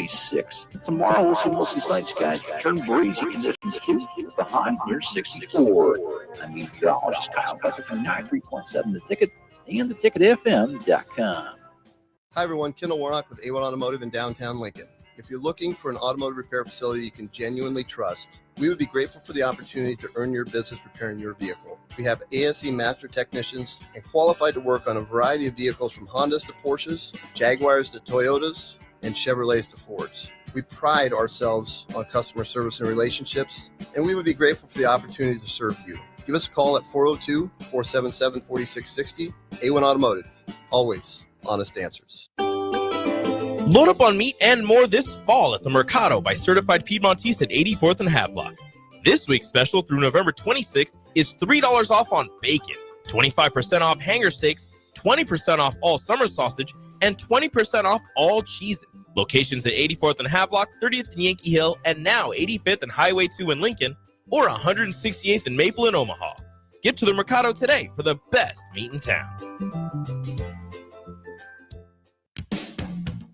26. Tomorrow we'll see mostly sunny skies, turn breezy conditions too. The high near 64. I'm meteorologist Kyle Becker from 93.7 The Ticket and theticketfm.com. Hi everyone, Kendall Warnock with A1 Automotive in downtown Lincoln. If you're looking for an automotive repair facility you can genuinely trust, we would be grateful for the opportunity to earn your business repairing your vehicle. We have ASE master technicians and qualified to work on a variety of vehicles from Hondas to Porsches, Jaguars to Toyotas, and Chevrolets to Fords. We pride ourselves on customer service and relationships, and we would be grateful for the opportunity to serve you. Give us a call at 402-477-4660. A1 Automotive, always honest answers. Load up on meat and more this fall at the Mercado by Certified Piedmontese at 84th and Havelock. This week's special through November 26th is $3 off on bacon, 25% off hanger steaks, 20% off all summer sausage, and 20% off all cheeses. Locations at 84th and Havelock, 30th and Yankee Hill, and now 85th and Highway 2 in Lincoln, or 168th and Maple in Omaha. Get to the Mercado today for the best meat in town.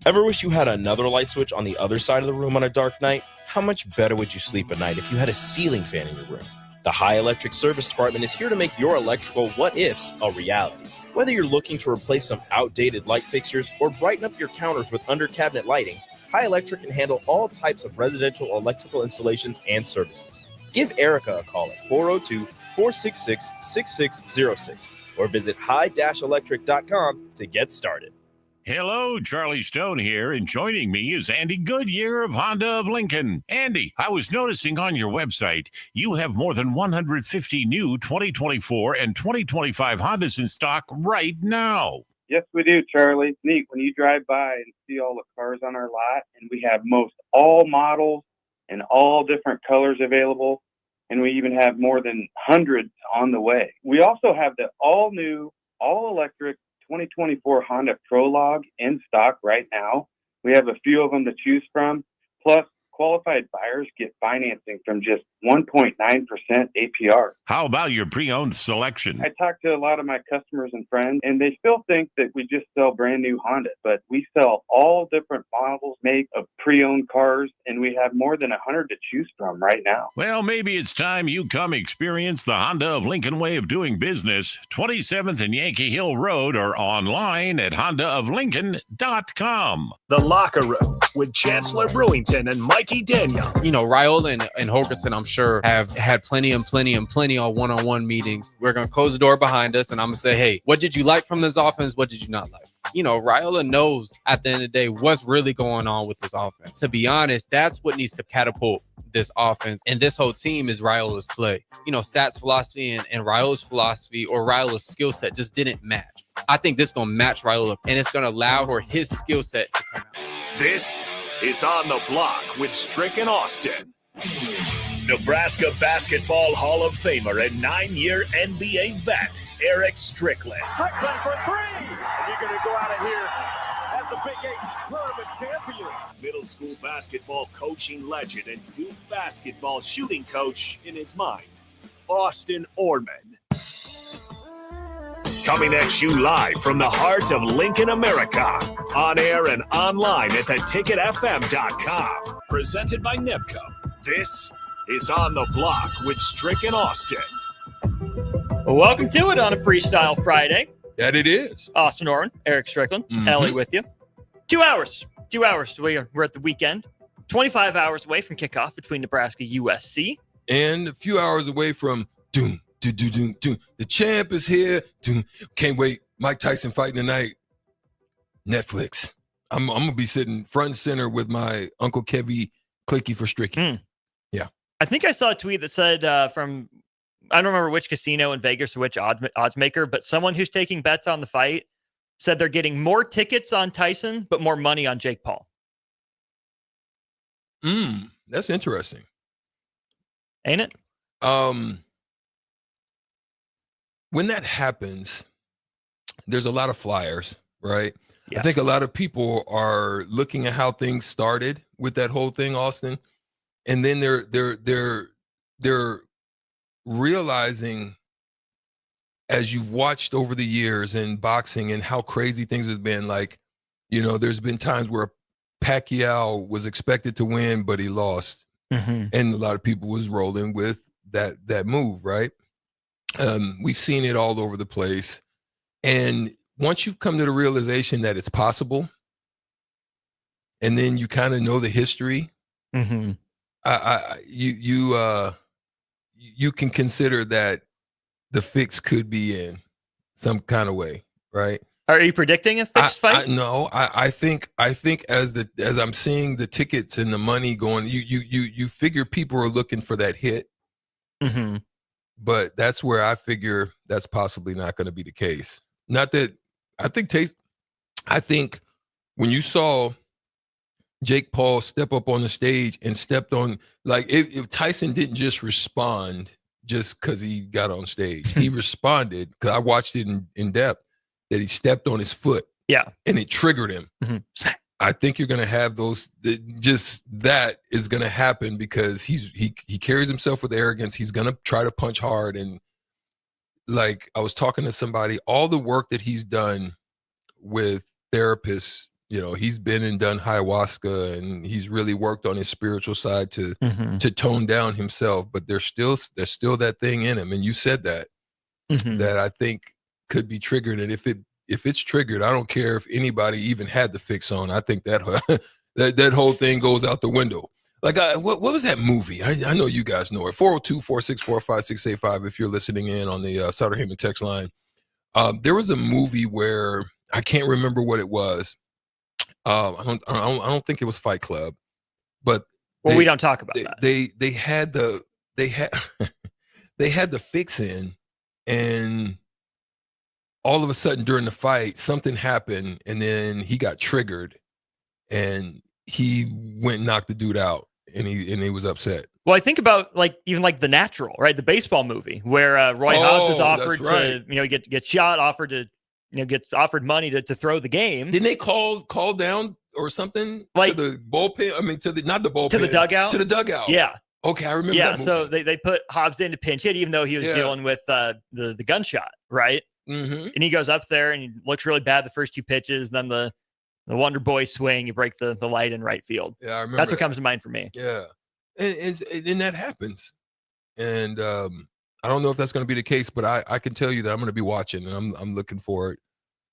Ever wish you had another light switch on the other side of the room on a dark night? How much better would you sleep at night if you had a ceiling fan in your room? The High Electric Service Department is here to make your electrical what-ifs a reality. Whether you're looking to replace some outdated light fixtures or brighten up your counters with under-cabinet lighting, High Electric can handle all types of residential electrical installations and services. Give Erica a call at 402-466-6606 or visit high-electric.com to get started. Hello, Charlie Stone here, and joining me is Andy Goodyear of Honda of Lincoln. Andy, I was noticing on your website you have more than 150 new 2024 and 2025 Hondas in stock right now. Yes, we do, Charlie. It's neat when you drive by and see all the cars on our lot, and we have most all models and all different colors available, and we even have more than hundreds on the way. We also have the all-new, all-electric 2024 Honda Prologue in stock right now. We have a few of them to choose from. Plus, qualified buyers get financing from just 1.9% APR. How about your pre-owned selection? I talk to a lot of my customers and friends, and they still think that we just sell brand new Hondas, but we sell all different models, make of pre-owned cars, and we have more than 100 to choose from right now. Well, maybe it's time you come experience the Honda of Lincoln way of doing business. 27th and Yankee Hill Road, or online at hondaoflincoln.com. The Locker Room with Chancellor Brewington and Mikey Daniel. You know, Raiola and Holgerson, I'm sure, have had plenty of one-on-one meetings. We're going to close the door behind us, and I'm going to say, hey, what did you like from this offense? What did you not like? You know, Raiola knows at the end of the day what's really going on with this offense. To be honest, that's what needs to catapult this offense. And this whole team is Raiola's play. You know, Sat's philosophy and Raiola's philosophy or Raiola's skill set just didn't match. I think this is going to match Raiola, and it's going to allow for his skill set to come out. This is On the Block with Strick and Austin. Nebraska Basketball Hall of Famer and 9-year NBA vet, Eric Strickland. Strickland for three! And you're going to go out of here as the Big 8 tournament champion. Middle school basketball coaching legend and Duke basketball shooting coach in his mind, Austin Orman. Coming at you live from the heart of Lincoln, America. On air and online at theticketfm.com. Presented by NEPCO. This is On the Block with Strick and Austin. Welcome to it on a Freestyle Friday. That it is. Austin Orman, Eric Strickland, Ellie with you. 2 hours. 2 hours. We're at the weekend. 25 hours away from kickoff between Nebraska USC. And a few hours away from doom. The champ is here. Can't wait. Mike Tyson fighting tonight. Netflix. I'm going to be sitting front and center with my Uncle Kevy Clicky for Stricky. Yeah. I think I saw a tweet that said from, I don't remember which casino in Vegas or which odds maker, but someone who's taking bets on the fight said they're getting more tickets on Tyson, but more money on Jake Paul. That's interesting. Ain't it? When that happens, there's a lot of flyers, right? Yes. I think a lot of people are looking at how things started with that whole thing, Austin, and then they're realizing, as you've watched over the years in boxing and how crazy things have been, like, you know, there's been times where Pacquiao was expected to win, but he lost. Mm-hmm. And a lot of people was rolling with that move, right? We've seen it all over the place. And once you've come to the realization that it's possible, and then you kind of know the history, Mm-hmm. you can consider that the fix could be in some kind of way, right? Are you predicting a fixed fight? No, I think as I'm seeing the tickets and the money going, you figure people are looking for that hit, Mm-hmm. but that's where I figure that's possibly not going to be the case. Not that I think when you saw Jake Paul step up on the stage and stepped on, like if Tyson didn't just respond just because he got on stage, he responded because I watched it in depth. That he stepped on his foot, Yeah. and it triggered him. Mm-hmm. I think you're going to have those. Just that is going to happen because he carries himself with arrogance. He's going to try to punch hard, and like I was talking to somebody, all the work that he's done with therapists, he's been and done ayahuasca, and he's really worked on his spiritual side to tone down himself. But there's still that thing in him, and you said that that I think could be triggered, and if it's triggered, I don't care if anybody even had the fix on. I think that that whole thing goes out the window. Like what was that movie? I know you guys know it. 402-464-5685. If you're listening in on the Sutter Heyman text line, there was a movie where I can't remember what it was. I don't think it was Fight Club, but we don't talk about that. They had they had the fix in, and all of a sudden during the fight, something happened, and then he got triggered, and he went and knocked the dude out, and he was upset. Well, I think about even The Natural, right? The baseball movie where Roy Hobbs is offered to get shot, offered to gets offered money to throw the game. Didn't they call down or something to the bullpen? I mean, not the bullpen, to the dugout. To the dugout. Yeah. Okay, I remember. Yeah. That movie. So they put Hobbs in to pinch hit, even though he was dealing with the gunshot, right? Mm-hmm. And he goes up there and he looks really bad the first two pitches. Then the Wonder Boy swing, you break the light in right field. Yeah, I remember. That's what comes to mind for me. Yeah, and that happens. And I don't know if that's going to be the case, but I can tell you that I'm going to be watching, and I'm looking forward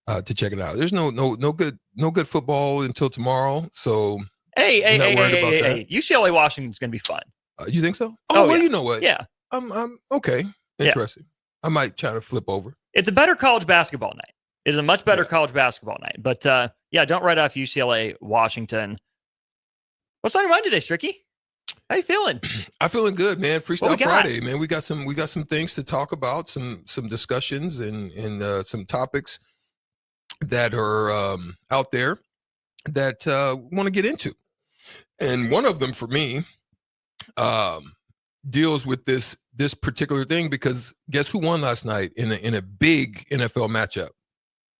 to check it out. There's no good football until tomorrow, so hey, UCLA Washington's going to be fun. You think so? Yeah. You know what? Yeah, I'm okay. Interesting. Yeah. I might try to flip over. It's a better college basketball night. It is a much better college basketball night. But don't write off UCLA Washington. What's on your mind today, Stricky? How you feeling? I'm feeling good, man. Freestyle Friday, man. We got some things to talk about, some discussions and some topics that are out there that want to get into. And one of them for me deals with this particular thing, because guess who won last night in a big NFL matchup?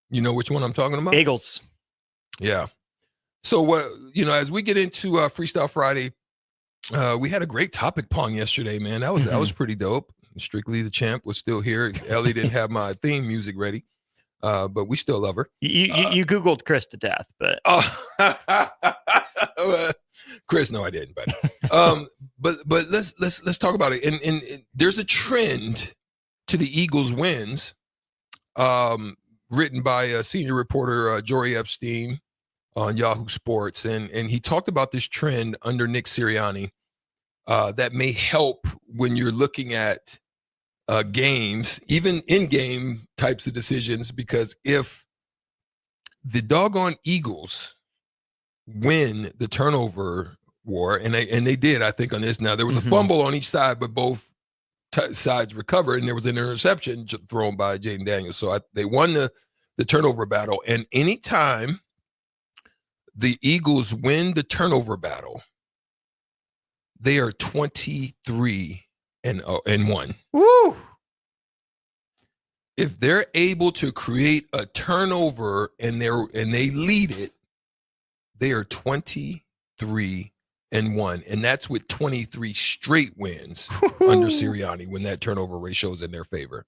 You know which one I'm talking about? Eagles. Yeah. So as we get into Freestyle Friday, we had a great topic pong yesterday, man. That was pretty dope. Strictly the Champ was still here. Ellie didn't have my theme music ready, but we still love her. You Googled Chris to death, but Chris, no, I didn't. But let's talk about it. And there's a trend to the Eagles wins, written by senior reporter Jory Epstein on Yahoo Sports, and he talked about this trend under Nick Sirianni that may help when you're looking at games, even in-game types of decisions, because if the doggone Eagles win the turnover war, and they did, I think, on this. Now there was a fumble on each side, but both sides recovered, and there was an interception thrown by Jaden Daniels. So they won the turnover battle. And anytime the Eagles win the turnover battle, they are 23-1. Woo! If they're able to create a turnover and they lead it, they are 23-1, and that's with 23 straight wins under Sirianni when that turnover ratio is in their favor.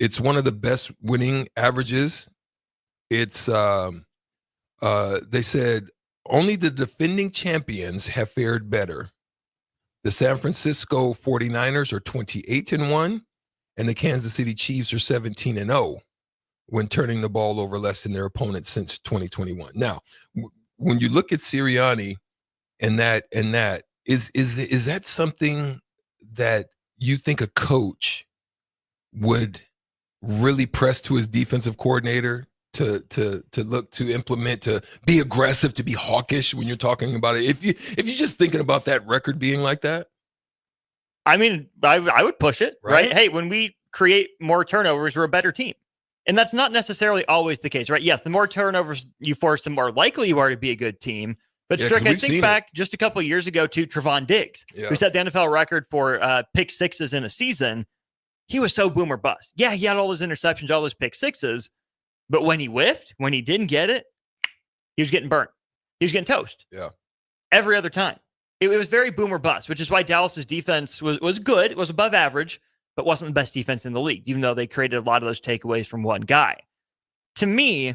It's one of the best winning averages. It's They said only the defending champions have fared better. The San Francisco 49ers are 28-1, and the Kansas City Chiefs are 17-0 when turning the ball over less than their opponents since 2021. Now, when you look at Sirianni and that is that something that you think a coach would really press to his defensive coordinator to look to implement, to be aggressive, to be hawkish when you're talking about it? If you're just thinking about that record being like that, I mean, I would push it, right? Right? Hey, when we create more turnovers, we're a better team. And that's not necessarily always the case, right? Yes, the more turnovers you force, the more likely you are to be a good team. But Yeah, Strick, 'cause I we've think seen back just a couple of years ago to Trevon Diggs, Yeah. who set the NFL record for pick sixes in a season. He was so boom or bust. Yeah, he had all those interceptions, all those pick sixes. But when he whiffed, when he didn't get it, he was getting burnt. He was getting toast. Yeah. Every other time. It was very boom or bust, which is why Dallas's defense was good. It was above average, but wasn't the best defense in the league, even though they created a lot of those takeaways from one guy. To me,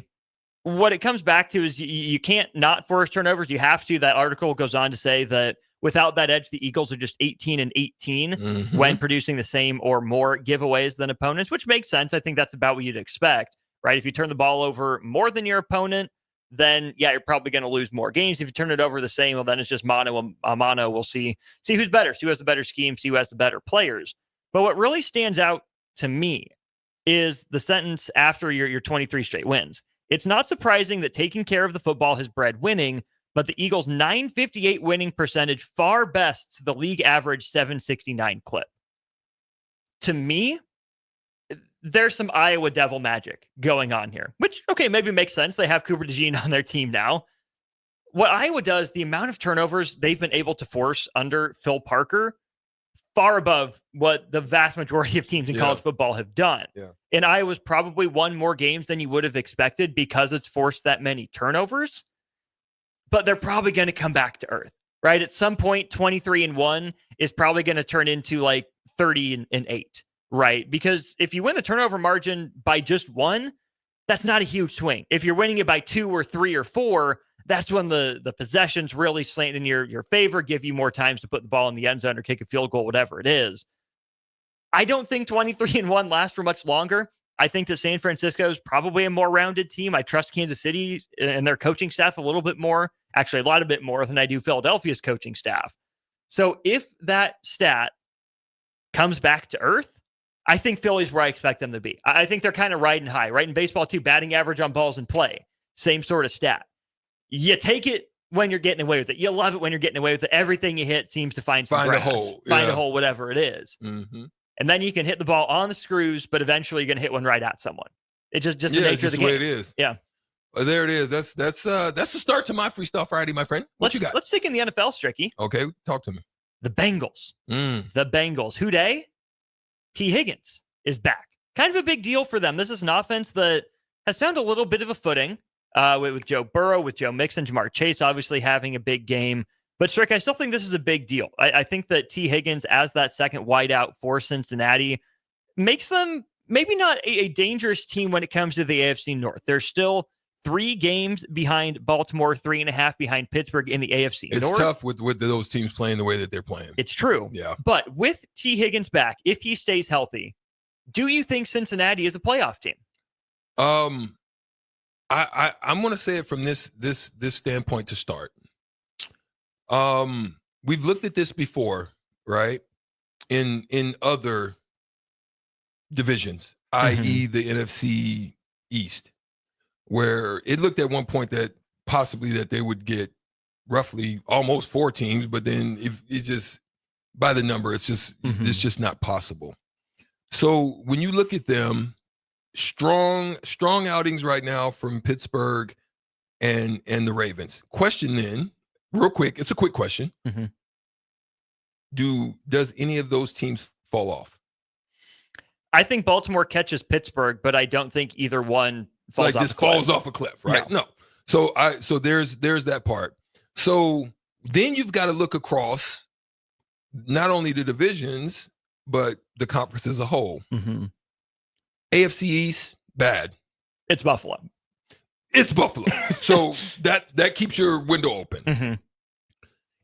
what it comes back to is you can't not force turnovers. You have to. That article goes on to say that without that edge, the Eagles are just 18-18 when producing the same or more giveaways than opponents, which makes sense. I think that's about what you'd expect, right? If you turn the ball over more than your opponent, then yeah, you're probably going to lose more games. If you turn it over the same, well, then it's just mano a mano. We'll see who's better, see who has the better scheme, see who has the better players. But what really stands out to me is the sentence after your 23 straight wins. It's not surprising that taking care of the football has bred winning, but the Eagles' .958 winning percentage far bests the league average .769 clip. To me, there's some Iowa Devil magic going on here, which, okay, maybe makes sense. They have Cooper DeJean on their team now. What Iowa does, the amount of turnovers they've been able to force under Phil Parker, far above what the vast majority of teams in college football have done. Yeah. And Iowa's probably won more games than you would have expected because it's forced that many turnovers. But they're probably going to come back to earth, right? At some point, 23-1 is probably going to turn into like 30-8, right? Because if you win the turnover margin by just one, that's not a huge swing. If you're winning it by 2 or 3 or 4, that's when the possessions really slant in your favor, give you more times to put the ball in the end zone or kick a field goal, whatever it is. I don't think 23-1 lasts for much longer. I think that San Francisco is probably a more rounded team. I trust Kansas City and their coaching staff a little bit more, actually a lot bit more than I do Philadelphia's coaching staff. So if that stat comes back to earth, I think Philly's where I expect them to be. I think they're kind of riding high, right? In baseball too, batting average on balls in play, same sort of stat. You take it when you're getting away with it. You love it when you're getting away with it. Everything you hit seems to find some grass, a hole. find a hole, whatever it is. Mm-hmm. And then you can hit the ball on the screws, but eventually you're going to hit one right at someone. It's just the nature of the game. Way it is. Yeah. Well, there it is. That's the start to my Freestyle Friday, my friend. What you got? Let's stick in the NFL, Stricky. Okay, talk to me. The Bengals. Mm. The Bengals. Who day? T. Higgins is back. Kind of a big deal for them. This is an offense that has found a little bit of a footing with Joe Burrow, with Joe Mixon, Jamar Chase obviously having a big game. But Strick, I still think this is a big deal. I think that T. Higgins as that second wideout for Cincinnati makes them maybe not a dangerous team when it comes to the AFC North. They're still 3 games behind Baltimore, 3.5 behind Pittsburgh in the AFC North. It's tough with those teams playing the way that they're playing. It's true. Yeah. But with T. Higgins back, if he stays healthy, do you think Cincinnati is a playoff team? I'm going to say it from this standpoint to start. We've looked at this before, right? In other divisions, i.e. the NFC East, where it looked at one point that possibly that they would get roughly almost 4 teams, but then if it's just by the number, it's just not possible. So when you look at them, strong outings right now from Pittsburgh and the Ravens. Question then, real quick, it's a quick question. Mm-hmm. Does any of those teams fall off? I think Baltimore catches Pittsburgh, but I don't think either one falls off a cliff, right? No. So there's that part. So then you've got to look across not only the divisions, but the conference as a whole. Mm-hmm. AFC East, bad. It's Buffalo. It's Buffalo. So that keeps your window open. Mm-hmm.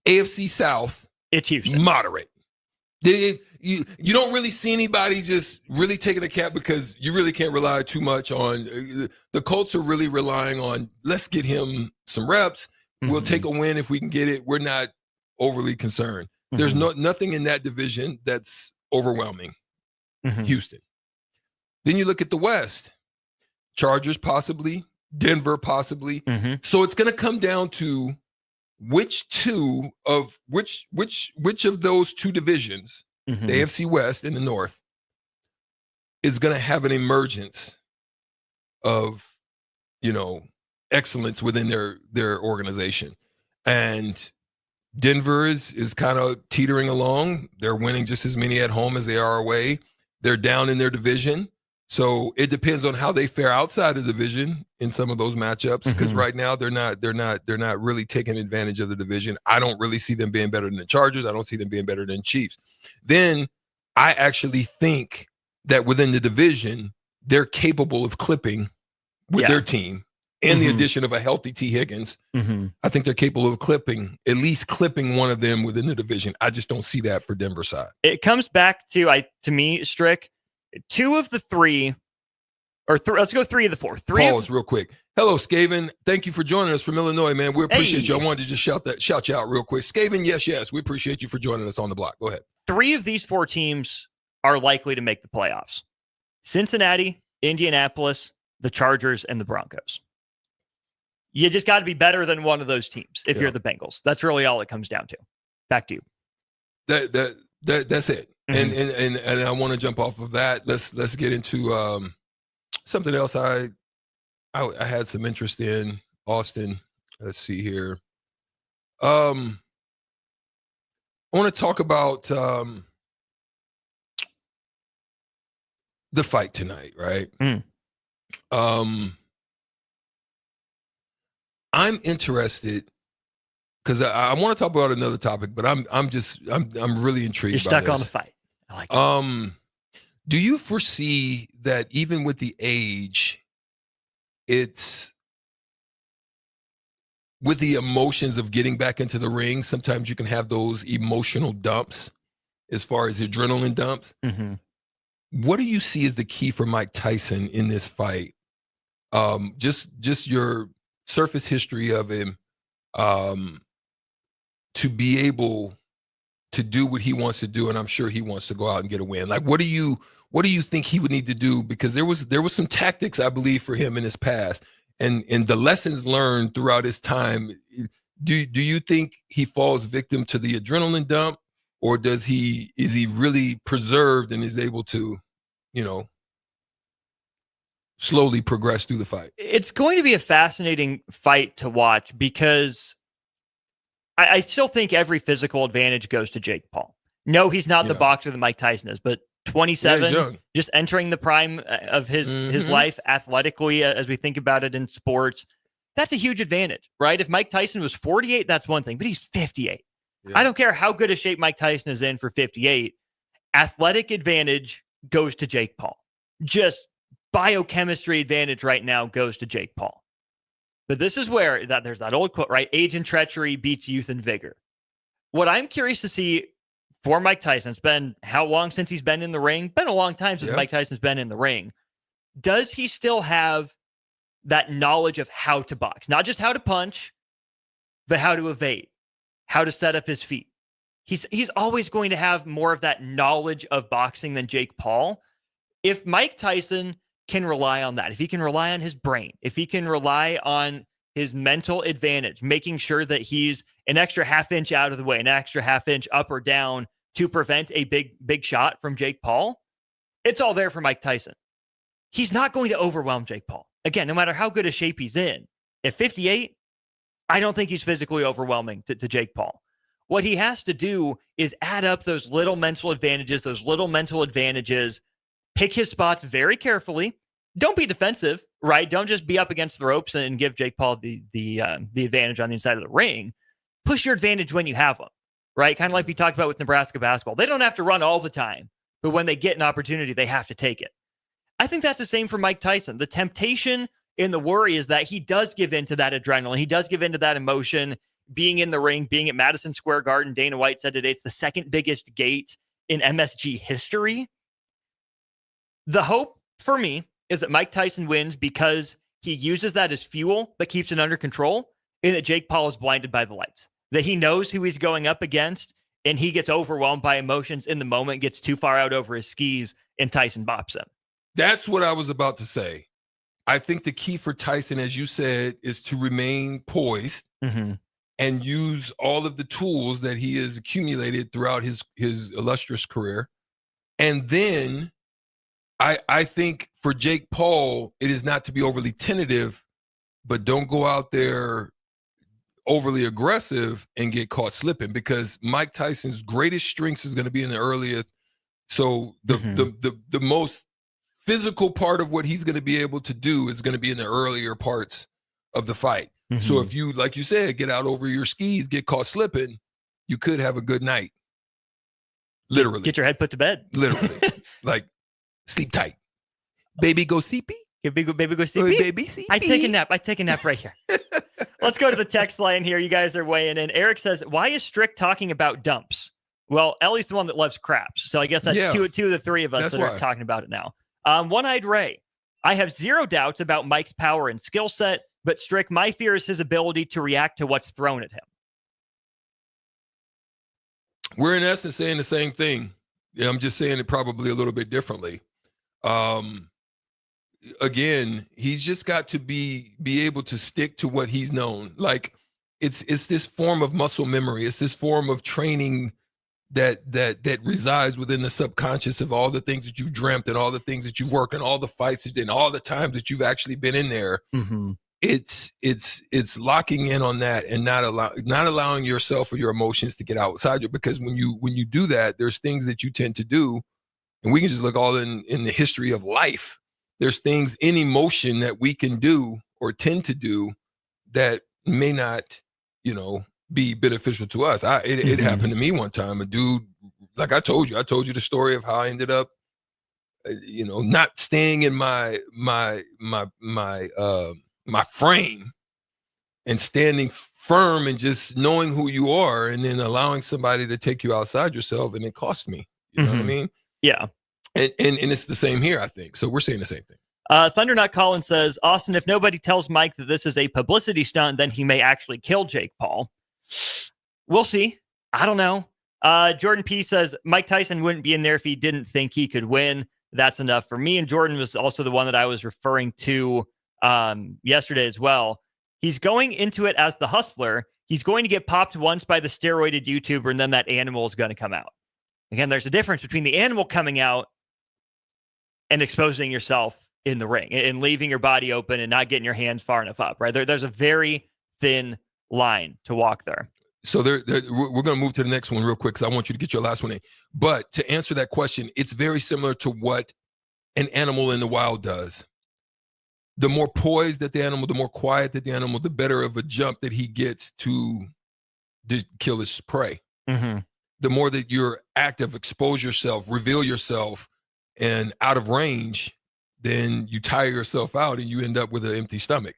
AFC South, it's Houston. Moderate. You don't really see anybody just really taking a cap because you really can't rely too much on the Colts are really relying on let's get him some reps. We'll take a win if we can get it. We're not overly concerned. There's nothing in that division that's overwhelming. Houston. Then you look at the West. Chargers possibly, Denver possibly. So it's going to come down to which of those two divisions, the AFC West and the North, is going to have an emergence of, excellence within their organization. And Denver is kind of teetering along. They're winning just as many at home as they are away. They're down in their division. So it depends on how they fare outside of the division in some of those matchups. Because right now they're not really taking advantage of the division. I don't really see them being better than the Chargers. I don't see them being better than Chiefs. Then I actually think that within the division, they're capable of clipping with their team and the addition of a healthy T. Higgins. I think they're capable of at least clipping one of them within the division. I just don't see that for Denver side. It comes back to me, Strick, 2 of the 3, let's go 3 of the 4. Pause real quick. Hello, Skaven. Thank you for joining us from Illinois, man. We appreciate you. I wanted to just shout you out real quick. Skaven, yes. We appreciate you for joining us on the block. Go ahead. 3 of these 4 teams are likely to make the playoffs. Cincinnati, Indianapolis, the Chargers, and the Broncos. You just got to be better than one of those teams if you're the Bengals. That's really all it comes down to. Back to you. That's it. And I want to jump off of that. Let's get into something else. I had some interest in Austin. Let's see here. I want to talk about the fight tonight, right? I'm interested because I want to talk about another topic, but I'm really intrigued. You're stuck on the fight. I like it. Do you foresee that even with the age, it's with the emotions of getting back into the ring, sometimes you can have those emotional dumps as far as adrenaline dumps. What do you see as the key for Mike Tyson in this fight? Just your surface history of him, to be able to do what he wants to do, and I'm sure he wants to go out and get a win. Like, what do you think he would need to do? Because there was some tactics, I believe, for him in his past, and the lessons learned throughout his time. Do you think he falls victim to the adrenaline dump, or is he really preserved and is able to, slowly progress through the fight? It's going to be a fascinating fight to watch because I still think every physical advantage goes to Jake Paul. No, he's not the boxer that Mike Tyson is, but 27, just entering the prime of his life athletically, as we think about it in sports, that's a huge advantage, right? If Mike Tyson was 48, that's one thing, but he's 58. Yeah. I don't care how good a shape Mike Tyson is in for 58. Athletic advantage goes to Jake Paul. Just biochemistry advantage right now goes to Jake Paul. But this is where there's that old quote, right? Age and treachery beats youth and vigor. What I'm curious to see for Mike Tyson, it's been how long since he's been in the ring? Been a long time since Mike Tyson's been in the ring. Does he still have that knowledge of how to box? Not just how to punch, but how to evade, how to set up his feet. He's always going to have more of that knowledge of boxing than Jake Paul. If Mike Tyson can rely on that, if he can rely on his brain, if he can rely on his mental advantage, making sure that he's an extra half inch out of the way, an extra half inch up or down to prevent a big shot from Jake Paul, it's all there for Mike Tyson. He's not going to overwhelm Jake Paul. Again, no matter how good a shape he's in. At 58, I don't think he's physically overwhelming to Jake Paul. What he has to do is add up those little mental advantages, pick his spots very carefully. Don't be defensive, right? Don't just be up against the ropes and give Jake Paul the advantage on the inside of the ring. Push your advantage when you have them, right? Kind of like we talked about with Nebraska basketball. They don't have to run all the time, but when they get an opportunity, they have to take it. I think that's the same for Mike Tyson. The temptation And the worry is that he does give into that adrenaline. He does give into that emotion, being in the ring, being at Madison Square Garden. Dana White said today it's the second biggest gate in MSG history. The hope for me is that Mike Tyson wins because he uses that as fuel, but keeps it under control, and that Jake Paul is blinded by the lights, that he knows who he's going up against, and he gets overwhelmed by emotions in the moment, gets too far out over his skis, and Tyson bops him. That's what I was about to say. I think the key for Tyson, as you said, is to remain poised and use all of the tools that he has accumulated throughout his illustrious career. And then I think for Jake Paul, it is not to be overly tentative, but don't go out there overly aggressive and get caught slipping, because Mike Tyson's greatest strengths is going to be in the earliest. So the most physical part of what he's going to be able to do is going to be in the earlier parts of the fight. So if you, like you said, get out over your skis, get caught slipping, you could have a good night. Literally. Get your head put to bed. Literally. Like, sleep tight. Baby, go CP. Baby, go sleep. Baby, CP. I take a nap right here. Let's go to the text line here. You guys are weighing in. Eric says, why is Strick talking about dumps? Well, Ellie's the one that loves craps. So I guess that's two of the three of us that are talking about it now. One-Eyed Ray. I have zero doubts about Mike's power and skill set, but Strick, my fear is his ability to react to what's thrown at him. We're in essence saying the same thing. Yeah, I'm just saying it probably a little bit differently. Again, he's just got to be able to stick to what he's known. Like, it's this form of muscle memory. It's this form of training that resides within the subconscious of all the things that you've dreamt and all the things that you've worked and all the fights and all the times that you've actually been in there. It's locking in on that and not allowing yourself or your emotions to get outside you, because when you do that, there's things that you tend to do, and we can just look all in the history of life. There's things in emotion that we can do or tend to do that may not, be beneficial to us. It happened to me one time. A dude, like I told you the story of how I ended up, not staying in my frame and standing firm and just knowing who you are, and then allowing somebody to take you outside yourself, and it cost me. You know what I mean? Yeah. And it's the same here, I think. So we're saying the same thing. Thundernut Collins says, Austin, if nobody tells Mike that this is a publicity stunt, then he may actually kill Jake Paul. We'll see. I don't know. Jordan P says, Mike Tyson wouldn't be in there if he didn't think he could win. That's enough for me. And Jordan was also the one that I was referring to yesterday as well. He's going into it as the hustler. He's going to get popped once by the steroided YouTuber, and then that animal is going to come out. Again, there's a difference between the animal coming out and exposing yourself in the ring and leaving your body open and not getting your hands far enough up, right? There's a very thin line to walk there. So we're going to move to the next one real quick, because I want you to get your last one in. But to answer that question, it's very similar to what an animal in the wild does. The more poised that the animal, the more quiet that the animal, the better of a jump that he gets to kill his prey. The more that you're active, expose yourself, reveal yourself, and out of range, then you tire yourself out and you end up with an empty stomach.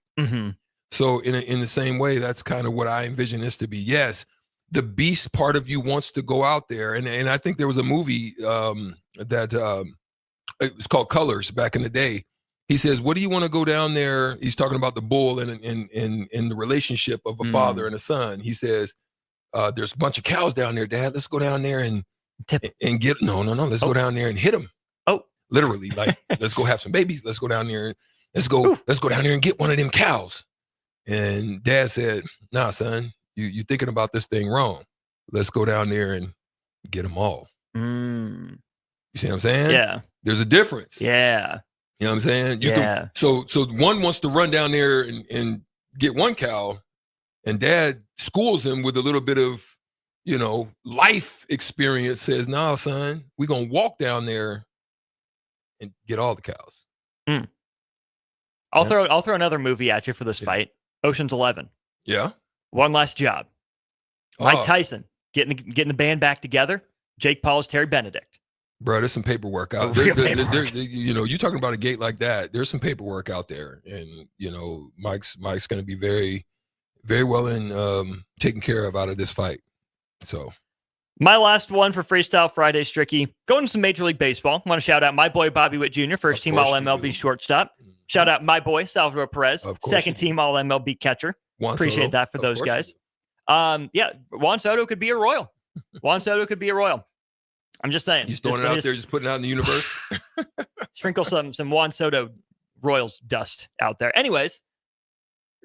So in the same way, that's kind of what I envision this to be. Yes, the beast part of you wants to go out there. And I think there was a movie that it was called Colors back in the day. He says, what do you want to go down there? He's talking about the bull and in the relationship of a father and a son. He says, there's a bunch of cows down there, Dad. Let's go down there and get, no. Let's go down there and hit them. Literally, like, let's go have some babies. Let's go down there. Let's go down there and get one of them cows. And Dad said, nah, son, you thinking about this thing wrong. Let's go down there and get them all. You see what I'm saying? Yeah. There's a difference. Yeah. You know what I'm saying? So one wants to run down there and get one cow, and Dad schools him with a little bit of, life experience, says, nah, son, we're going to walk down there and get all the cows. I'll throw another movie at you for this fight. Ocean's 11. Yeah. One Last Job. Mike Tyson getting the band back together. Jake Paul's Terry Benedict. Bro, there's some paperwork out Real there. paperwork. You're talking about a gate like that. There's some paperwork out there, and Mike's going to be very, very well in taken care of out of this fight. So, my last one for Freestyle Friday, Stricky. Going to some Major League Baseball. I want to shout out my boy Bobby Witt Jr., first team All MLB shortstop. Shout out my boy Salvador Perez, second team All MLB catcher. Appreciate that for those guys. Juan Soto could be a Royal. I'm just saying. He's throwing it out there, just putting it out in the universe. Sprinkle some Juan Soto Royals dust out there. Anyways,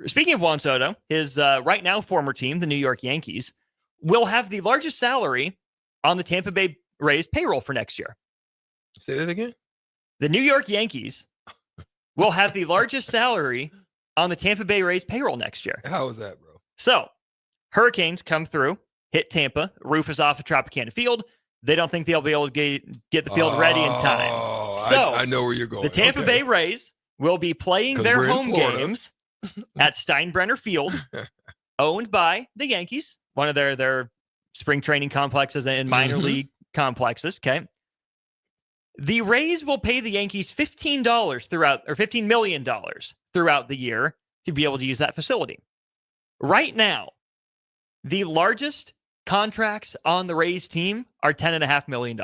speaking of Juan Soto, his right now former team, the New York Yankees, will have the largest salary on the Tampa Bay Rays payroll for next year. Say that again? The New York Yankees will have the largest salary on the Tampa Bay Rays payroll next year. How is that, bro? So, hurricanes come through, hit Tampa, roof is off the Tropicana Field. They don't think they'll be able to get the field ready in time. So I know where you're going. The Tampa Bay Rays will be playing their home games at Steinbrenner Field, owned by the Yankees, one of their spring training complexes and minor league complexes. Okay. The Rays will pay the Yankees $15 million throughout the year to be able to use that facility. Right now, the largest contracts on the Rays team are $10.5 million.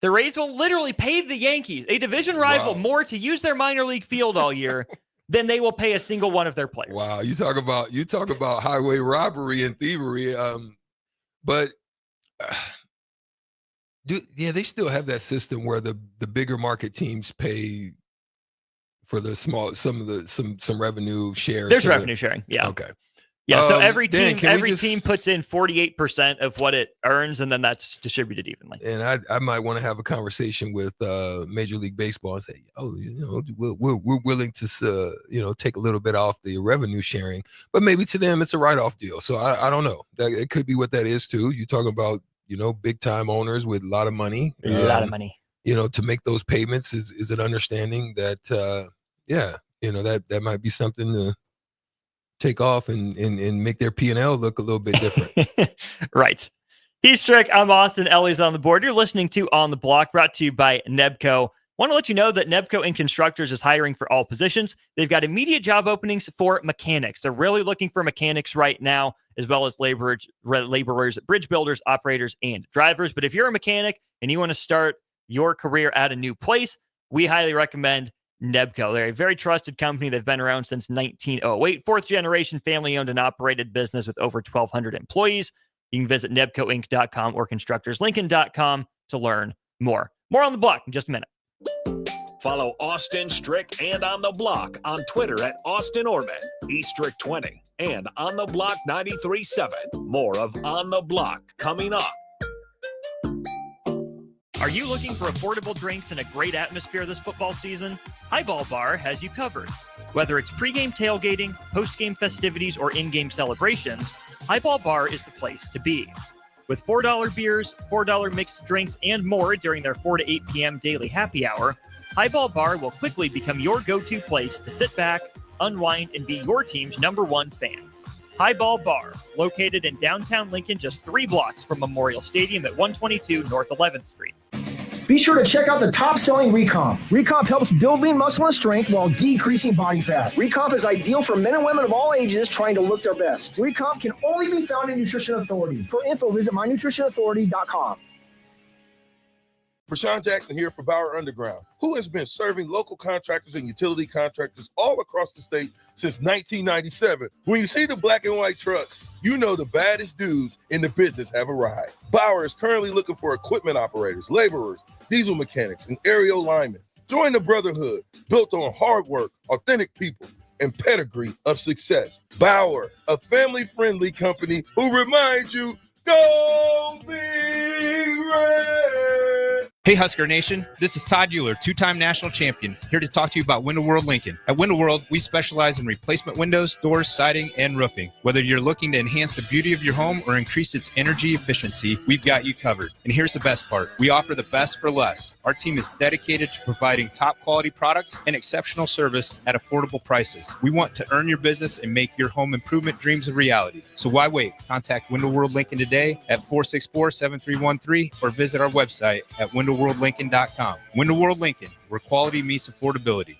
The Rays will literally pay the Yankees, a division rival, more to use their minor league field all year than they will pay a single one of their players. Wow, you talk about highway robbery and thievery. They still have that system where the bigger market teams pay for the some revenue share. There's revenue sharing. Yeah. Okay. Yeah, so every team puts in 48% of what it earns, and then that's distributed evenly. And I might want to have a conversation with Major League Baseball and say, we're willing to take a little bit off the revenue sharing, but maybe to them it's a write-off deal. So I don't know. It could be what that is too. You're talking about big time owners with a lot of money. To make those payments is an understanding that that might be something to take off and make their P&L look a little bit different. Right. He's Strick. I'm Austin. Ellie's on the board. You're listening to On the Block, brought to you by Nebco. Want to let you know that Nebco and Constructors is hiring for all positions. They've got immediate job openings for mechanics. They're really looking for mechanics right now, as well as laborers, bridge builders, operators, and drivers. But if you're a mechanic and you want to start your career at a new place, we highly recommend Nebco. They're a very trusted company. They've been around since 1908. Fourth generation family owned and operated business with over 1,200 employees. You can visit nebcoinc.com or constructorslincoln.com to learn more. More on the block in just a minute. Follow Austin, Strick, and On the Block on Twitter at Austin Orman, eStrick20, and On the Block 93.7. More of On the Block coming up. Are you looking for affordable drinks and a great atmosphere this football season? Highball Bar has you covered. Whether it's pregame tailgating, postgame festivities, or in-game celebrations, Highball Bar is the place to be. With $4 beers, $4 mixed drinks, and more during their 4 to 8 p.m. daily happy hour, Highball Bar will quickly become your go-to place to sit back, unwind, and be your team's #1 fan. Highball Bar, located in downtown Lincoln, just 3 blocks from Memorial Stadium at 122 North 11th Street. Be sure to check out the top-selling Recomp. Recomp helps build lean muscle and strength while decreasing body fat. Recomp is ideal for men and women of all ages trying to look their best. Recomp can only be found in Nutrition Authority. For info, visit mynutritionauthority.com. Rashawn Jackson here for Bauer Underground, who has been serving local contractors and utility contractors all across the state since 1997. When you see the black and white trucks, you know the baddest dudes in the business have arrived. Bauer is currently looking for equipment operators, laborers, diesel mechanics, and aerial linemen. Join the brotherhood built on hard work, authentic people, and pedigree of success. Bauer, a family-friendly company who reminds you, go Big Red! Hey Husker Nation, this is Todd Euler, two-time national champion, here to talk to you about Window World Lincoln. At Window World, we specialize in replacement windows, doors, siding, and roofing. Whether you're looking to enhance the beauty of your home or increase its energy efficiency, we've got you covered. And here's the best part. We offer the best for less. Our team is dedicated to providing top quality products and exceptional service at affordable prices. We want to earn your business and make your home improvement dreams a reality. So why wait? Contact Window World Lincoln today at 464-7313 or visit our website at windowworldlincoln.com. Window World Lincoln, where quality meets affordability.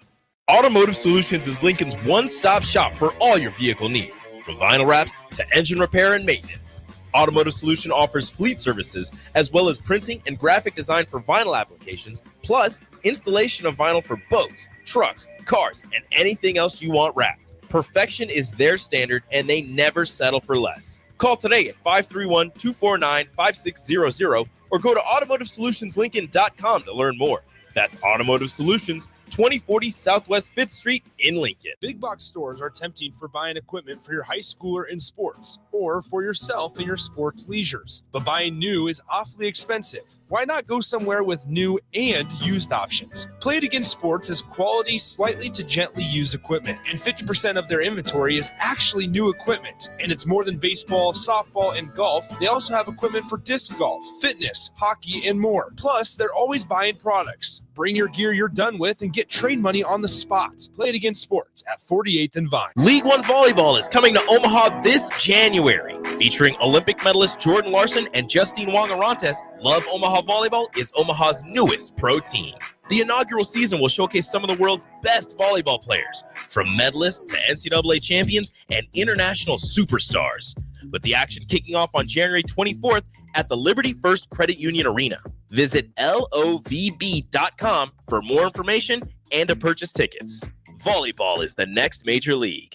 Automotive Solutions is Lincoln's one-stop shop for all your vehicle needs, from vinyl wraps to engine repair and maintenance. Automotive Solution offers fleet services as well as printing and graphic design for vinyl applications, plus installation of vinyl for boats, trucks, cars, and anything else you want wrapped. Perfection is their standard, and they never settle for less. Call today at 531-249-5600 or go to automotivesolutionslincoln.com to learn more. That's Automotive Solutions, 2040 Southwest 5th Street in Lincoln. Big box stores are tempting for buying equipment for your high schooler in sports or for yourself in your sports leisures. But buying new is awfully expensive. Why not go somewhere with new and used options? Play It Again Sports is quality, slightly to gently used equipment, and 50% of their inventory is actually new equipment. And it's more than baseball, softball, and golf. They also have equipment for disc golf, fitness, hockey, and more. Plus, they're always buying products. Bring your gear you're done with and get trade money on the spot. Play It Again Sports at 48th and Vine. League One Volleyball is coming to Omaha this January. Featuring Olympic medalist Jordan Larson and Justine Wong-Arantes, Love Omaha Volleyball is Omaha's newest pro team. The inaugural season will showcase some of the world's best volleyball players, from medalists to NCAA champions and international superstars, with the action kicking off on January 24th at the Liberty First Credit Union Arena. Visit lovb.com for more information and to purchase tickets. Volleyball is the next major league.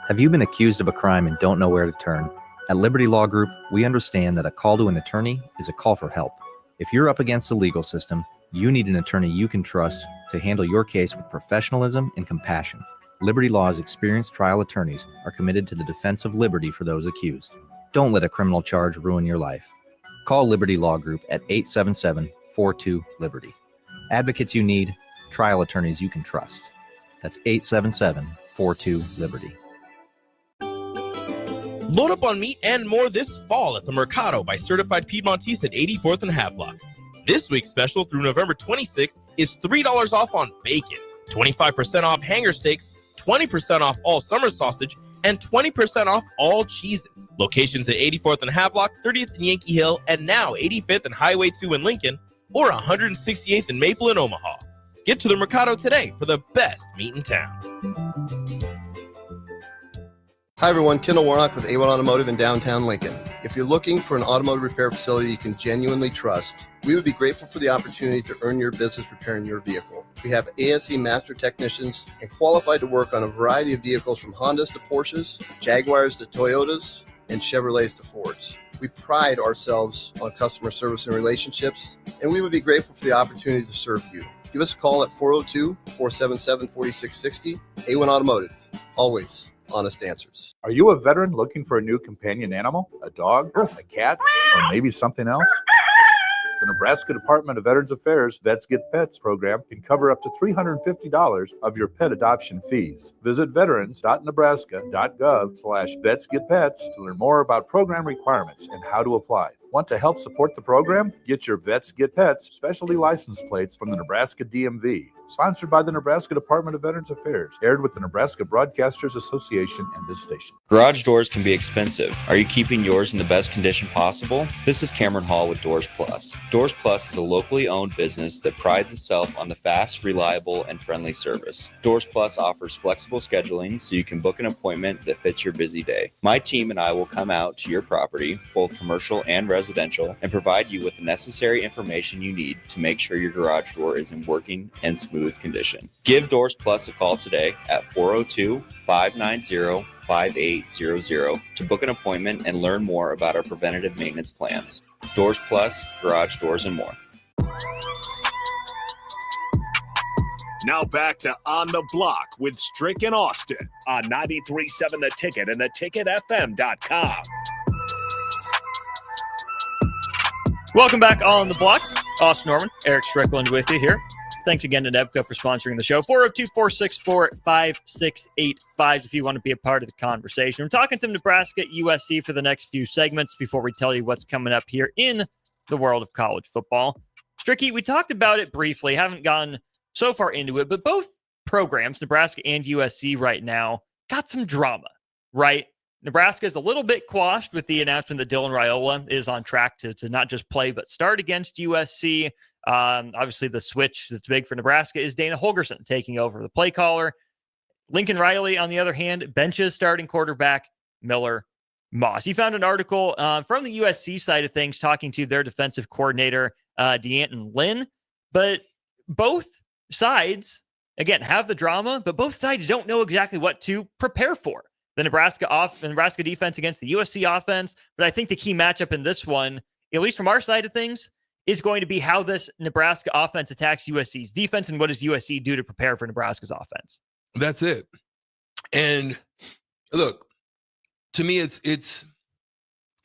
Have you been accused of a crime and don't know where to turn? At Liberty Law Group, we understand that a call to an attorney is a call for help. If you're up against the legal system, you need an attorney you can trust to handle your case with professionalism and compassion. Liberty Law's experienced trial attorneys are committed to the defense of liberty for those accused. Don't let a criminal charge ruin your life. Call Liberty Law Group at 877-42-LIBERTY. Advocates you need, trial attorneys you can trust. That's 877-42-LIBERTY. Load up on meat and more this fall at the Mercado by Certified Piedmontese at 84th and Havelock. This week's special through November 26th is $3 off on bacon, 25% off hanger steaks, 20% off all summer sausage, and 20% off all cheeses. Locations at 84th and Havelock, 30th and Yankee Hill, and now 85th and Highway 2 in Lincoln, or 168th and Maple in Omaha. Get to the Mercado today for the best meat in town. Hi everyone, Kendall Warnock with A1 Automotive in downtown Lincoln. If you're looking for an automotive repair facility you can genuinely trust, we would be grateful for the opportunity to earn your business repairing your vehicle. We have ASE master technicians and qualified to work on a variety of vehicles from Hondas to Porsches, Jaguars to Toyotas, and Chevrolets to Fords. We pride ourselves on customer service and relationships, and we would be grateful for the opportunity to serve you. Give us a call at 402-477-4660. A1 Automotive, always honest answers. Are you a veteran looking for a new companion animal? A dog, a cat, or maybe something else? The Nebraska Department of Veterans Affairs Vets Get Pets program can cover up to $350 of your pet adoption fees. Visit veterans.nebraska.gov/vetsgetpets to learn more about program requirements and how to apply. Want to help support the program? Get your Vets Get Pets specialty license plates from the Nebraska DMV. Sponsored by the Nebraska Department of Veterans Affairs. Aired with the Nebraska Broadcasters Association and this station. Garage doors can be expensive. Are you keeping yours in the best condition possible? This is Cameron Hall with Doors Plus. Doors Plus is a locally owned business that prides itself on the fast, reliable, and friendly service. Doors Plus offers flexible scheduling so you can book an appointment that fits your busy day. My team and I will come out to your property, both commercial and residential, and provide you with the necessary information you need to make sure your garage door is in working and smooth condition. Give Doors Plus a call today at 402-590-5800 to book an appointment and learn more about our preventative maintenance plans. Doors Plus, garage doors, and more. Now back to On the Block with Strick and Austin on 93.7 The Ticket and theticketfm.com. Welcome back on the block. Austin Norman, Eric Strickland with you here. Thanks again to Nebco for sponsoring the show. 402-464-5685 if you want to be a part of the conversation. We're talking some Nebraska USC for the next few segments before we tell you what's coming up here in the world of college football. Stricky, we talked about it briefly, haven't gone so far into it, but both programs, Nebraska and USC right now, got some drama, right? Nebraska is a little bit quashed with the announcement that Dylan Raiola is on track to not just play, but start against USC. Obviously, the switch that's big for Nebraska is Dana Holgorsen taking over the play caller. Lincoln Riley, on the other hand, benches starting quarterback Miller Moss. You found an article from the USC side of things talking to their defensive coordinator, D'Anton Lynn. But both sides, again, have the drama, but both sides don't know exactly what to prepare for. The Nebraska defense against the USC offense. But I think the key matchup in this one, at least from our side of things, is going to be how this Nebraska offense attacks USC's defense and what does USC do to prepare for Nebraska's offense. That's it. And look, to me, it's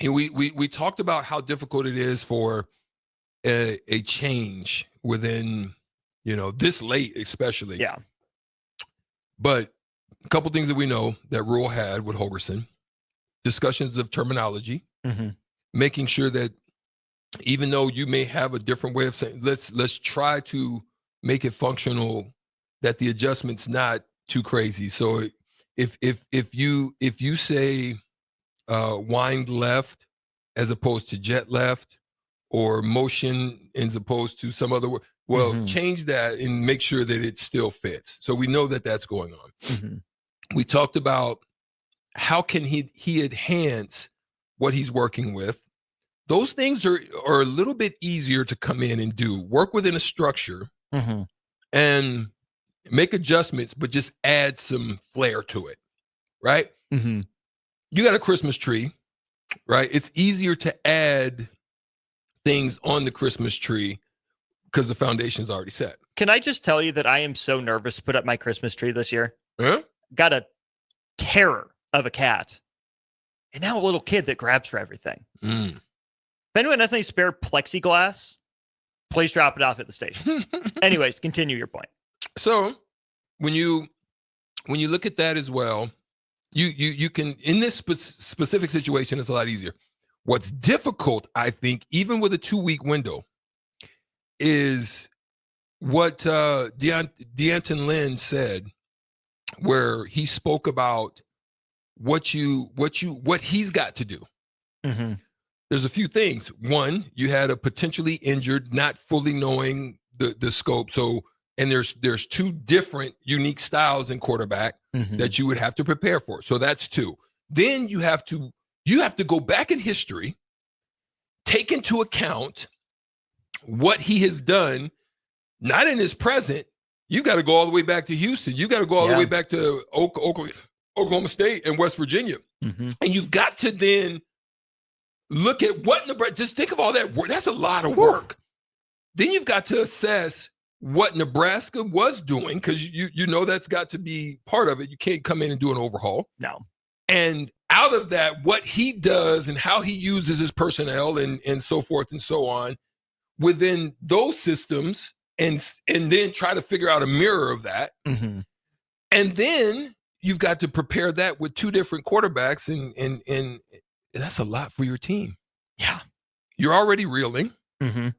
we talked about how difficult it is for a change within, this late, especially. Yeah. But a couple things that we know that Rule had with Holgorsen, discussions of terminology, making sure that even though you may have a different way of saying, let's try to make it functional, that the adjustment's not too crazy. So if you say wind left as opposed to jet left, or motion as opposed to some other word, change that and make sure that it still fits. So we know that that's going on. We talked about how can he enhance what he's working with. Those things are a little bit easier to come in and do. Work within a structure and make adjustments, but just add some flair to it, right? You got a Christmas tree, right? It's easier to add things on the Christmas tree because the foundation's already set. Can I just tell you that I am so nervous to put up my Christmas tree this year? Got a terror of a cat. And now a little kid that grabs for everything. If anyone has any spare plexiglass, please drop it off at the station. Anyways, continue your point. So when you look at that as well, you can, in this specific situation, it's a lot easier. What's difficult, I think, even with a 2-week window, is what D'Anton Lynn said, where he spoke about what he's got to do. There's a few things. One, you had a potentially injured, not fully knowing the scope. So, and there's two different unique styles in quarterback that you would have to prepare for. So that's two. Then you have to go back in history, take into account what he has done, not in his present. You got to go all the way back to Houston. You got to go all the way back to Oklahoma State and West Virginia. And you've got to then look at what Nebraska, just think of all that work. That's a lot of work. Then you've got to assess what Nebraska was doing, because you know that's got to be part of it. You can't come in and do an overhaul. No. And out of that, what he does and how he uses his personnel and so forth and so on within those systems, and then try to figure out a mirror of that. And then you've got to prepare that with two different quarterbacks, and that's a lot for your team. Yeah. You're already reeling. And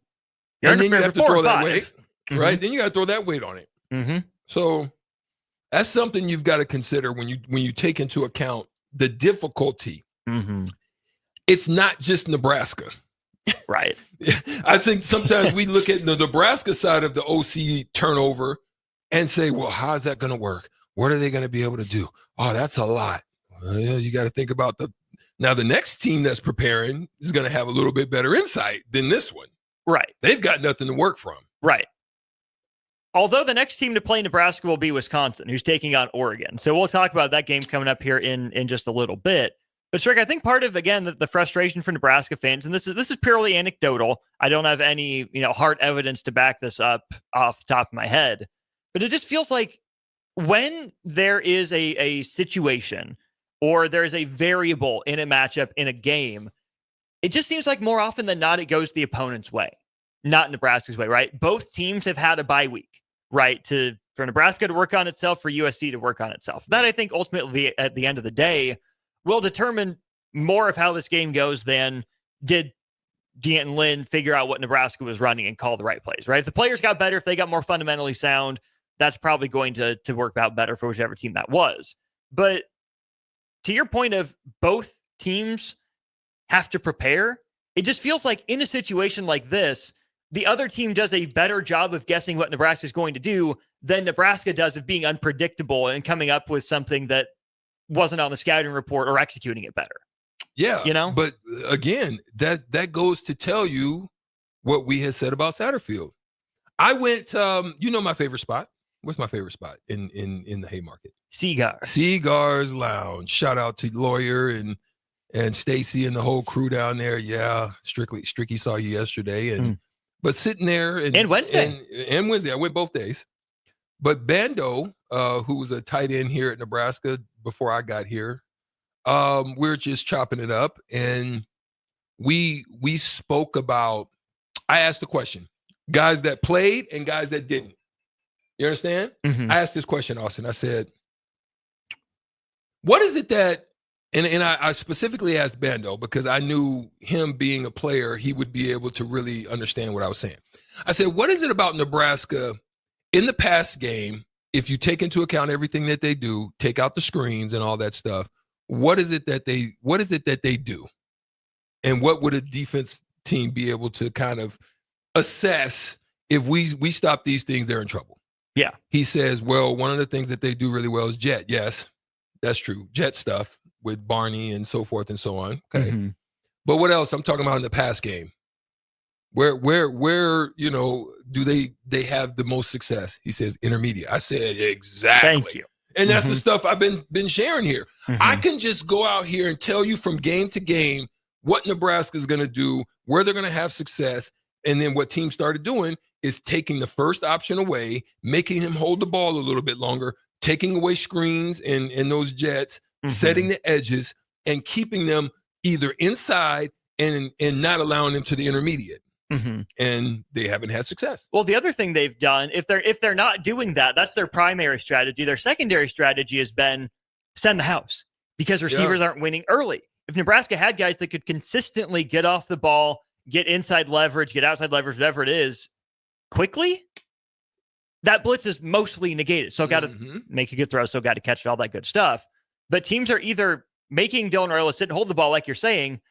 then you have to throw that weight, right? Then you got to throw that weight on it. So that's something you've got to consider when you take into account the difficulty. It's not just Nebraska. Right. I think sometimes we look at the Nebraska side of the OC turnover and say, well, how's that going to work? What are they going to be able to do? Oh, that's a lot. Well, yeah, you got to think about the next team that's preparing is going to have a little bit better insight than this one. Right. They've got nothing to work from. Right. Although the next team to play Nebraska will be Wisconsin, who's taking on Oregon. So we'll talk about that game coming up here in just a little bit. But Strick, I think part of, again, the frustration for Nebraska fans, and this is purely anecdotal. I don't have any, hard evidence to back this up off the top of my head. But it just feels like when there is a situation or there's a variable in a matchup in a game, it just seems like more often than not, it goes the opponent's way. not Nebraska's way, right? Both teams have had a bye week, right? For Nebraska to work on itself, for USC to work on itself. That, I think, ultimately, at the end of the day, will determine more of how this game goes than did D'Anton Lynn figure out what Nebraska was running and call the right plays, right? If the players got better, if they got more fundamentally sound, that's probably going to work out better for whichever team that was. But to your point of both teams have to prepare, it just feels like in a situation like this, the other team does a better job of guessing what Nebraska is going to do than Nebraska does of being unpredictable and coming up with something that wasn't on the scouting report or executing it better. Yeah. You know? But again, that goes to tell you what we had said about Satterfield. I went, my favorite spot. What's my favorite spot in the Haymarket? Seagar's Lounge. Shout out to Lawyer and Stacy and the whole crew down there. Yeah. Stricky saw you yesterday. But sitting there and Wednesday. And Wednesday. I went both days. But Bando, who was a tight end here at Nebraska before I got here, we're just chopping it up. And we spoke about, I asked the question, guys that played and guys that didn't. You understand? Mm-hmm. I asked this question, Austin. I said, what is it that, and I specifically asked Bando because I knew him being a player, he would be able to really understand what I was saying. I said, what is it about Nebraska in the pass game, if you take into account everything that they do, take out the screens and all that stuff, what is it that they do? And what would a defense team be able to kind of assess if we stop these things, they're in trouble? Yeah. He says, well, one of the things that they do really well is jet. Yes, that's true. Jet stuff with Barney and so forth and so on. Okay. Mm-hmm. But what else? I'm talking about in the pass game. Where do they have the most success? He says intermediate. I said, exactly. Thank you. And that's the stuff I've been sharing here. Mm-hmm. I can just go out here and tell you from game to game what Nebraska is going to do, where they're going to have success. And then what teams started doing is taking the first option away, making him hold the ball a little bit longer, taking away screens and those jets, setting the edges, and keeping them either inside and not allowing them to the intermediate. Mm-hmm. And they haven't had success. Well, the other thing they've done, if they're not doing that, that's their primary strategy. Their secondary strategy has been send the house because receivers aren't winning early. If Nebraska had guys that could consistently get off the ball, get inside leverage, get outside leverage, whatever it is, quickly, that blitz is mostly negated. So got to make a good throw, so got to catch it, all that good stuff. But teams are either making Dylan Raiola sit and hold the ball like you're saying,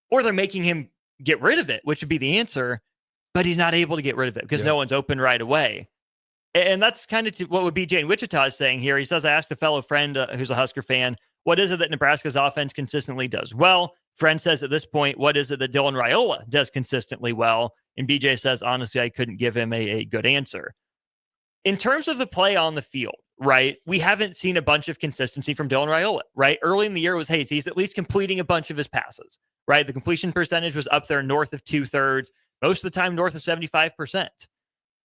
or they're making him get rid of it, which would be the answer, but he's not able to get rid of it because no one's open right away. And that's kind of what would be Jane Wichita is saying here. He says, I asked a fellow friend who's a Husker fan, what is it that Nebraska's offense consistently does well? Friend says at this point, what is it that Dylan Raiola does consistently well? And BJ says, honestly, I couldn't give him a good answer. In terms of the play on the field, right, we haven't seen a bunch of consistency from Dylan Raiola, right? Early in the year was, hey, he's at least completing a bunch of his passes, right? The completion percentage was up there north of 2/3, most of the time north of 75%.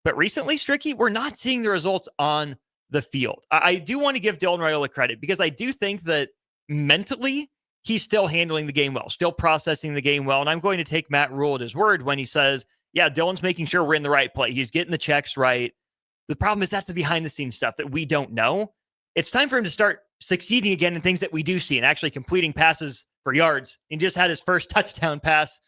But recently, Stricky, we're not seeing the results on the field. I do want to give Dylan Raiola credit because I do think that mentally he's still handling the game well, still processing the game well. And I'm going to take Matt Rule at his word when he says, yeah, Dylan's making sure we're in the right play. He's getting the checks right. The problem is that's the behind the scenes stuff that we don't know. It's time for him to start succeeding again in things that we do see and actually completing passes for yards. He just had his first touchdown pass.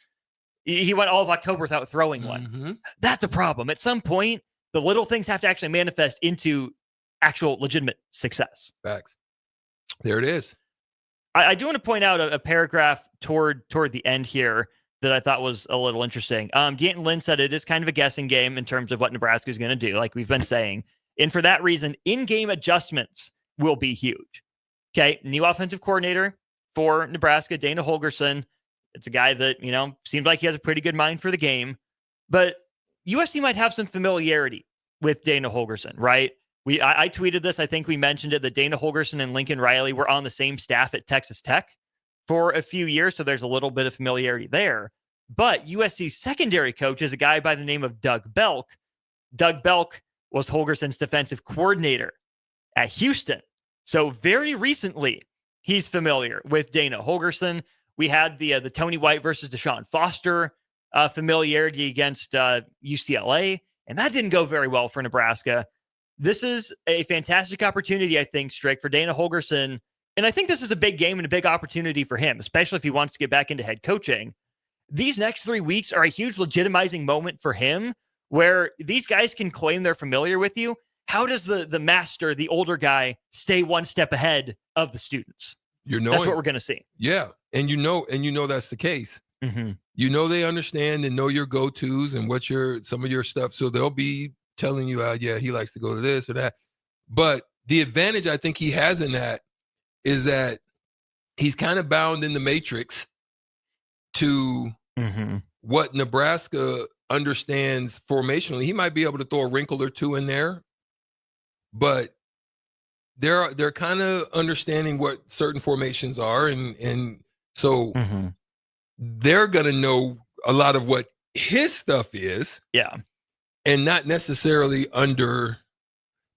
He went all of October without throwing one. That's a problem. At some point, the little things have to actually manifest into actual legitimate success. Facts. There it is. I do want to point out a paragraph toward the end here that I thought was a little interesting. D'Anton Lynn said it is kind of a guessing game in terms of what Nebraska is going to do, like we've been saying. And for that reason, in-game adjustments will be huge. Okay, new offensive coordinator for Nebraska, Dana Holgorsen. It's a guy that, seems like he has a pretty good mind for the game. But USC might have some familiarity with Dana Holgorsen, right? I tweeted this. I think we mentioned it, that Dana Holgorsen and Lincoln Riley were on the same staff at Texas Tech for a few years. So there's a little bit of familiarity there. But USC's secondary coach is a guy by the name of Doug Belk. Doug Belk was Holgorsen's defensive coordinator at Houston. So very recently, he's familiar with Dana Holgorsen. We had the Tony White versus Deshaun Foster familiarity against UCLA, and that didn't go very well for Nebraska. This is a fantastic opportunity, I think, Strick, for Dana Holgorsen. And I think this is a big game and a big opportunity for him, especially if he wants to get back into head coaching. These next 3 weeks are a huge legitimizing moment for him where these guys can claim they're familiar with you. How does the master, the older guy, stay one step ahead of the students? That's what we're going to see. Yeah. And you know that's the case. Mm-hmm. You know they understand and know your go-tos and what some of your stuff. So they'll be telling you, yeah, he likes to go to this or that. But the advantage I think he has in that is that he's kind of bound in the matrix to what Nebraska understands formationally. He might be able to throw a wrinkle or two in there, but they're kind of understanding what certain formations are, and so they're gonna know a lot of what his stuff is. Yeah. And not necessarily under.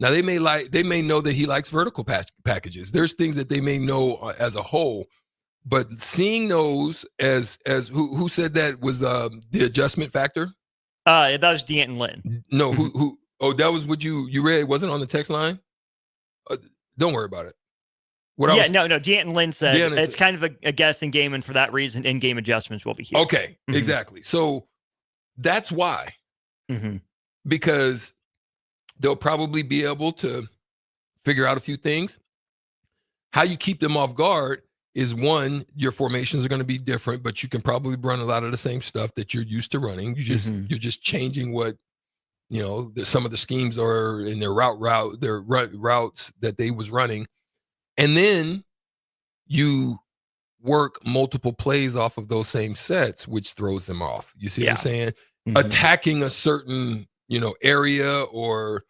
Now they may know that he likes vertical packages. There's things that they may know as a whole, but seeing those as who said that was the adjustment factor? That was Deanton Lynn. No, who? Oh, that was what you read. It wasn't on the text line. Don't worry about it. Deanton Lynn said it's kind of a guessing game, and for that reason, in-game adjustments will be huge. Okay, exactly. So that's why. Because they'll probably be able to figure out a few things. How you keep them off guard is, one, your formations are going to be different, but you can probably run a lot of the same stuff that you're used to running. You're just changing what, some of the schemes are in their routes that they was running. And then you work multiple plays off of those same sets, which throws them off. You see what I'm saying? Attacking a certain area or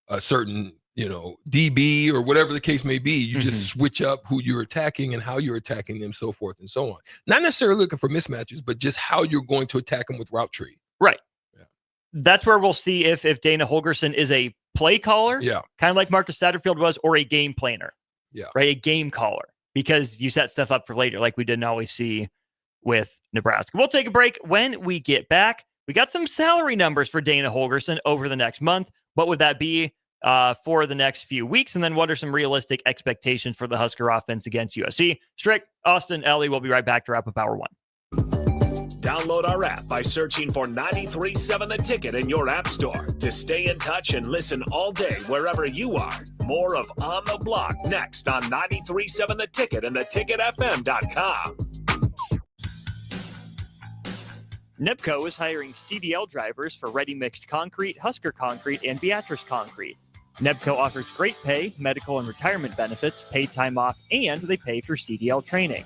a certain, DB or whatever the case may be, you just switch up who you're attacking and how you're attacking them, so forth and so on. Not necessarily looking for mismatches, but just how you're going to attack them with route tree. Right. Yeah. That's where we'll see if Dana Holgorsen is a play caller, kind of like Marcus Satterfield was, or a game planner. Yeah. Right. A game caller, because you set stuff up for later, like we didn't always see with Nebraska. We'll take a break. When we get back, we got some salary numbers for Dana Holgorsen over the next month. What would that be for the next few weeks? And then what are some realistic expectations for the Husker offense against USC? Strick, Austin, Ellie, we'll be right back to wrap up Hour 1. Download our app by searching for 93.7 The Ticket in your app store to stay in touch and listen all day wherever you are. More of On the Block next on 93.7 The Ticket and theticketfm.com. NEPCO is hiring CDL drivers for Ready Mixed Concrete, Husker Concrete, and Beatrice Concrete. NEPCO offers great pay, medical and retirement benefits, paid time off, and they pay for CDL training.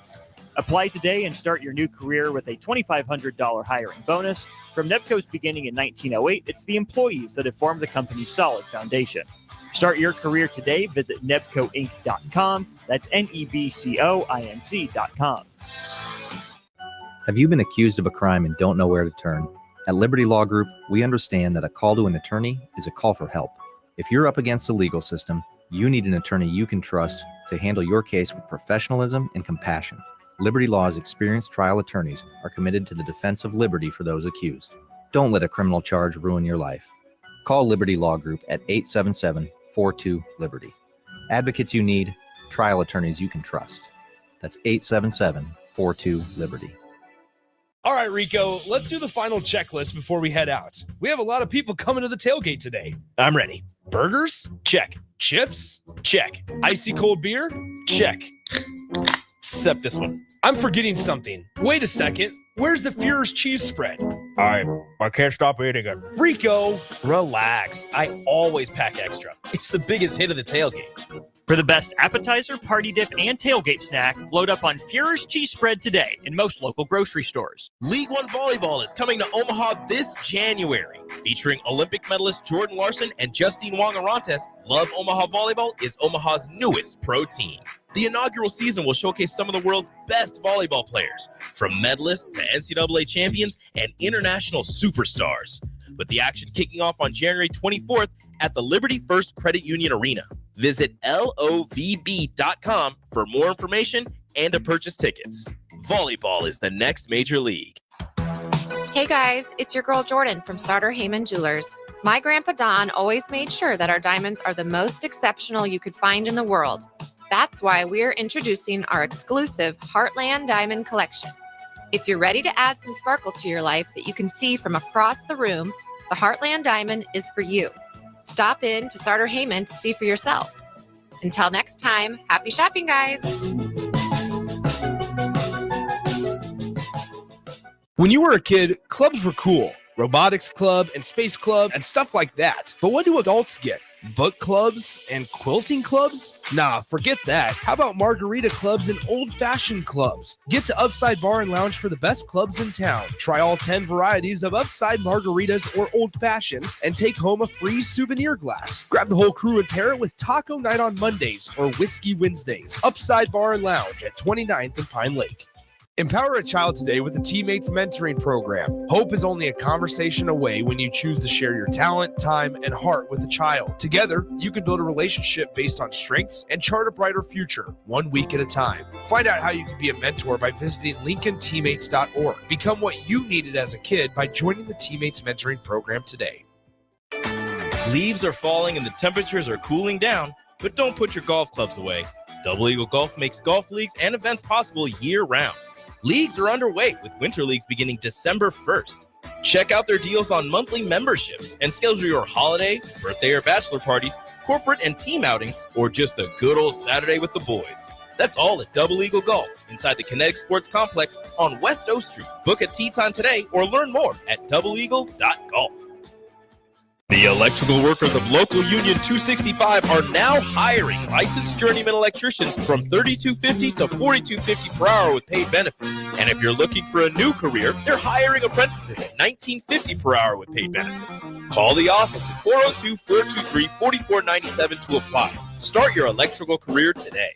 Apply today and start your new career with a $2,500 hiring bonus. From NEPCO's beginning in 1908, it's the employees that have formed the company's solid foundation. Start your career today. Visit nebcoinc.com. That's nebcoinc.com. Have you been accused of a crime and don't know where to turn? At Liberty Law Group, we understand that a call to an attorney is a call for help. If you're up against the legal system, you need an attorney you can trust to handle your case with professionalism and compassion. Liberty Law's experienced trial attorneys are committed to the defense of liberty for those accused. Don't let a criminal charge ruin your life. Call Liberty Law Group at 877-42-LIBERTY. Advocates you need, trial attorneys you can trust. That's 877-42-LIBERTY. All right, Rico, let's do the final checklist before we head out. We have a lot of people coming to the tailgate today. I'm ready. Burgers? Check. Chips? Check. Icy cold beer? Check. Except this one. I'm forgetting something. Wait a second. Where's the Führer's cheese spread? I can't stop eating it. Rico! Relax. I always pack extra. It's the biggest hit of the tailgate. For the best appetizer, party dip, and tailgate snack, load up on Führer's cheese spread today in most local grocery stores. League One Volleyball is coming to Omaha this January. Featuring Olympic medalist Jordan Larson and Justine Wong-Arantes, Love Omaha Volleyball is Omaha's newest pro team. The inaugural season will showcase some of the world's best volleyball players, from medalists to NCAA champions and international superstars, with the action kicking off on January 24th at the Liberty First Credit Union Arena. Visit LOVB.com for more information and to purchase tickets. Volleyball is the next major league. Hey guys, it's your girl Jordan from Starter Heyman Jewelers. My grandpa Don always made sure that our diamonds are the most exceptional you could find in the world. That's why we're introducing our exclusive Heartland Diamond Collection. If you're ready to add some sparkle to your life that you can see from across the room, the Heartland Diamond is for you. Stop in to Starter Heyman to see for yourself. Until next time, happy shopping, guys. When you were a kid, clubs were cool. Robotics club and space club and stuff like that. But what do adults get? Book clubs and quilting clubs? Nah, forget that. How about margarita clubs and old-fashioned clubs? Get to Upside Bar and Lounge for the best clubs in town. Try all 10 varieties of Upside margaritas or old fashions and take home a free souvenir glass. Grab the whole crew and pair it with Taco Night on Mondays or Whiskey Wednesdays. Upside Bar and Lounge at 29th and Pine Lake. Empower a child today with the Teammates Mentoring Program. Hope is only a conversation away when you choose to share your talent, time, and heart with a child. Together, you can build a relationship based on strengths and chart a brighter future, 1 week at a time. Find out how you can be a mentor by visiting LincolnTeammates.org. Become what you needed as a kid by joining the Teammates Mentoring Program today. Leaves are falling and the temperatures are cooling down, but don't put your golf clubs away. Double Eagle Golf makes golf leagues and events possible year-round. Leagues are underway with winter leagues beginning December 1st. Check out their deals on monthly memberships and schedule your holiday, birthday, or bachelor parties, corporate and team outings, or just a good old Saturday with the boys. That's all at Double Eagle Golf inside the Kinetic Sports Complex on West O Street. Book a tee time today or learn more at doubleeagle.golf. The electrical workers of Local Union 265 are now hiring licensed journeyman electricians from $32.50 to $42.50 per hour with paid benefits. And if you're looking for a new career, they're hiring apprentices at $19.50 per hour with paid benefits. Call the office at 402-423-4497 to apply. Start your electrical career today.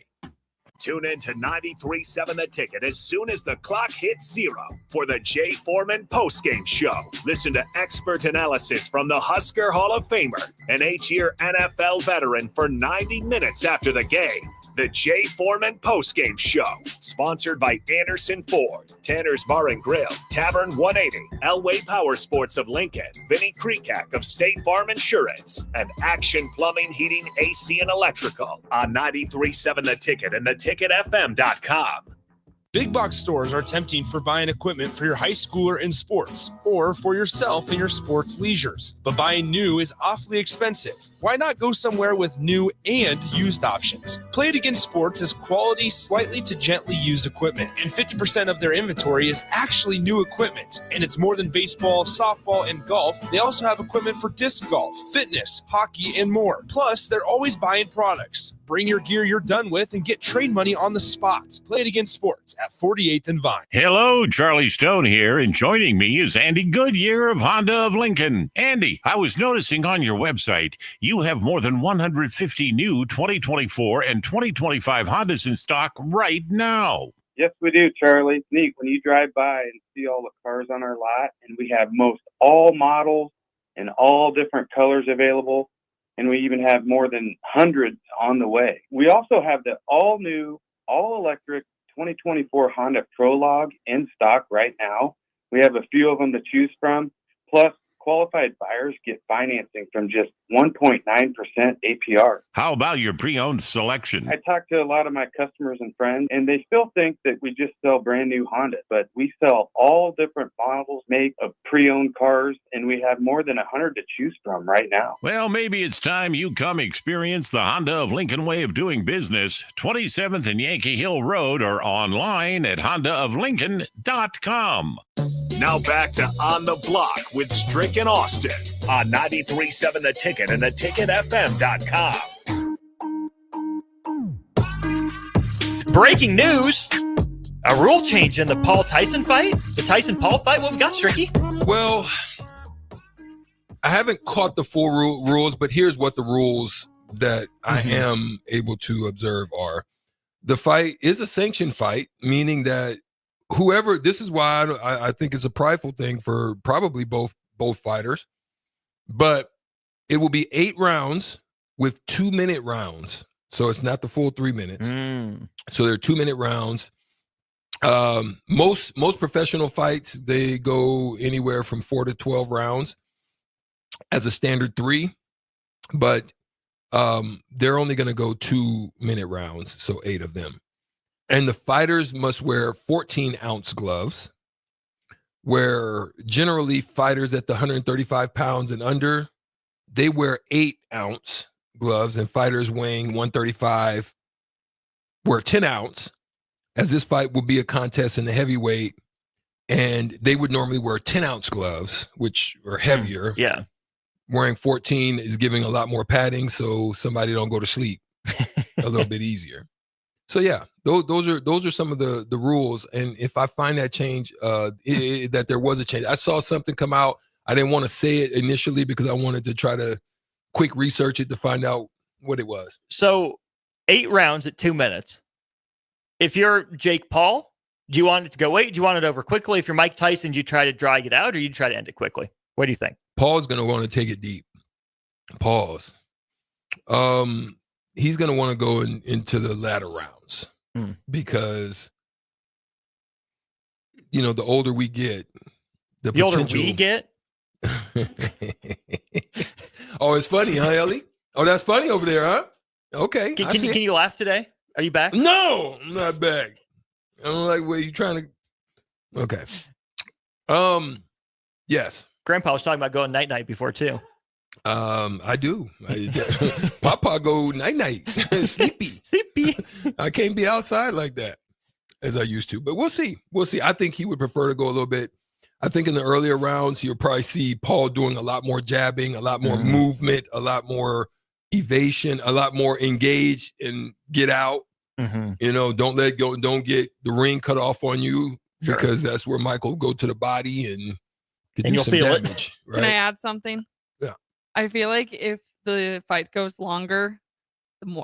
Tune in to 93.7 The Ticket as soon as the clock hits 0 for the Jay Foreman postgame show. Listen to expert analysis from the Husker Hall of Famer, an 8-year NFL veteran, for 90 minutes after the game. The Jay Foreman postgame show, sponsored by Anderson Ford, Tanner's Bar and Grill, Tavern 180, Elway Power Sports of Lincoln, Vinnie Kreekak of State Farm Insurance, and Action Plumbing, Heating, AC, and Electrical on 93.7 The Ticket and theticketfm.com. Big box stores are tempting for buying equipment for your high schooler in sports or for yourself in your sports leisures. But buying new is awfully expensive. Why not go somewhere with new and used options? Play It Again Sports is quality, slightly to gently used equipment, and 50% of their inventory is actually new equipment. And it's more than baseball, softball, and golf. They also have equipment for disc golf, fitness, hockey, and more. Plus, they're always buying products. Bring your gear you're done with and get trade money on the spot. Play It Again Sports at 48th and Vine. Hello, Charlie Stone here, and joining me is Andy Goodyear of Honda of Lincoln. Andy, I was noticing on your website you have more than 150 new 2024 and 2025 Hondas in stock right now. Yes, we do, Charlie. It's neat when you drive by and see all the cars on our lot, and we have most all models and all different colors available. And we even have more than hundreds on the way. We also have the all-new, all-electric 2024 Honda Prologue in stock right now. We have a few of them to choose from. Plus, qualified buyers get financing from just 1.9% APR. How about your pre-owned selection? I talk to a lot of my customers and friends, and they still think that we just sell brand new Honda, but we sell all different models, make of pre-owned cars, and we have more than 100 to choose from right now. Well, maybe it's time you come experience the Honda of Lincoln way of doing business. 27th and Yankee Hill Road, or online at hondaoflincoln.com. Now back to On the Block with Strick and Austin on 93.7 The Ticket and theticketfm.com. Breaking news. A rule change in the Paul Tyson fight? The Tyson-Paul fight? What we got, Stricky? Well, I haven't caught the full rules, but here's what the rules that I am able to observe are. The fight is a sanctioned fight, meaning that whoever, this is why I think it's a prideful thing for probably both fighters, but it will be 8 rounds with 2-minute rounds. So it's not the full 3 minutes. So they're 2-minute rounds. Most professional fights, they go anywhere from 4 to 12 rounds as a standard 3, but they're only going to go 2-minute rounds, so 8 of them. And the fighters must wear 14-ounce gloves, where generally fighters at the 135 pounds and under, they wear 8-ounce gloves, and fighters weighing 135 wear 10-ounce, as this fight will be a contest in the heavyweight, and they would normally wear 10-ounce gloves, which are heavier. Yeah. Wearing 14 is giving a lot more padding, so somebody don't go to sleep a little bit easier. So yeah, those are some of the rules. And if I find that change, that there was a change, I saw something come out. I didn't want to say it initially because I wanted to try to quick research it to find out what it was. So 8 rounds at 2 minutes. If you're Jake Paul, do you want it to go 8? Do you want it over quickly? If you're Mike Tyson, do you try to drag it out or you try to end it quickly? What do you think? Paul's going to want to take it deep. Pause. He's going to want to go into the latter rounds because, the older we get, the older we get? Oh, it's funny, huh, Ellie? Oh, that's funny over there, huh? Okay. Can you laugh today? Are you back? No, I'm not back. I don't like where you trying to. Okay. Yes. Grandpa was talking about going night-night before, too. I do. Papa go night-night. Sleepy. I can't be outside like that as I used to, but we'll see. I think he would prefer to go a little bit. I think in the earlier rounds, you'll probably see Paul doing a lot more jabbing, a lot more movement, a lot more evasion, a lot more engage and get out. Don't let go. Don't get the ring cut off on you because that's where Michael will go to the body and you'll feel damage, it. Right? Can I add something? Yeah. I feel like if the fight goes longer,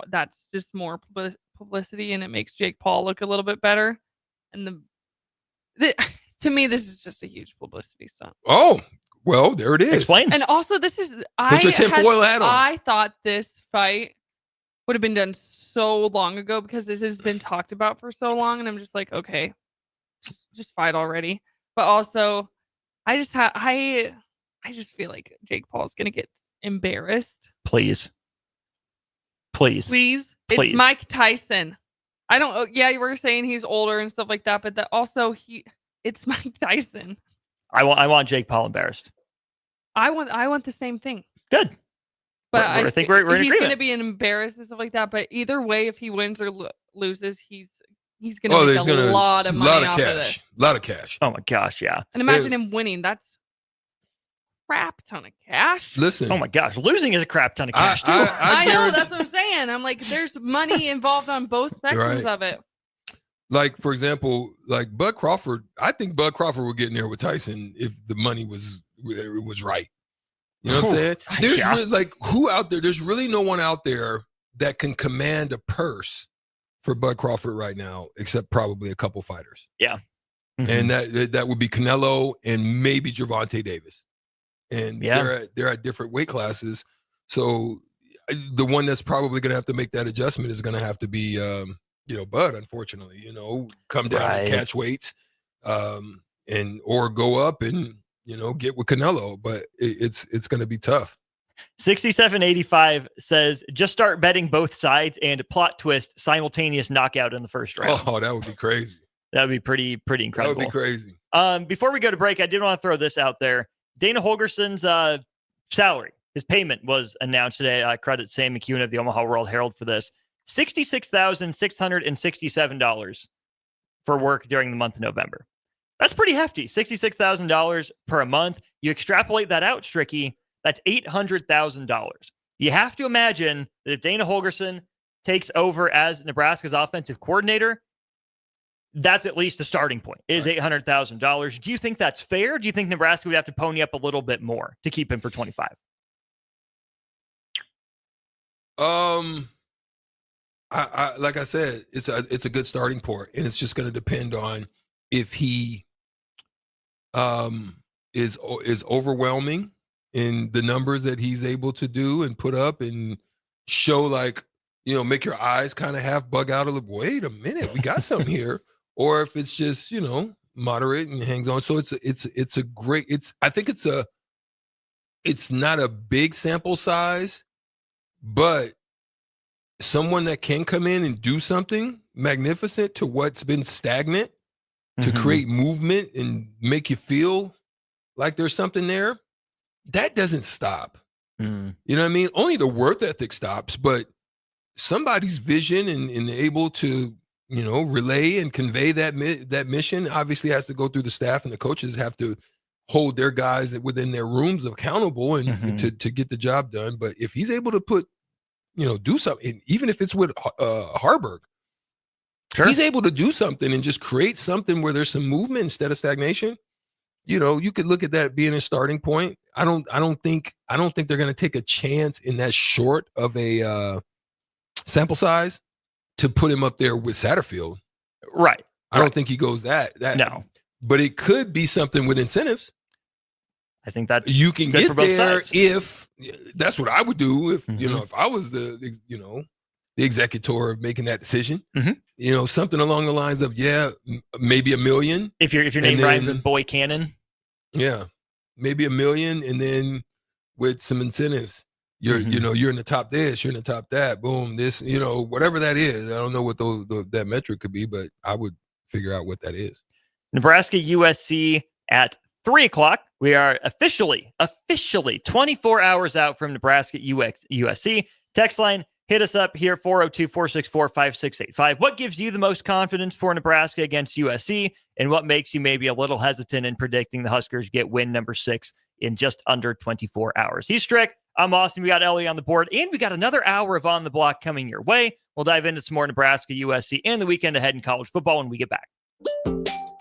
that's just more publicity, and it makes Jake Paul look a little bit better. And to me, this is just a huge publicity stunt. Oh, well, there it is. Explain. And also, put your tinfoil hat on. I thought this fight would have been done so long ago because this has been talked about for so long, and I'm just like, okay, just fight already. But also, I just feel like Jake Paul's gonna get embarrassed. Please. It's Mike Tyson. I don't. Yeah, you were saying he's older and stuff like that, but it's Mike Tyson. I want Jake Paul embarrassed. I want the same thing. Good. But I think we're in agreement. He's going to be embarrassed and stuff like that. But either way, if he wins or loses, he's going to make a lot of money off of this. A lot of cash. Oh my gosh, yeah. And imagine him winning. That's crap ton of cash. Listen. Oh my gosh, losing is a crap ton of cash too. I know, that's what I'm saying. I'm like, there's money involved on both spectrums of it. Like, for example, like Bud Crawford, I think Bud Crawford would get in there with Tyson if the money was right. You know what I'm saying? There's really, who out there? There's really no one out there that can command a purse for Bud Crawford right now, except probably a couple fighters. Yeah. And that would be Canelo and maybe Gervonta Davis. And they're at different weight classes. So the one that's probably going to have to make that adjustment is going to have to be, Bud, unfortunately, come down and catch weights or go up and, get with Canelo. But it's going to be tough. 6785 says, just start betting both sides and plot twist simultaneous knockout in the first round. Oh, that would be crazy. That would be pretty incredible. That would be crazy. Before we go to break, I did want to throw this out there. Dana Holgerson's salary, his payment was announced today. I credit Sam McCune of the Omaha World Herald for this. $66,667 for work during the month of November. That's pretty hefty. $66,000 per month. You extrapolate that out, Stricky, that's $800,000. You have to imagine that if Dana Holgerson takes over as Nebraska's offensive coordinator, that's at least a starting point. It is $800,000. Do you think that's fair? Do you think Nebraska would have to pony up a little bit more to keep him for 25? I like I said, it's a good starting point, and it's just going to depend on if he is overwhelming in the numbers that he's able to do and put up and show, make your eyes kind of half bug out a little. Wait a minute, we got something here. or if it's just, moderate and hangs on. So it's not a big sample size, but someone that can come in and do something magnificent to what's been stagnant, to create movement and make you feel like there's something there, that doesn't stop. You know what I mean? Only the worth ethic stops, but somebody's vision and able to, relay and convey that mission obviously has to go through the staff, and the coaches have to hold their guys within their rooms accountable and to get the job done. But if he's able to put, do something, even if it's with Harburg, if he's able to do something and just create something where there's some movement instead of stagnation, you could look at that being a starting point. I don't think they're going to take a chance in that short of a sample size to put him up there with Satterfield. Right. I don't think he goes that. No. But it could be something with incentives. I think that you can get for both there sides. if that's what I would do if if I was the executor of making that decision. Something along the lines of maybe $1 million. If your name rhymes with Boy Cannon. Yeah. Maybe $1 million, and then with some incentives. You're in the top this, you're in the top that, boom, this, whatever that is. I don't know what that metric could be, but I would figure out what that is. Nebraska USC at 3:00. We are officially 24 hours out from Nebraska USC. Text line, hit us up here, 402-464-5685. What gives you the most confidence for Nebraska against USC, and what makes you maybe a little hesitant in predicting the Huskers get win number 6 in just under 24 hours? He's Strick. I'm Austin. We got Ellie on the board, and we got another hour of On the Block coming your way. We'll dive into some more Nebraska USC and the weekend ahead in college football when we get back.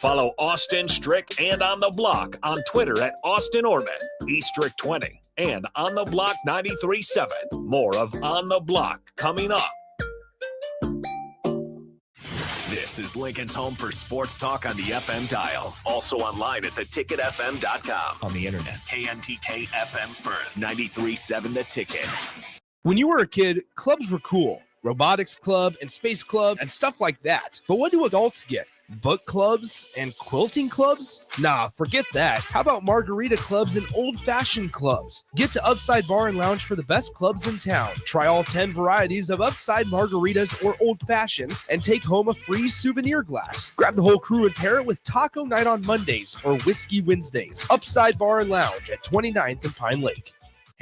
Follow Austin, Strick, and On the Block on Twitter at Austin Orman, eStrick20, and On the Block 93.7. More of On the Block coming up. This is Lincoln's home for sports talk on the FM dial. Also online at theticketfm.com. On the internet, KNTK FM Firth, 93.7 The Ticket. When you were a kid, clubs were cool. Robotics club and space club and stuff like that. But what do adults get? Book clubs and quilting clubs? Nah, forget that. How about margarita clubs and old-fashioned clubs? Get to Upside Bar and Lounge for the best clubs in town. Try all 10 varieties of Upside margaritas or old fashions and take home a free souvenir glass. Grab the whole crew and pair it with taco night on Mondays or whiskey Wednesdays. Upside Bar and Lounge at 29th and Pine Lake.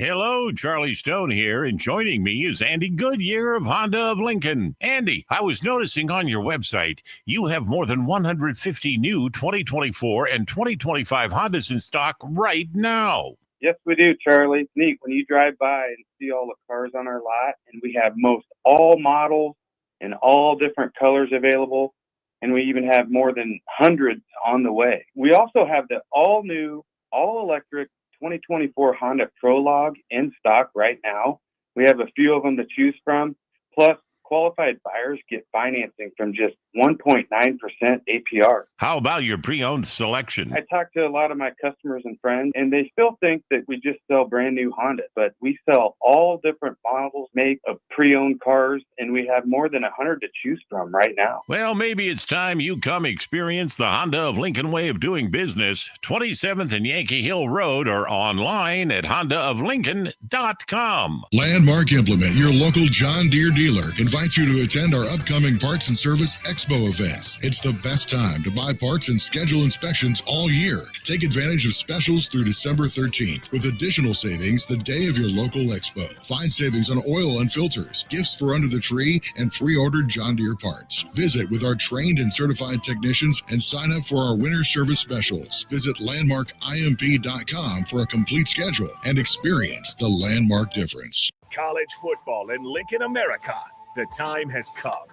Hello, Charlie Stone here, and joining me is Andy Goodyear of Honda of Lincoln. Andy, I was noticing on your website you have more than 150 new 2024 and 2025 Hondas in stock right now. Yes, we do, Charlie. It's neat when you drive by and see all the cars on our lot, and we have most all models and all different colors available, and we even have more than hundreds on the way. We also have the all-new, all-electric 2024 Honda Prologue in stock right now. We have a few of them to choose from. Plus, qualified buyers get financing from just 1.9% APR. How about your pre-owned selection? I talked to a lot of my customers and friends, and they still think that we just sell brand new Hondas, but we sell all different models, make of pre-owned cars, and we have more than 100 to choose from right now. Well, maybe it's time you come experience the Honda of Lincoln way of doing business. 27th and Yankee Hill Road, or online at hondaoflincoln.com. Landmark Implement, your local John Deere dealer, invites you to attend our upcoming Parts and Service Expo events. It's the best time to buy parts and schedule inspections all year. Take advantage of specials through December 13th with additional savings the day of your local expo. Find savings on oil and filters, gifts for under the tree, and pre-ordered John Deere parts. Visit with our trained and certified technicians and sign up for our winter service specials. Visit landmarkimp.com for a complete schedule and experience the Landmark difference. College football in Lincoln, America. The time has come.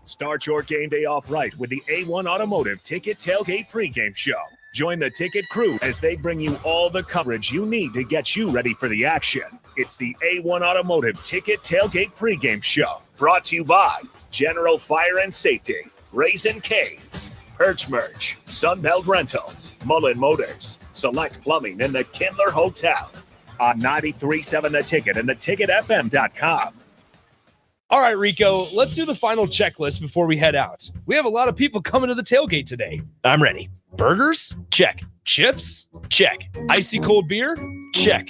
Start your game day off right with the A1 Automotive Ticket Tailgate pregame show. Join the ticket crew as they bring you all the coverage you need to get you ready for the action. It's the A1 Automotive Ticket Tailgate pregame show. Brought to you by General Fire and Safety, Raisin Canes, Perch Merch, Sunbelt Rentals, Mullen Motors, Select Plumbing, and the Kindler Hotel. On 93.7 The Ticket and theticketfm.com. All right, Rico, let's do the final checklist before we head out. We have a lot of people coming to the tailgate today. I'm ready. Burgers? Check. Chips? Check. Icy cold beer? Check.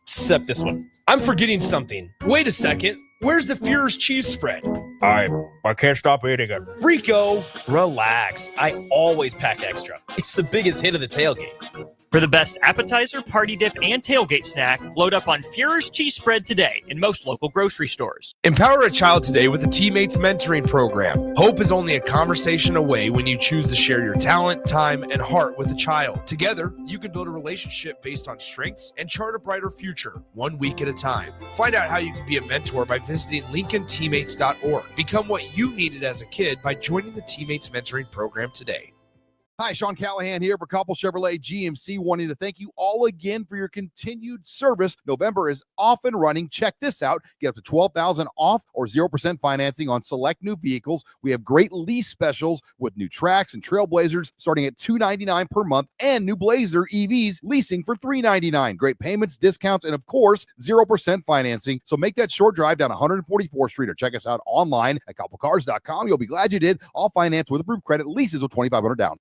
Except this one. I'm forgetting something. Wait a second. Where's the Führer's cheese spread? I can't stop eating it. Rico! Relax. I always pack extra. It's the biggest hit of the tailgate. For the best appetizer, party dip, and tailgate snack, load up on Führer's cheese spread today in most local grocery stores. Empower a child today with the Teammates Mentoring Program. Hope is only a conversation away when you choose to share your talent, time, and heart with a child. Together, you can build a relationship based on strengths and chart a brighter future, 1 week at a time. Find out how you can be a mentor by visiting LincolnTeammates.org. Become what you needed as a kid by joining the Teammates Mentoring Program today. Hi, Sean Callahan here for Koppel Chevrolet GMC, wanting to thank you all again for your continued service. November is off and running. Check this out. Get up to $12,000 off or 0% financing on select new vehicles. We have great lease specials with new Trax and Trailblazers starting at $299 per month and new Blazer EVs leasing for $399. Great payments, discounts, and of course, 0% financing. So make that short drive down 144th Street or check us out online at koppelcars.com. You'll be glad you did. All finance with approved credit, leases with $2,500 down.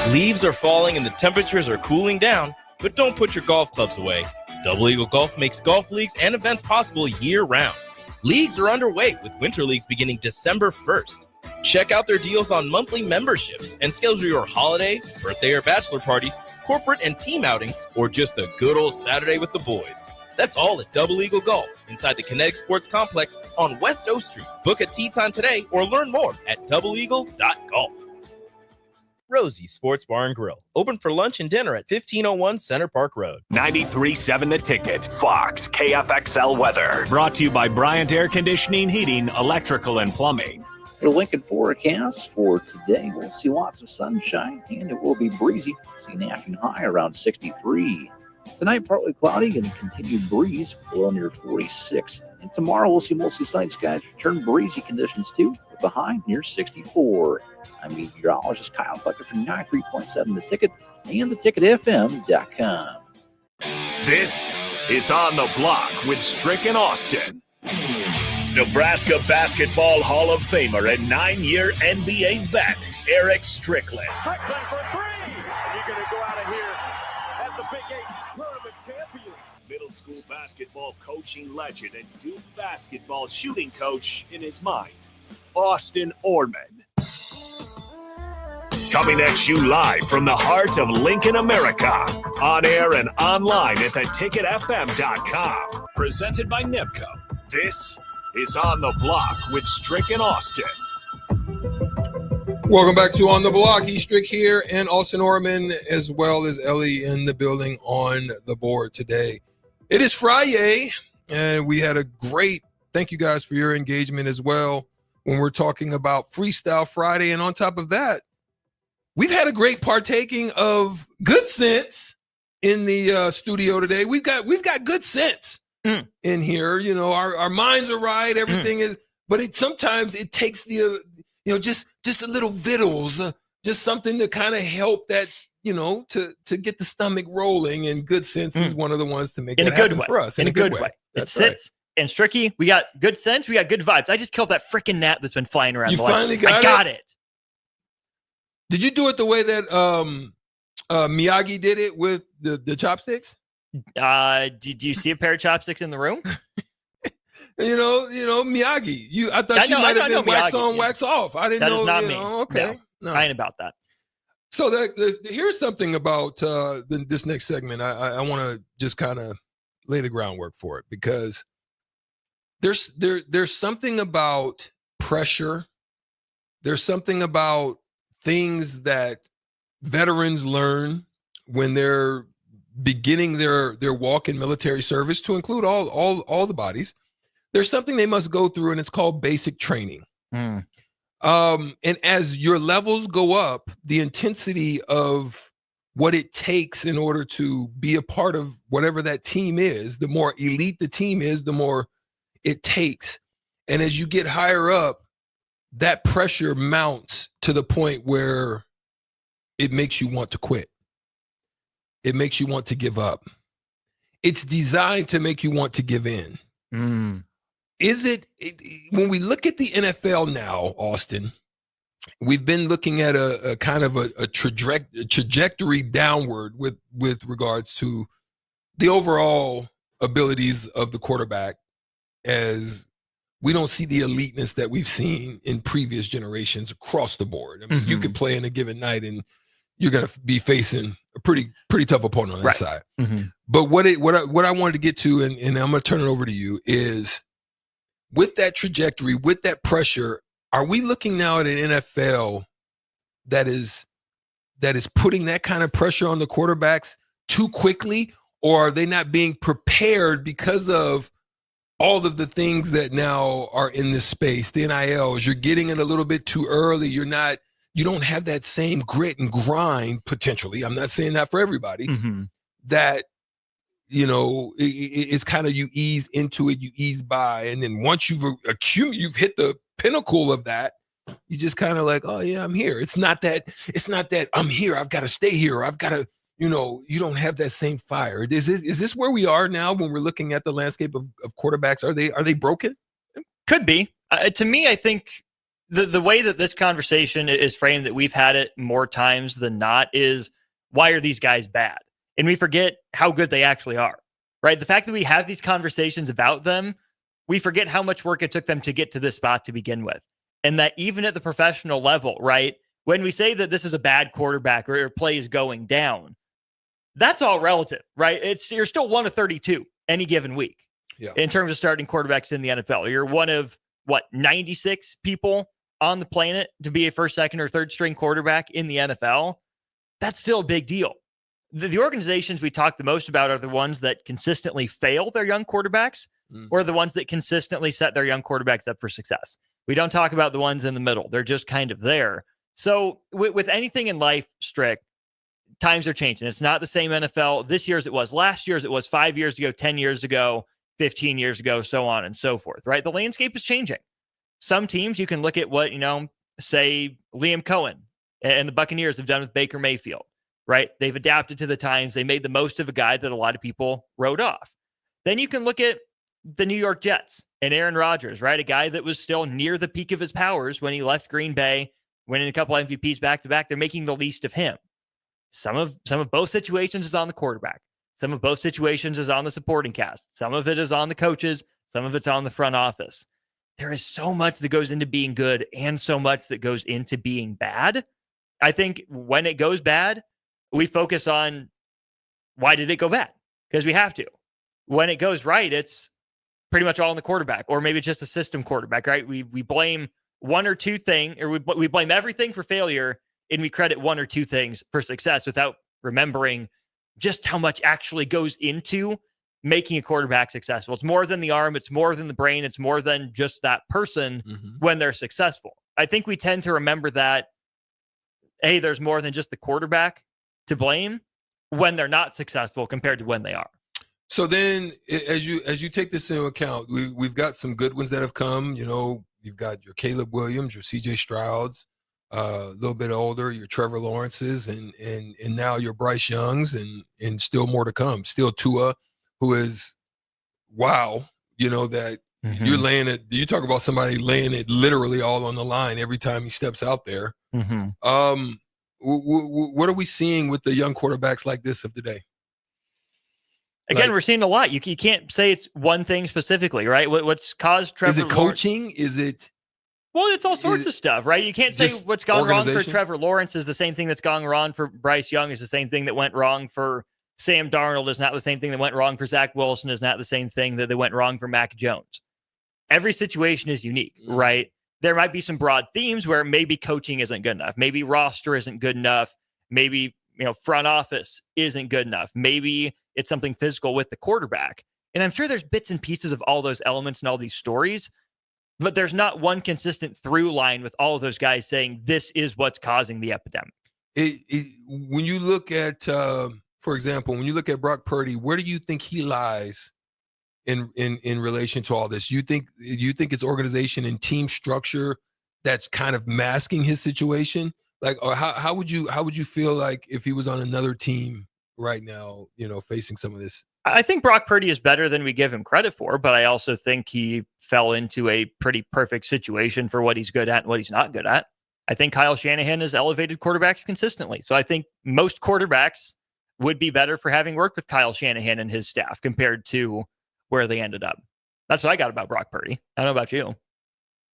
Leaves are falling and the temperatures are cooling down, but don't put your golf clubs away. Double Eagle Golf makes golf leagues and events possible year-round. Leagues are underway with winter leagues beginning December 1st. Check out their deals on monthly memberships and schedule your holiday, birthday, or bachelor parties, corporate and team outings, or just a good old Saturday with the boys. That's all at Double Eagle Golf inside the Kinetic Sports Complex on West O Street. Book a tee time today or learn more at doubleeagle.golf. Rosie Sports Bar and Grill, open for lunch and dinner at 1501 Center Park Road. 93.7 The Ticket, Fox, KFXL weather. Brought to you by Bryant Air Conditioning, Heating, Electrical, and Plumbing. The Lincoln forecast for today, we'll see lots of sunshine and it will be breezy. See an afternoon high around 63. Tonight, partly cloudy and continued breeze, below near 46. And tomorrow, we'll see mostly sunny skies, turn breezy conditions too, with the high near 64. I'm meteorologist Kyle Bucker from 93.7 The Ticket and theticketfm.com. This is On the Block with Strick and Austin. Nebraska Basketball Hall of Famer and 9-year NBA vet, Eric Strickland. Strickland for three. And you're going to go out of here as the Big 8 tournament champion. Middle school basketball coaching legend and Duke basketball shooting coach in his mind, Austin Orman. Coming at you live from the heart of Lincoln, America. On air and online at theticketfm.com. Presented by NIPCO. This is On the Block with Strick and Austin. Welcome back to On the Block. Strick here and Austin Orman, as well as Ellie in the building on the board today. It is Friday, and we had a great, thank you guys for your engagement as well when we're talking about Freestyle Friday. And on top of that, we've had a great partaking of good sense in the studio today. We've got good sense in here. You know, our minds are right. Everything is, but sometimes it takes the, just a little vittles, just something to kind of help that, to get the stomach rolling. And good sense is one of the ones to make in that a good happen way. for us. In a good way. That's it right. sits. And Stricky, we got good sense. We got good vibes. I just killed that freaking gnat that's been flying around. You finally got it? I got it. Did you do it the way that Miyagi did it with the chopsticks? Do you see a pair of chopsticks in the room? Miyagi. I thought you might have been wax on, wax off. I didn't know. That is not me. Okay, no, I ain't about that. So here's something about this next segment. I want to just kind of lay the groundwork for it, because there's something about pressure. There's something about things that veterans learn when they're beginning their walk in military service, to include all the bodies. There's something they must go through, and it's called basic training. And as your levels go up, the intensity of what it takes in order to be a part of whatever that team is, the more elite the team is, the more it takes. And as you get higher up, that pressure mounts to the point where it makes you want to quit. It makes you want to give up. It's designed to make you want to give in. when we look at the NFL now, Austin, we've been looking at a kind of a trajectory downward with regards to the overall abilities of the quarterback, as we don't see the eliteness that we've seen in previous generations across the board. I mean, you could play in a given night and you're going to be facing a pretty tough opponent on that side. But what I wanted to get to, and I'm going to turn it over to you, is with that trajectory, with that pressure, are we looking now at an NFL that is putting that kind of pressure on the quarterbacks too quickly, or are they not being prepared because of all of the things that now are in this space? The NILs, you're getting it a little bit too early. You don't have that same grit and grind potentially. I'm not saying that for everybody. That, it's kind of, you ease into it, you ease by, and then once you've hit the pinnacle of that, you just kind of like, oh yeah, I'm here. It's not that I'm here, I've got to stay here, I've got to, you don't have that same fire. Is this where we are now when we're looking at the landscape of quarterbacks? Are they broken? Could be. To me, I think the way that this conversation is framed, that we've had it more times than not, is why are these guys bad? And we forget how good they actually are, right? The fact that we have these conversations about them, we forget how much work it took them to get to this spot to begin with. And that even at the professional level, right, when we say that this is a bad quarterback or play is going down, that's all relative, right? You're still 1 of 32 any given week in terms of starting quarterbacks in the NFL. You're one of 96 people on the planet to be a first, second, or third string quarterback in the NFL. That's still a big deal. The organizations we talk the most about are the ones that consistently fail their young quarterbacks, or the ones that consistently set their young quarterbacks up for success. We don't talk about the ones in the middle. They're just kind of there. So with anything in life, Strick, times are changing. It's not the same NFL this year as it was last year, as it was 5 years ago, 10 years ago, 15 years ago, so on and so forth, right? The landscape is changing. Some teams, you can look at what, say Liam Cohen and the Buccaneers have done with Baker Mayfield, right? They've adapted to the times. They made the most of a guy that a lot of people wrote off. Then you can look at the New York Jets and Aaron Rodgers, right? A guy that was still near the peak of his powers when he left Green Bay, winning a couple MVPs back to back. They're making the least of him. Some of both situations is on the quarterback. Some of both situations is on the supporting cast. Some of it is on the coaches. Some of it's on the front office. There is so much that goes into being good and so much that goes into being bad. I think when it goes bad, we focus on why did it go bad? Because we have to. When it goes right, it's pretty much all on the quarterback, or maybe it's just a system quarterback, right? We blame one or two things, or we blame everything for failure, and we credit one or two things for success without remembering just how much actually goes into making a quarterback successful. It's more than the arm. It's more than the brain. It's more than just that person when they're successful. I think we tend to remember that, hey, there's more than just the quarterback to blame when they're not successful compared to when they are. So then as you take this into account, we've got some good ones that have come. You've got your Caleb Williams, your CJ Strouds, a little bit older, your Trevor Lawrences, and now your Bryce Youngs, and still more to come. Still Tua, who is, wow, that you're laying it. You talk about somebody laying it literally all on the line every time he steps out there. What are we seeing with the young quarterbacks like this of today? Again, we're seeing a lot. You can't say it's one thing specifically, right? What's caused Trevor? Is it coaching? Is it? Well, it's all sorts of stuff, right? You can't say what's gone wrong for Trevor Lawrence is the same thing that's gone wrong for Bryce Young, is the same thing that went wrong for Sam Darnold, is not the same thing that went wrong for Zach Wilson, is not the same thing that went wrong for Mac Jones. Every situation is unique, right? There might be some broad themes where maybe coaching isn't good enough. Maybe roster isn't good enough. Maybe, front office isn't good enough. Maybe it's something physical with the quarterback. And I'm sure there's bits and pieces of all those elements and all these stories, but there's not one consistent through line with all of those guys saying this is what's causing the epidemic. When you look at, for example, when you look at Brock Purdy, where do you think he lies in relation to all this? You think it's organization and team structure that's kind of masking his situation? Like, or how would you feel like if he was on another team right now, facing some of this. I think Brock Purdy is better than we give him credit for, but I also think he fell into a pretty perfect situation for what he's good at and what he's not good at. I think Kyle Shanahan has elevated quarterbacks consistently. So I think most quarterbacks would be better for having worked with Kyle Shanahan and his staff compared to where they ended up. That's what I got about Brock Purdy. I don't know about you.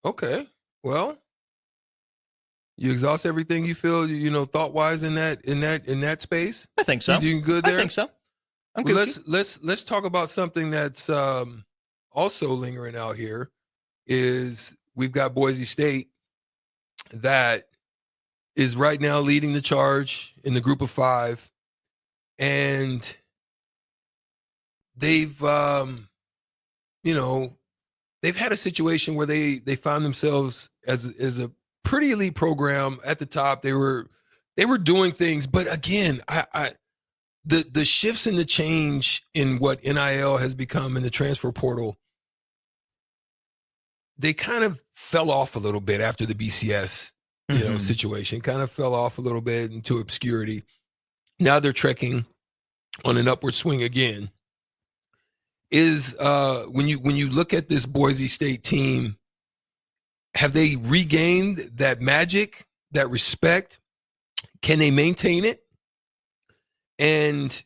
Okay. Well, you exhaust everything you feel, thought-wise in that space? I think so. You doing good there? I think so. Well, let's talk about something that's also lingering out here. Is we've got Boise State that is right now leading the charge in the group of 5, and they've they've had a situation where they found themselves as a pretty elite program at the top. They were doing things, but again, the shifts and the change in what NIL has become in the transfer portal, they kind of fell off a little bit after the BCS, situation. Kind of fell off a little bit into obscurity. Now they're trekking on an upward swing again. Is when you look at this Boise State team, have they regained that magic, that respect? Can they maintain it? And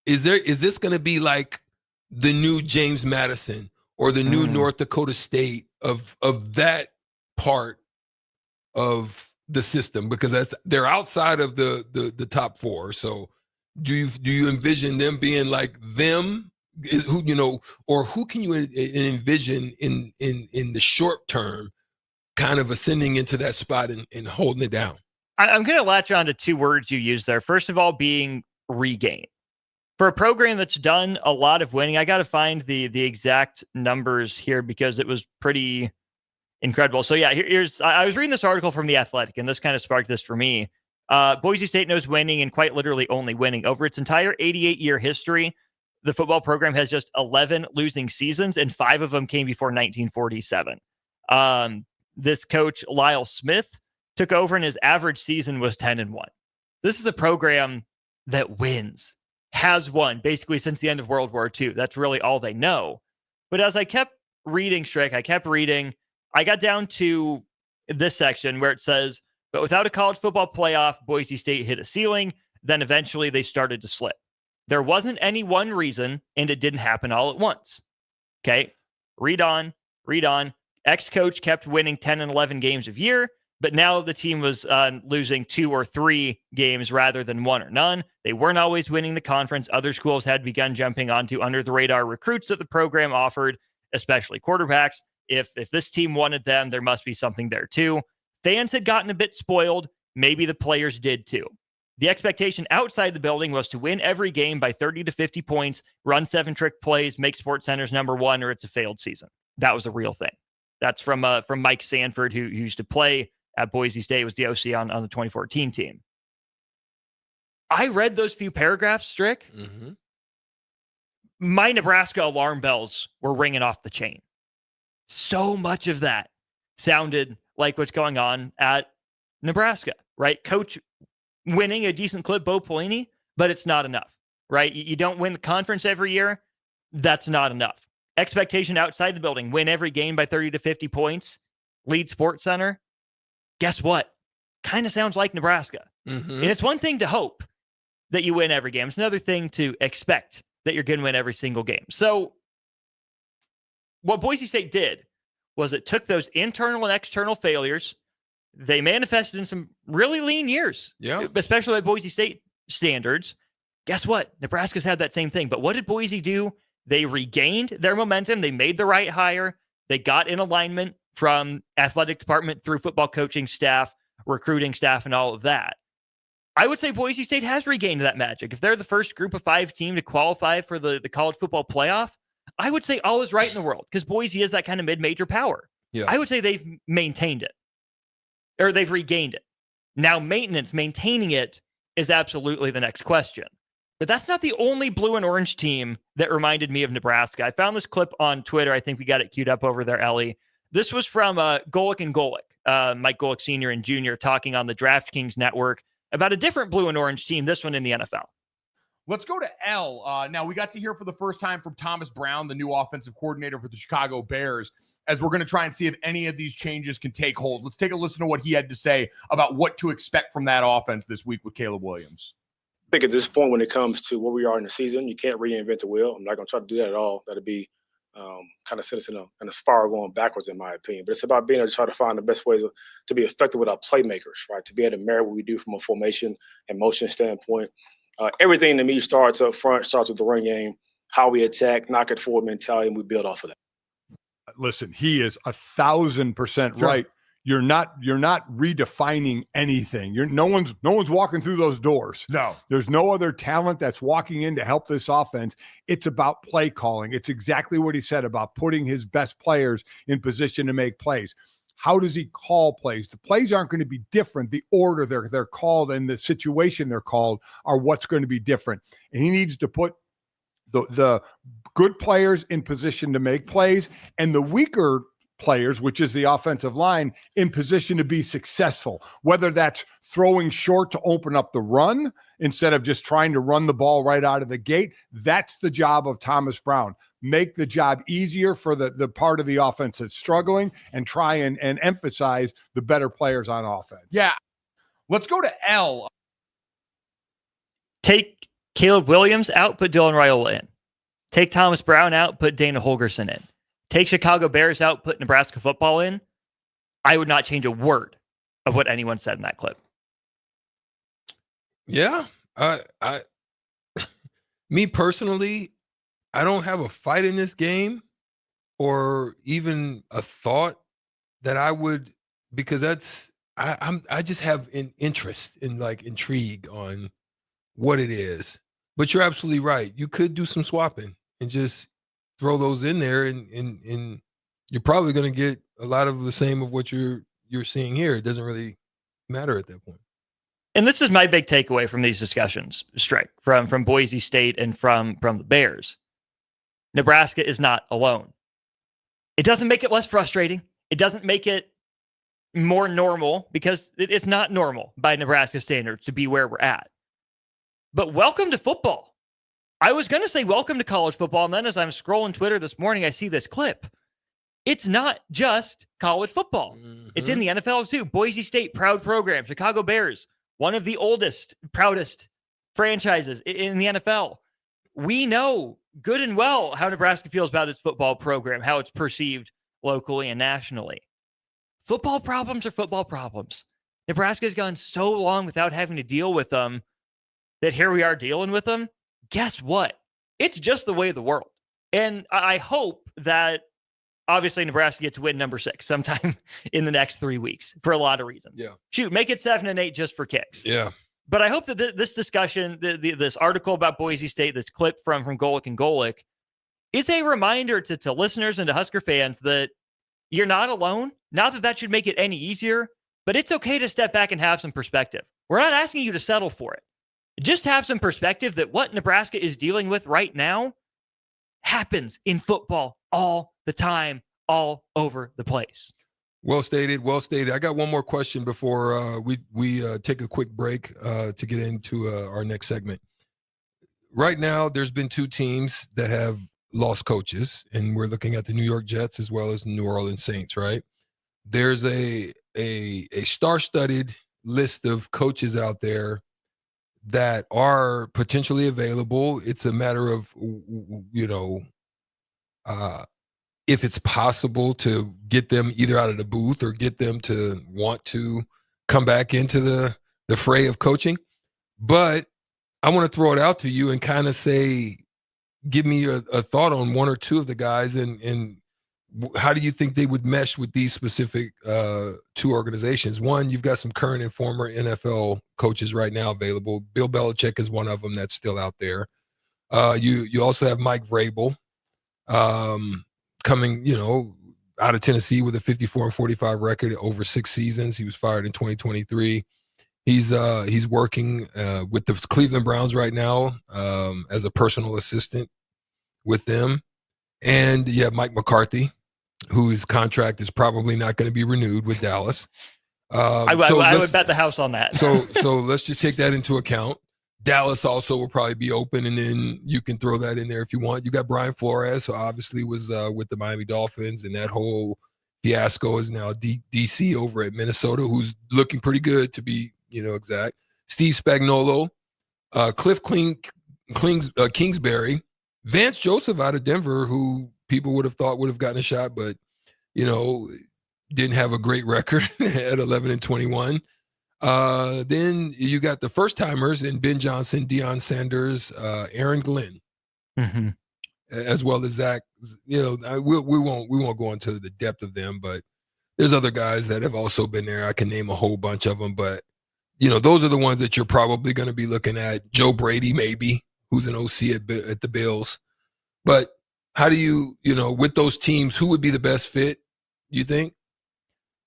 is this going to be like the new James Madison or the new North Dakota State of that part of the system? Because they're outside of the top 4. So do you envision them being like them? Or who can you envision in the short term kind of ascending into that spot and holding it down? I'm going to latch on to 2 words you used there. First of all, being regain. For a program that's done a lot of winning, I got to find the exact numbers here because it was pretty incredible. So yeah, I was reading this article from The Athletic, and this kind of sparked this for me. Boise State knows winning, and quite literally only winning. Over its entire 88-year history, the football program has just 11 losing seasons, and 5 of them came before 1947. This coach, Lyle Smith, took over, and his average season was 10-1. This is a program that wins, has won basically since the end of World War II. That's really all they know. But as I kept reading, Strick, I got down to this section where it says, but without a college football playoff, Boise State hit a ceiling. Then eventually they started to slip. There wasn't any one reason, and it didn't happen all at once. Okay, read on. Ex-coach kept winning 10 and 11 games a year, but now the team was losing 2 or 3 games rather than 1 or none. They weren't always winning the conference. Other schools had begun jumping onto under-the-radar recruits that the program offered, especially quarterbacks. If this team wanted them, there must be something there too. Fans had gotten a bit spoiled. Maybe the players did too. The expectation outside the building was to win every game by 30 to 50 points, run 7 trick plays, make SportsCenter's #1, or it's a failed season. That was a real thing. That's from Mike Sanford, who used to play at Boise State, was the OC on the 2014 team. I read those few paragraphs, Strick. Mm-hmm. My Nebraska alarm bells were ringing off the chain. So much of that sounded like what's going on at Nebraska, right? Coach winning a decent clip, Bo Pelini, but it's not enough, right? You don't win the conference every year. That's not enough. Expectation outside the building, win every game by 30 to 50 points, lead SportsCenter. Guess what? Kind of sounds like Nebraska. Mm-hmm. And it's one thing to hope that you win every game. It's another thing to expect that you're going to win every single game. So what Boise State did was it took those internal and external failures. They manifested in some really lean years, especially by Boise State standards. Guess what? Nebraska's had that same thing. But what did Boise do? They regained their momentum. They made the right hire. They got in alignment from athletic department through football coaching staff, recruiting staff, and all of that. I would say Boise State has regained that magic. If they're the first group of 5 team to qualify for the college football playoff, I would say all is right in the world because Boise is that kind of mid-major power. Yeah. I would say they've maintained it, or they've regained it. Now, maintaining it is absolutely the next question. But that's not the only blue and orange team that reminded me of Nebraska. I found this clip on Twitter. I think we got it queued up over there, Ellie. This was from Golick and Golick, Mike Golick Sr. and Jr. talking on the DraftKings network about a different blue and orange team, this one in the NFL. Let's go to L. Now, we got to hear for the first time from Thomas Brown, the new offensive coordinator for the Chicago Bears, as we're going to try and see if any of these changes can take hold. Let's take a listen to what he had to say about what to expect from that offense this week with Caleb Williams. I think at this point, when it comes to where we are in the season, you can't reinvent the wheel. I'm not going to try to do that at all. That'd be kind of set us in a spiral going backwards, in my opinion. But it's about being able to try to find the best ways to be effective with our playmakers, right? To be able to marry what we do from a formation and motion standpoint. Everything to me starts up front, starts with the run game, how we attack, knock it forward mentality, and we build off of that. Listen, he is 1,000% right. You're not redefining anything. No one's walking through those doors. No. There's no other talent that's walking in to help this offense. It's about play calling. It's exactly what he said about putting his best players in position to make plays. How does he call plays? The plays aren't going to be different. The order they're called and the situation they're called are what's going to be different. And he needs to put the good players in position to make plays and the weaker players, which is the offensive line, in position to be successful, whether that's throwing short to open up the run instead of just trying to run the ball right out of the gate. That's the job of Thomas Brown. Make the job easier for the part of the offense that's struggling and try and emphasize the better players on offense. Yeah. Let's go to L. Take Caleb Williams out, put Dylan Raiola in. Take Thomas Brown out, put Dana Holgorsen in. Take Chicago Bears out, put Nebraska football in. I would not change a word of what anyone said in that clip. Yeah. Me personally, I don't have a fight in this game or even a thought that I would, because I just have an interest in intrigue on what it is. But you're absolutely right. You could do some swapping and just throw those in there, and you're probably going to get a lot of the same of what you're seeing here. It doesn't really matter at that point. And this is my big takeaway from these discussions, Strick, from Boise State and from the Bears. Nebraska is not alone. It doesn't make it less frustrating. It doesn't make it more normal, because it's not normal by Nebraska standards to be where we're at. But welcome to football. I was going to say welcome to college football, and then as I'm scrolling Twitter this morning, I see this clip. It's not just college football. Mm-hmm. It's in the NFL too. Boise State, proud program. Chicago Bears, one of the oldest, proudest franchises in the NFL. We know good and well how Nebraska feels about its football program, how it's perceived locally and nationally. Football problems are football problems. Nebraska's gone so long without having to deal with them that here we are dealing with them. Guess what? It's just the way of the world. And I hope that obviously Nebraska gets win number 6 sometime in the next 3 weeks for a lot of reasons. Yeah. Shoot, make it 7-8 just for kicks. Yeah. But I hope that this discussion, this article about Boise State, this clip from Golick and Golick, is a reminder to listeners and to Husker fans that you're not alone. Not that should make it any easier, but it's okay to step back and have some perspective. We're not asking you to settle for it. Just have some perspective that what Nebraska is dealing with right now happens in football all the time, all over the place. Well stated. Well stated. I got one more question before we take a quick break to get into our next segment. Right now, there's been 2 teams that have lost coaches, and we're looking at the New York Jets as well as the New Orleans Saints, right? There's a star-studded list of coaches out there that are potentially available. It's a matter of, if it's possible to get them either out of the booth or get them to want to come back into the fray of coaching. But I want to throw it out to you and kind of say, give me a thought on 1 or 2 of the guys and how do you think they would mesh with these specific 2 organizations? One, you've got some current and former NFL coaches right now available. Bill Belichick is one of them that's still out there. You also have Mike Vrabel coming, out of Tennessee with a 54-45 record over 6 seasons. He was fired in 2023. He's working with the Cleveland Browns right now as a personal assistant with them. And you have Mike McCarthy, whose contract is probably not going to be renewed with Dallas. I would bet the house on that. so let's just take that into account. Dallas also will probably be open, and then you can throw that in there if you want. You got Brian Flores, who obviously was with the Miami Dolphins, and that whole fiasco is now DC over at Minnesota, who's looking pretty good to be, exact. Steve Spagnuolo, Cliff Kingsbury, Vance Joseph out of Denver, who people would have thought would have gotten a shot, but, didn't have a great record at 11-21. Then you got the first timers in Ben Johnson, Deion Sanders, Aaron Glenn, as well as Zach. We won't go into the depth of them, but there's other guys that have also been there. I can name a whole bunch of them, but those are the ones that you're probably going to be looking at. Joe Brady, maybe, who's an OC at the Bills. But how do you, with those teams, who would be the best fit, you think?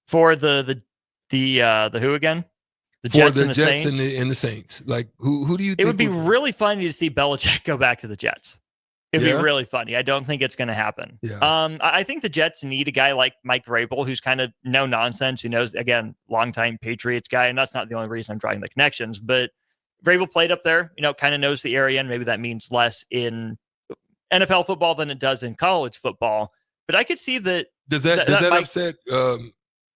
For the who again? The For Jets the and the Jets Saints? and the Saints. Like, who do you think? It would be really funny to see Belichick go back to the Jets. It'd Yeah? be really funny. I don't think it's going to happen. Yeah. I think the Jets need a guy like Mike Vrabel, who's kind of no nonsense, who knows, again, longtime Patriots guy. And that's not the only reason I'm drawing the connections, but Vrabel played up there, kind of knows the area, and maybe that means less in NFL football than it does in college football. But I could see that. Does that Mike, upset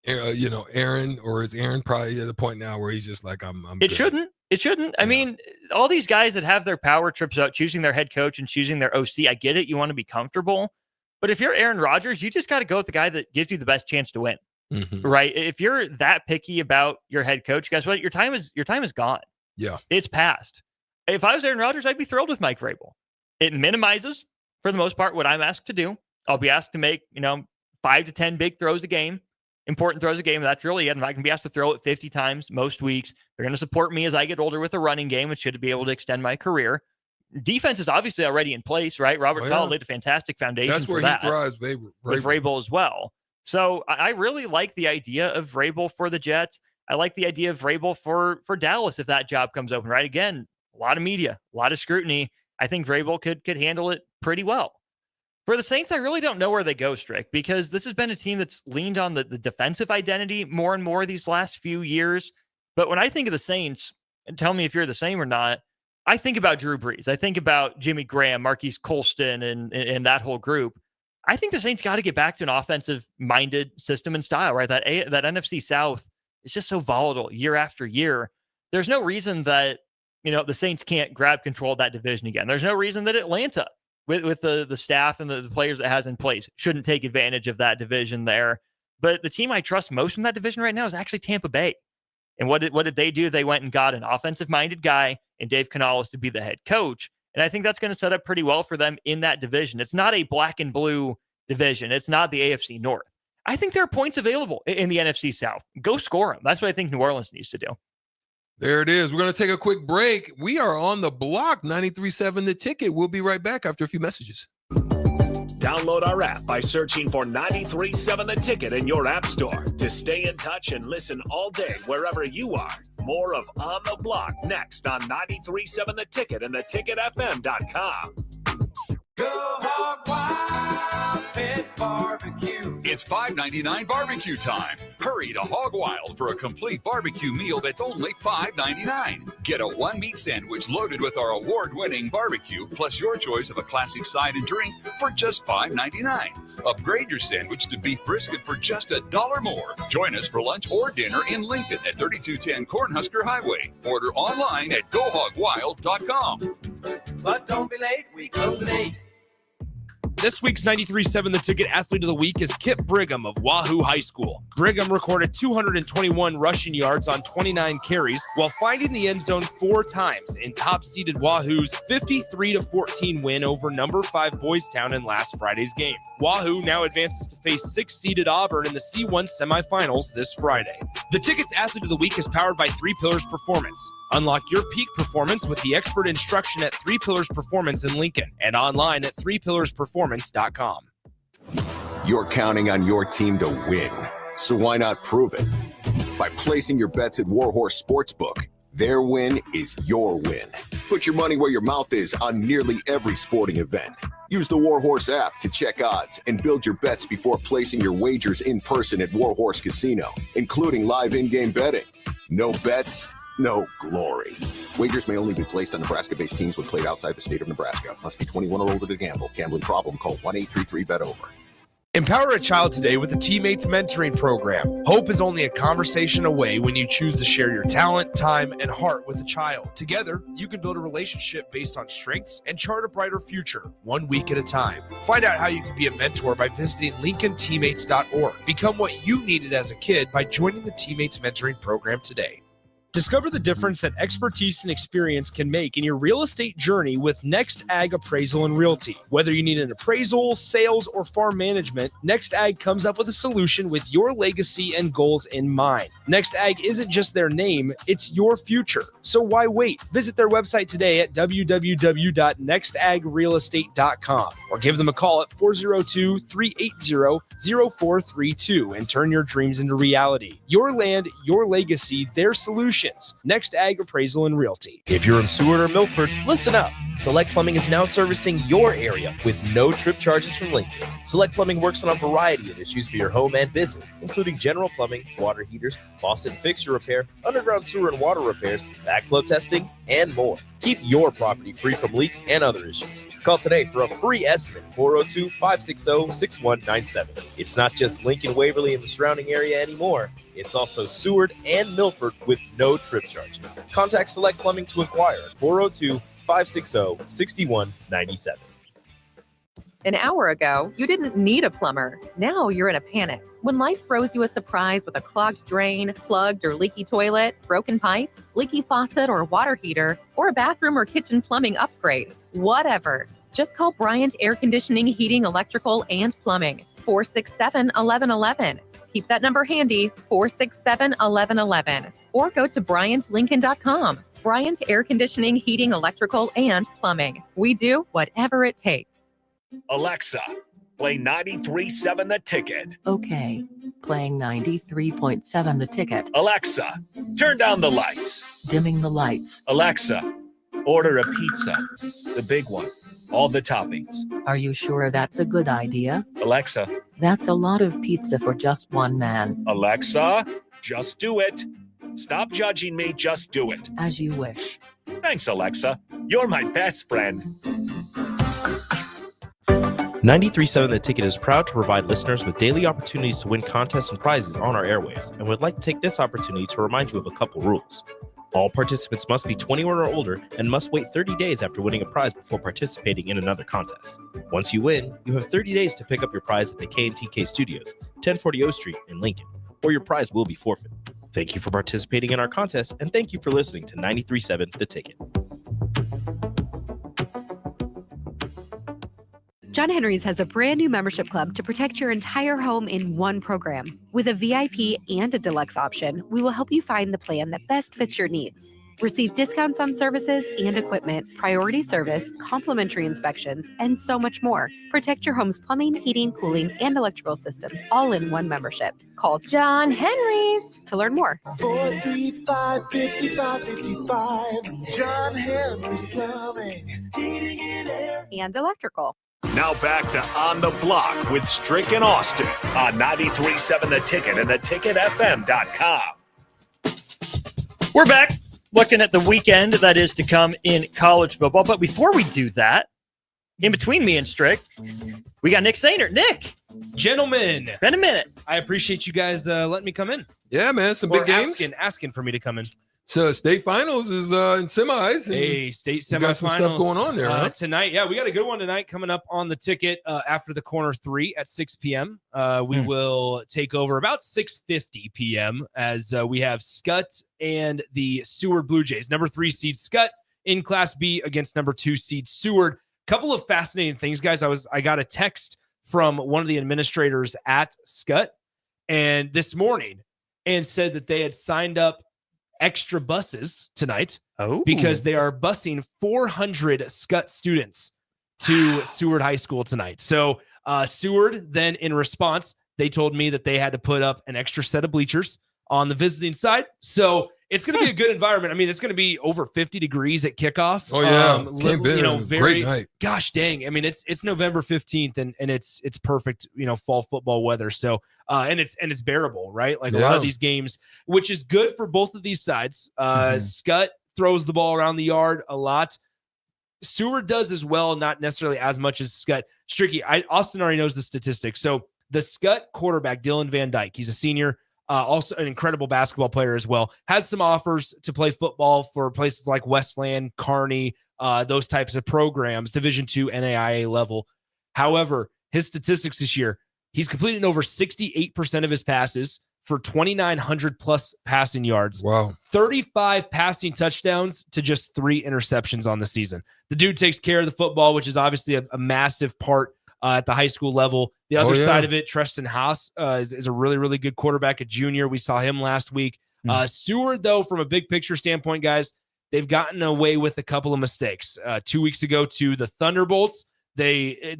Aaron, or is Aaron probably at a point now where he's just like, I'm It good? shouldn't. It shouldn't. I mean, all these guys that have their power trips out, choosing their head coach and choosing their OC, I get it. You want to be comfortable. But if you're Aaron Rodgers, you just got to go with the guy that gives you the best chance to win. Right? If you're that picky about your head coach, guess what? Your time is gone. Yeah. It's past. If I was Aaron Rodgers, I'd be thrilled with Mike Vrabel. It minimizes, for the most part, what I'm asked to do. I'll be asked to make, 5 to 10 big throws a game. Important throws a game. That's really it. And I can be asked to throw it 50 times most weeks. They're going to support me as I get older with a running game, which should be able to extend my career. Defense is obviously already in place, right? Robert Saleh laid a fantastic foundation. That's where for that he thrives, with Vrabel as well. So I really like the idea of Vrabel for the Jets. I like the idea of Vrabel for Dallas if that job comes open, right? Again, a lot of media, a lot of scrutiny. I think Vrabel could handle it pretty well. For the Saints, I really don't know where they go, Strick, because this has been a team that's leaned on the defensive identity more and more these last few years. But when I think of the Saints, and tell me if you're the same or not, I think about Drew Brees. I think about Jimmy Graham, Marquise Colston, and that whole group. I think the Saints got to get back to an offensive-minded system and style, right? That NFC South is just so volatile year after year. There's no reason that, the Saints can't grab control of that division again. There's no reason that Atlanta, with the staff and the players it has in place, shouldn't take advantage of that division there. But the team I trust most in that division right now is actually Tampa Bay. And what did they do? They went and got an offensive-minded guy and Dave Canales to be the head coach. And I think that's going to set up pretty well for them in that division. It's not a black and blue division. It's not the AFC North. I think there are points available in the NFC South. Go score them. That's what I think New Orleans needs to do. There it is. We're going to take a quick break. We are on the block, 93.7 The Ticket. We'll be right back after a few messages. Download our app by searching for 93.7 The Ticket in your app store to stay in touch and listen all day wherever you are. More of On the Block next on 93.7 The Ticket and theticketfm.com. Go hog wild, pit barbecue. It's $5.99 barbecue time. Hurry to Hog Wild for a complete barbecue meal that's only $5.99. Get a one-meat sandwich loaded with our award-winning barbecue, plus your choice of a classic side and drink for just $5.99. Upgrade your sandwich to beef brisket for just $1 more. Join us for lunch or dinner in Lincoln at 3210 Cornhusker Highway. Order online at GoHogWild.com. But don't be late, we close at 8. This week's 93.7 The Ticket Athlete of the Week is Kip Brigham of Wahoo High School. Brigham recorded 221 rushing yards on 29 carries while finding the end zone 4 times in top-seeded Wahoo's 53-14 win over number 5 Boys Town in last Friday's game. Wahoo now advances to face 6-seeded Auburn in the C1 semifinals this Friday. The Ticket's Athlete of the Week is powered by 3 Pillars Performance. Unlock your peak performance with the expert instruction at 3 Pillars Performance in Lincoln and online at 3pillarsperformance.com. You're counting on your team to win, so why not prove it? By placing your bets at Warhorse Sportsbook. Their win is your win. Put your money where your mouth is on nearly every sporting event. Use the Warhorse app to check odds and build your bets before placing your wagers in person at Warhorse Casino, including live in-game betting. No bets, no glory. Wagers may only be placed on Nebraska-based teams when played outside the state of Nebraska. Must be 21 or older to gamble. Gambling problem? Call 1-833-BET-OVER. Empower a child today with the Teammates Mentoring Program. Hope is only a conversation away when you choose to share your talent, time, and heart with a child. Together, you can build a relationship based on strengths and chart a brighter future, 1 week at a time. Find out how you can be a mentor by visiting LincolnTeammates.org. Become what you needed as a kid by joining the Teammates Mentoring Program today. Discover the difference that expertise and experience can make in your real estate journey with Next Ag Appraisal and Realty. Whether you need an appraisal, sales, or farm management, Next Ag comes up with a solution with your legacy and goals in mind. Next Ag isn't just their name, it's your future. So why wait? Visit their website today at www.nextagrealestate.com or give them a call at 402-380-0432 and turn your dreams into reality. Your land, your legacy, their solution. Next Ag Appraisal and Realty. If you're in Seward or Milford, listen up. Select Plumbing is now servicing your area with no trip charges from Lincoln. Select Plumbing works on a variety of issues for your home and business, including general plumbing, water heaters, faucet and fixture repair, underground sewer and water repairs, backflow testing, and more. Keep your property free from leaks and other issues. Call today for a free estimate, 402-560-6197. It's not just Lincoln, Waverly, and the surrounding area anymore. It's also Seward and Milford with no trip charges. Contact Select Plumbing to inquire at 402-560-6197. An hour ago, you didn't need a plumber. Now you're in a panic. When life throws you a surprise with a clogged drain, plugged or leaky toilet, broken pipe, leaky faucet or water heater, or a bathroom or kitchen plumbing upgrade, whatever. Just call Bryant Air Conditioning, Heating, Electrical, and Plumbing, 467-1111. Keep that number handy, 467-1111. Or go to BryantLincoln.com. Bryant Air Conditioning, Heating, Electrical, and Plumbing. We do whatever it takes. Alexa, play 93.7 The Ticket. Okay, playing 93.7 The Ticket. Alexa, turn down the lights. Dimming the lights. Alexa, order a pizza, the big one, all the toppings. Are you sure that's a good idea? Alexa. That's a lot of pizza for just one man. Alexa, just do it. Stop judging me, just do it. As you wish. Thanks, Alexa. You're my best friend. 93.7 The Ticket is proud to provide listeners with daily opportunities to win contests and prizes on our airwaves, and would like to take this opportunity to remind you of a couple rules. All participants must be 21 or older and must wait 30 days after winning a prize before participating in another contest. Once you win, you have 30 days to pick up your prize at the K&TK Studios, 1040 O Street in Lincoln, or your prize will be forfeit. Thank you for participating in our contest, and thank you for listening to 93.7 The Ticket. John Henry's has a brand new membership club to protect your entire home in one program. With a VIP and a deluxe option, we will help you find the plan that best fits your needs. Receive discounts on services and equipment, priority service, complimentary inspections, and so much more. Protect your home's plumbing, heating, cooling, and electrical systems all in one membership. Call John Henry's to learn more. 435-5555. John Henry's Plumbing, Heating and Air, and Electrical. Now back to On the Block with Strick and Austin on 93.7 The Ticket and theticketfm.com. We're back looking at the weekend that is to come in college football. But before we do that, in between me and Strick, we got Nick Sainer. Nick! Gentlemen. Been a minute. I appreciate you guys letting me come in. Yeah, man. Some big games. Asking for me to come in. So state finals is in semis. Hey, state semifinals. Got some stuff going on there tonight. Yeah, we got a good one tonight coming up on the ticket after the corner 3 at 6 p.m. We will take over about 6:50 p.m. as we have Scott and the Seward Blue Jays. Number 3 seed Scott in Class B against number 2 seed Seward. Couple of fascinating things, guys. I got a text from one of the administrators at Scott and this morning and said that they had signed up extra buses tonight because they are busing 400 Scott students to Seward High School tonight. So Seward then in response, they told me that they had to put up an extra set of bleachers on the visiting side. So it's going to be a good environment. I mean, it's going to be over 50 degrees at kickoff. Oh yeah, great night. Gosh dang! I mean, it's November 15th, and it's perfect, fall football weather. So, and it's bearable, right? Like a lot of these games, which is good for both of these sides. Scott throws the ball around the yard a lot. Seward does as well, not necessarily as much as Scott. Stricky, Austin already knows the statistics. So the Scott quarterback, Dylan Van Dyke, he's a senior, also an incredible basketball player as well, has some offers to play football for places like Westland, Kearney, those types of programs, Division II, NAIA level. However, his statistics this year, he's completed over 68% of his passes for 2,900 plus passing yards. Wow. 35 passing touchdowns to just 3 interceptions on the season. The dude takes care of the football, which is obviously a massive part at the high school level. The other side of it, Treston Haas is a really, really good quarterback, a junior. We saw him last week. Seward, though, from a big picture standpoint, guys, they've gotten away with a couple of mistakes. 2 weeks ago to the Thunderbolts, the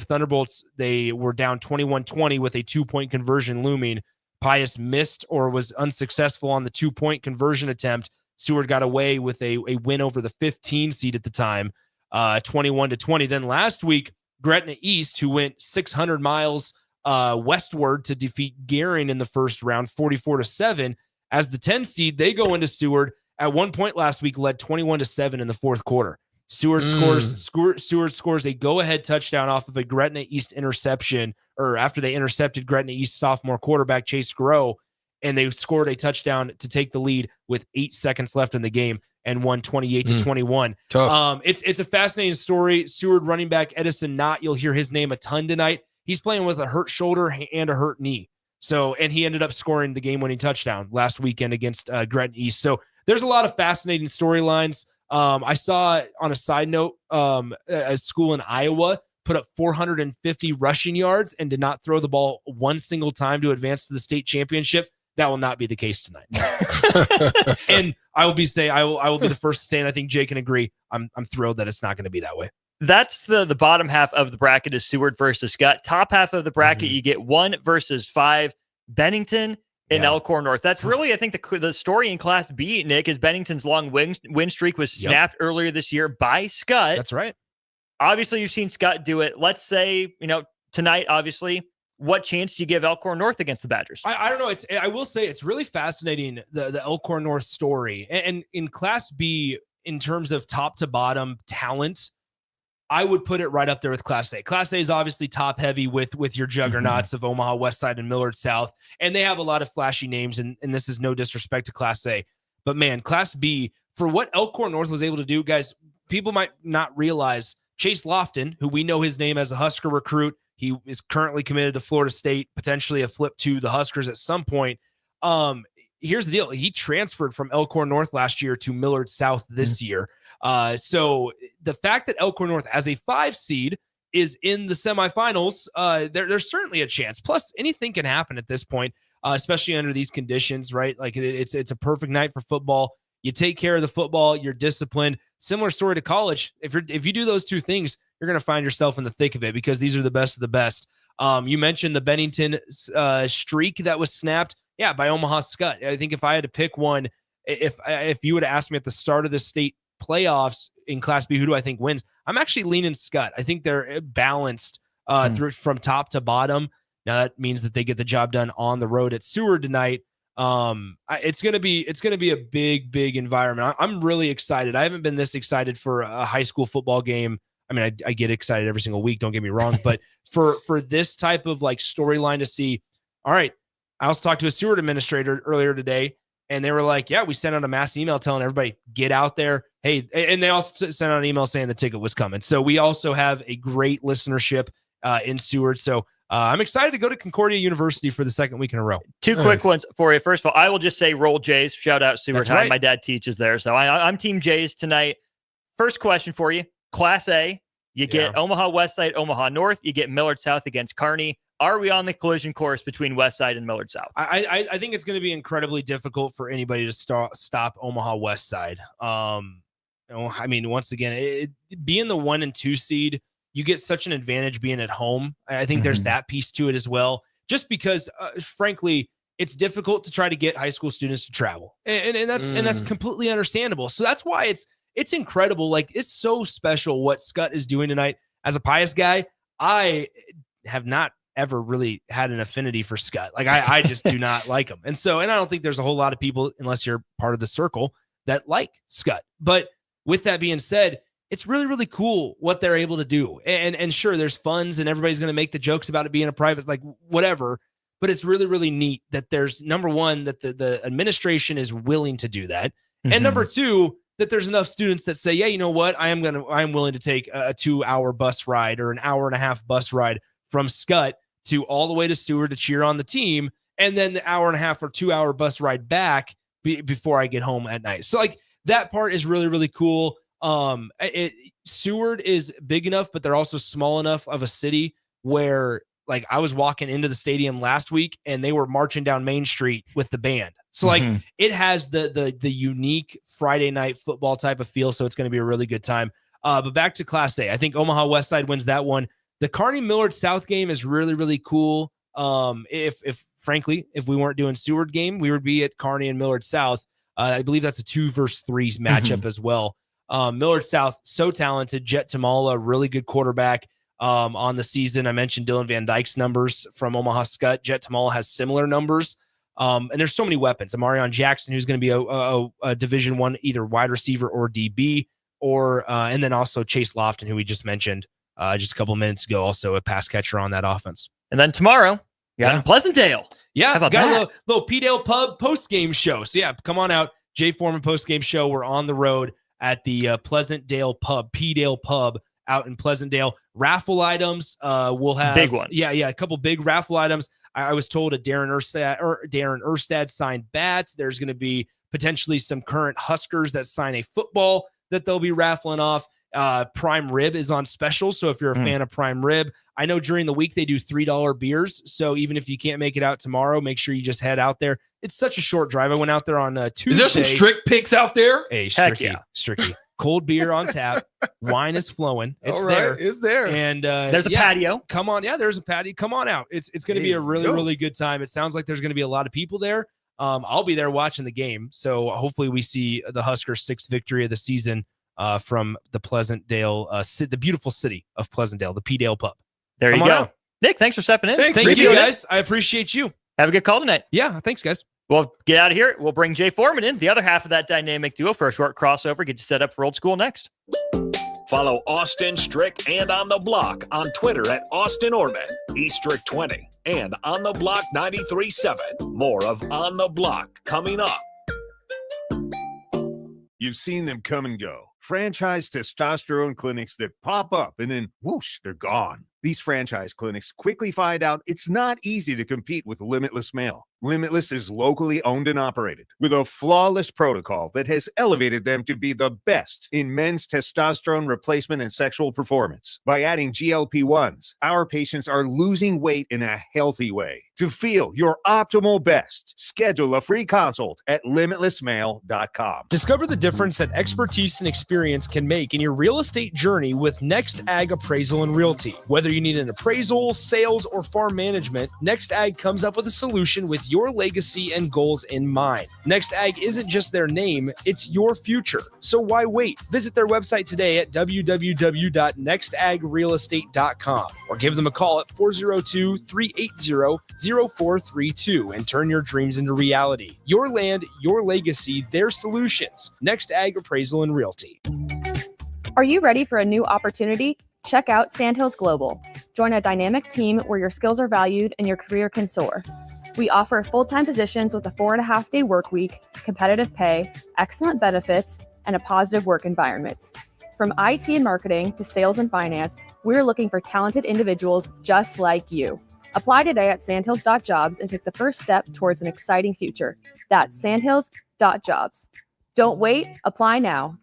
Thunderbolts, they were down 21-20 with a 2-point conversion looming. Pius missed or was unsuccessful on the 2-point conversion attempt. Seward got away with a win over the 15 seed at the time, 21-20. Then last week, Gretna East, who went 600 miles westward to defeat Gering in the first round, 44-7. As the 10 seed, they go into Seward. At one point last week, led 21-7 in the fourth quarter. Seward scores a go-ahead touchdown off of a Gretna East interception, or after they intercepted Gretna East sophomore quarterback Chase Grow, and they scored a touchdown to take the lead with 8 seconds left in the game and won 28-21. Tough. It's a fascinating story. Seward running back Edison Knott, you'll hear his name a ton tonight. He's playing with a hurt shoulder and a hurt knee. So, and he ended up scoring the game-winning touchdown last weekend against Gretna East. So there's a lot of fascinating storylines. I saw, on a side note, a school in Iowa put up 450 rushing yards and did not throw the ball one single time to advance to the state championship. That will not be the case tonight. And I will be the first to say, and I think Jay can agree, I'm thrilled that it's not going to be that way. That's the bottom half of the bracket is Seward versus Scott. Top half of the bracket, you get 1 versus 5, Bennington and Elkhorn North. That's really, I think, the story in Class B, Nick, is Bennington's long win streak was snapped earlier this year by Scott. That's right. Obviously, you've seen Scott do it. Let's say, tonight, obviously, what chance do you give Elkhorn North against the Badgers? I don't know. I will say it's really fascinating, the Elkhorn North story. And in Class B, in terms of top to bottom talent, I would put it right up there with Class A. Class A is obviously top heavy with your juggernauts of Omaha West Side and Millard South. And they have a lot of flashy names, and this is no disrespect to Class A. But man, Class B, for what Elkhorn North was able to do, guys, people might not realize Chase Lofton, who we know his name as a Husker recruit, he is currently committed to Florida State, potentially a flip to the Huskers at some point. Here's the deal. He transferred from Elkhorn North last year to Millard South this year. So the fact that Elkhorn North as a 5 seed is in the semifinals, there's certainly a chance. Plus, anything can happen at this point, especially under these conditions, right? Like it's a perfect night for football. You take care of the football, you're disciplined. Similar story to college. If you do those two things, you're going to find yourself in the thick of it because these are the best of the best. You mentioned the Bennington streak that was snapped. Yeah, by Omaha Scott. I think if I had to pick one, if you would have asked me at the start of the state playoffs in Class B, who do I think wins? I'm actually leaning Scott. I think they're balanced through from top to bottom. Now that means that they get the job done on the road at Seward tonight. It's gonna be a big environment. I'm really excited. I haven't been this excited for a high school football game. I mean, I get excited every single week. Don't get me wrong, but for this type of like storyline to see, all right. I also talked to a Seward administrator earlier today, and they were like, yeah, we sent out a mass email telling everybody, get out there. Hey, and they also sent out an email saying the ticket was coming. So we also have a great listenership in Seward. So I'm excited to go to Concordia University for the second week in a row. Two quick ones for you. First of all, I will just say roll Jays. Shout out Seward High. Right. My dad teaches there. So I'm Team Jays tonight. First question for you. Class A, you get Omaha West Side, Omaha North. You get Millard South against Kearney. Are we on the collision course between West Side and Millard South? I think it's going to be incredibly difficult for anybody to stop Omaha West Side. I mean, once again, being the 1 and 2 seed, you get such an advantage being at home. I think there's that piece to it as well. Just because, frankly, it's difficult to try to get high school students to travel. And that's completely understandable. So that's why it's incredible. Like, it's so special what Scott is doing tonight. As a Pius guy, I have not ever really had an affinity for Scott. Like, I just do not like him. And I don't think there's a whole lot of people, unless you're part of the circle, that like Scott. But with that being said, it's really, really cool what they're able to do. And sure, there's funds and everybody's going to make the jokes about it being a private, like whatever. But it's really, really neat that there's, number one, that the administration is willing to do that. Mm-hmm. And number two, that there's enough students that say, yeah, you know what? I'm willing to take a 2-hour bus ride or an 1.5-hour bus ride from Scott to all the way to Seward to cheer on the team. And then the 1.5 or 2-hour bus ride back before I get home at night. So like that part is really, really cool. Seward is big enough, but they're also small enough of a city where, like, I was walking into the stadium last week and they were marching down Main Street with the band. So like it has the unique Friday night football type of feel. So it's going to be a really good time. But back to Class A, I think Omaha West Side wins that one. The Kearney Millard South game is really, really cool. If frankly, if we weren't doing Seward game, we would be at Kearney and Millard South. I believe that's a 2-3 matchup as well. Millard South, so talented. Jet Tamala, really good quarterback on the season. I mentioned Dylan Van Dyke's numbers from Omaha Skutt. Jet Tamala has similar numbers. And there's so many weapons. Amarion Jackson, who's going to be a Division I, either wide receiver or DB, and then also Chase Lofton, who we just mentioned just a couple of minutes ago, also a pass catcher on that offense. And then tomorrow, you got in Pleasantdale. Yeah, how about got that? a little P-Dale Pub post-game show. So yeah, come on out. Jay Foreman post-game show. We're on the road at the Pleasantdale Pub, P-Dale Pub out in Pleasantdale. Raffle items. We'll have big ones. Yeah, a couple big raffle items. I was told a Darren Erstad signed bat. There's going to be potentially some current Huskers that sign a football that they'll be raffling off. Prime Rib is on special. So if you're a fan of Prime Rib, I know during the week they do $3 beers. So even if you can't make it out tomorrow, make sure you just head out there. It's such a short drive. I went out there on Tuesday. Is there some Strick picks out there? Hey, Stricky. Cold beer on tap. Wine is flowing. It's All right, there. it's there. And there's a patio. Come on. Yeah, there's a patio. Come on out. It's going to be a really, really good time. It sounds like there's going to be a lot of people there. I'll be there watching the game. So hopefully we see the Huskers' 6th victory of the season from the Pleasantdale, the beautiful city of Pleasantdale, the P-Dale Pub. There you go. Nick, thanks for stepping in. Thank you, guys. I appreciate you. Have a good call tonight. Yeah, thanks, guys. Well, get out of here. We'll bring Jay Foreman in, the other half of that dynamic duo, for a short crossover. Get you set up for old school next. Follow Austin, Strick, and On the Block on Twitter at Austin Orman, eStrick20, and On the Block 93.7. More of On the Block coming up. You've seen them come and go. Franchise testosterone clinics that pop up and then whoosh, they're gone. These franchise clinics quickly find out it's not easy to compete with Limitless Male. Limitless is locally owned and operated with a flawless protocol that has elevated them to be the best in men's testosterone replacement and sexual performance. By adding GLP-1s, our patients are losing weight in a healthy way. To feel your optimal best, schedule a free consult at limitlessmale.com. Discover the difference that expertise and experience can make in your real estate journey with Next Ag Appraisal and Realty. Whether you need an appraisal, sales, or farm management, Next Ag comes up with a solution with your legacy and goals in mind. Next Ag isn't just their name, it's your future. So why wait? Visit their website today at www.nextagrealestate.com or give them a call at 402-380-0432 and turn your dreams into reality. Your land, your legacy, their solutions. Next Ag Appraisal and Realty. Are you ready for a new opportunity? Check out Sandhills Global. Join a dynamic team where your skills are valued and your career can soar. We offer full-time positions with a 4.5-day work week, competitive pay, excellent benefits, and a positive work environment. From IT and marketing to sales and finance, we're looking for talented individuals just like you. Apply today at sandhills.jobs and take the first step towards an exciting future. That's sandhills.jobs. Don't wait, apply now.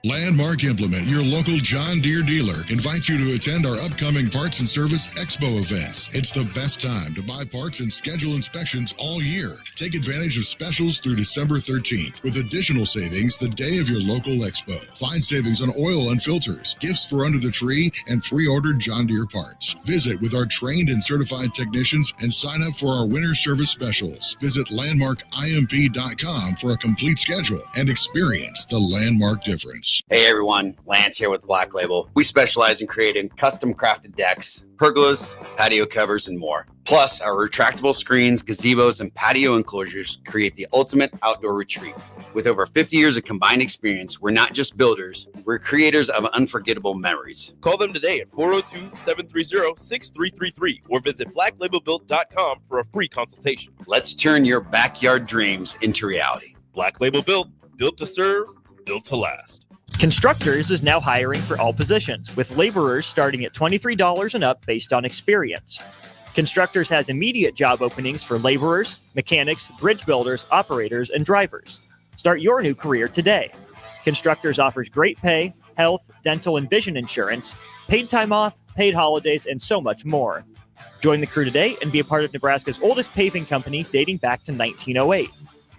Landmark Implement, your local John Deere dealer, invites you to attend our upcoming Parts and Service Expo events. It's the best time to buy parts and schedule inspections all year. Take advantage of specials through December 13th with additional savings the day of your local expo. Find savings on oil and filters, gifts for under the tree, and pre-ordered John Deere parts. Visit with our trained and certified technicians and sign up for our winter service specials. Visit landmarkimp.com for a complete schedule and experience the Landmark difference. Hey everyone, Lance here with Black Label. We specialize in creating custom crafted decks, pergolas, patio covers, and more. Plus, our retractable screens, gazebos, and patio enclosures create the ultimate outdoor retreat. With over 50 years of combined experience, we're not just builders, we're creators of unforgettable memories. Call them today at 402-730-6333 or visit blacklabelbuilt.com for a free consultation. Let's turn your backyard dreams into reality. Black Label Built, built to serve, built to last. Constructors is now hiring for all positions, with laborers starting at $23 and up based on experience. Constructors has immediate job openings for laborers, mechanics, bridge builders, operators, and drivers. Start your new career today. Constructors offers great pay, health, dental, and vision insurance, paid time off, paid holidays, and so much more. Join the crew today and be a part of Nebraska's oldest paving company dating back to 1908.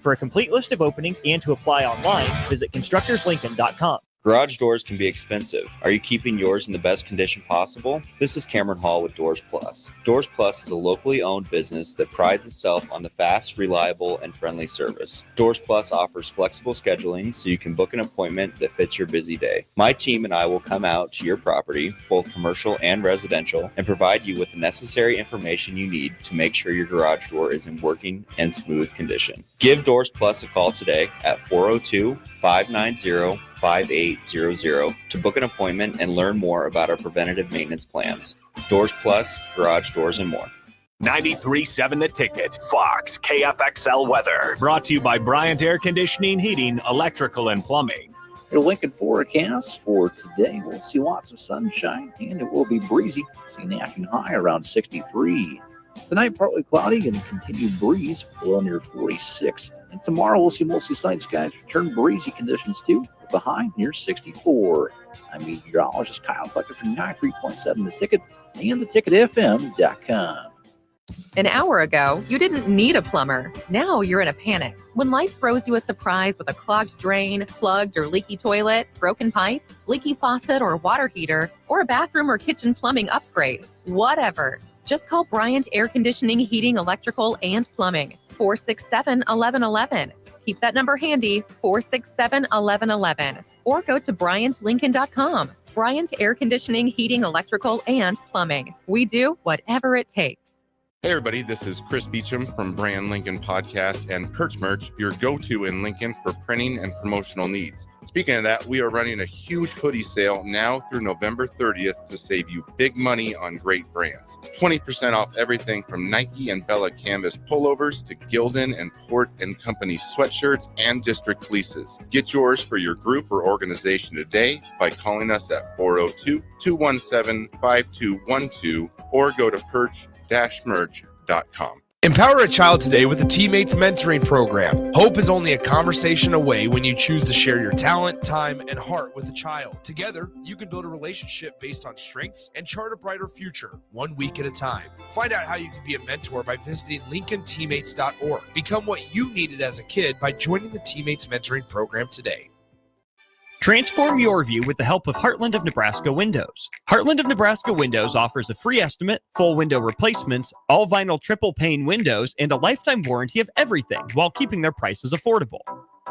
For a complete list of openings and to apply online, visit constructorslincoln.com. Garage doors can be expensive. Are you keeping yours in the best condition possible? This is Cameron Hall with Doors Plus. Doors Plus is a locally owned business that prides itself on the fast, reliable, and friendly service. Doors Plus offers flexible scheduling so you can book an appointment that fits your busy day. My team and I will come out to your property, both commercial and residential, and provide you with the necessary information you need to make sure your garage door is in working and smooth condition. Give Doors Plus a call today at 402-590-5800 to book an appointment and learn more about our preventative maintenance plans. Doors Plus, garage doors, and more. 93.7 The Ticket, Fox, KFXL weather. Brought to you by Bryant Air Conditioning, Heating, Electrical, and Plumbing. Your Lincoln forecast for today, we'll see lots of sunshine and it will be breezy. See national high around 63. Tonight, partly cloudy and continued breeze, low near 46. And tomorrow, we'll see mostly sunny skies, return breezy conditions too, with the high near 64. I'm meteorologist Kyle Flecker from 93.7 The Ticket and theticketfm.com. An hour ago, you didn't need a plumber. Now you're in a panic. When life throws you a surprise with a clogged drain, plugged or leaky toilet, broken pipe, leaky faucet or water heater, or a bathroom or kitchen plumbing upgrade, whatever. Just call Bryant Air Conditioning, Heating, Electrical, and Plumbing. 467-1111. Keep that number handy, 467-1111. Or go to BryantLincoln.com. Bryant Air Conditioning, Heating, Electrical, and Plumbing. We do whatever it takes. Hey everybody, this is Chris Beecham from Brand Lincoln Podcast and Perch Merch, your go-to in Lincoln for printing and promotional needs. Speaking of that, we are running a huge hoodie sale now through November 30th to save you big money on great brands. 20% off everything from Nike and Bella Canvas pullovers to Gildan and Port & Company sweatshirts and district fleeces. Get yours for your group or organization today by calling us at 402-217-5212 or go to perch-merch.com. Empower a child today with the Teammates Mentoring Program. Hope is only a conversation away when you choose to share your talent, time, and heart with a child. Together, you can build a relationship based on strengths and chart a brighter future, 1 week at a time. Find out how you can be a mentor by visiting LincolnTeammates.org. Become what you needed as a kid by joining the Teammates Mentoring Program today. Transform your view with the help of Heartland of Nebraska Windows. Heartland of Nebraska Windows offers a free estimate, full window replacements, all vinyl triple pane windows, and a lifetime warranty of everything while keeping their prices affordable.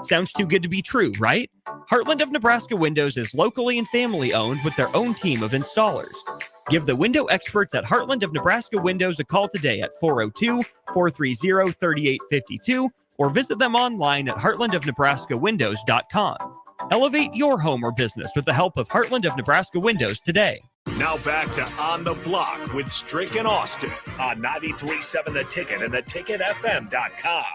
Sounds too good to be true, right? Heartland of Nebraska Windows is locally and family owned with their own team of installers. Give the window experts at Heartland of Nebraska Windows a call today at 402-430-3852 or visit them online at heartlandofnebraskawindows.com. Elevate your home or business with the help of Heartland of Nebraska Windows today. Now back to On the Block with Strick and Austin on 93.7 The Ticket and theticketfm.com.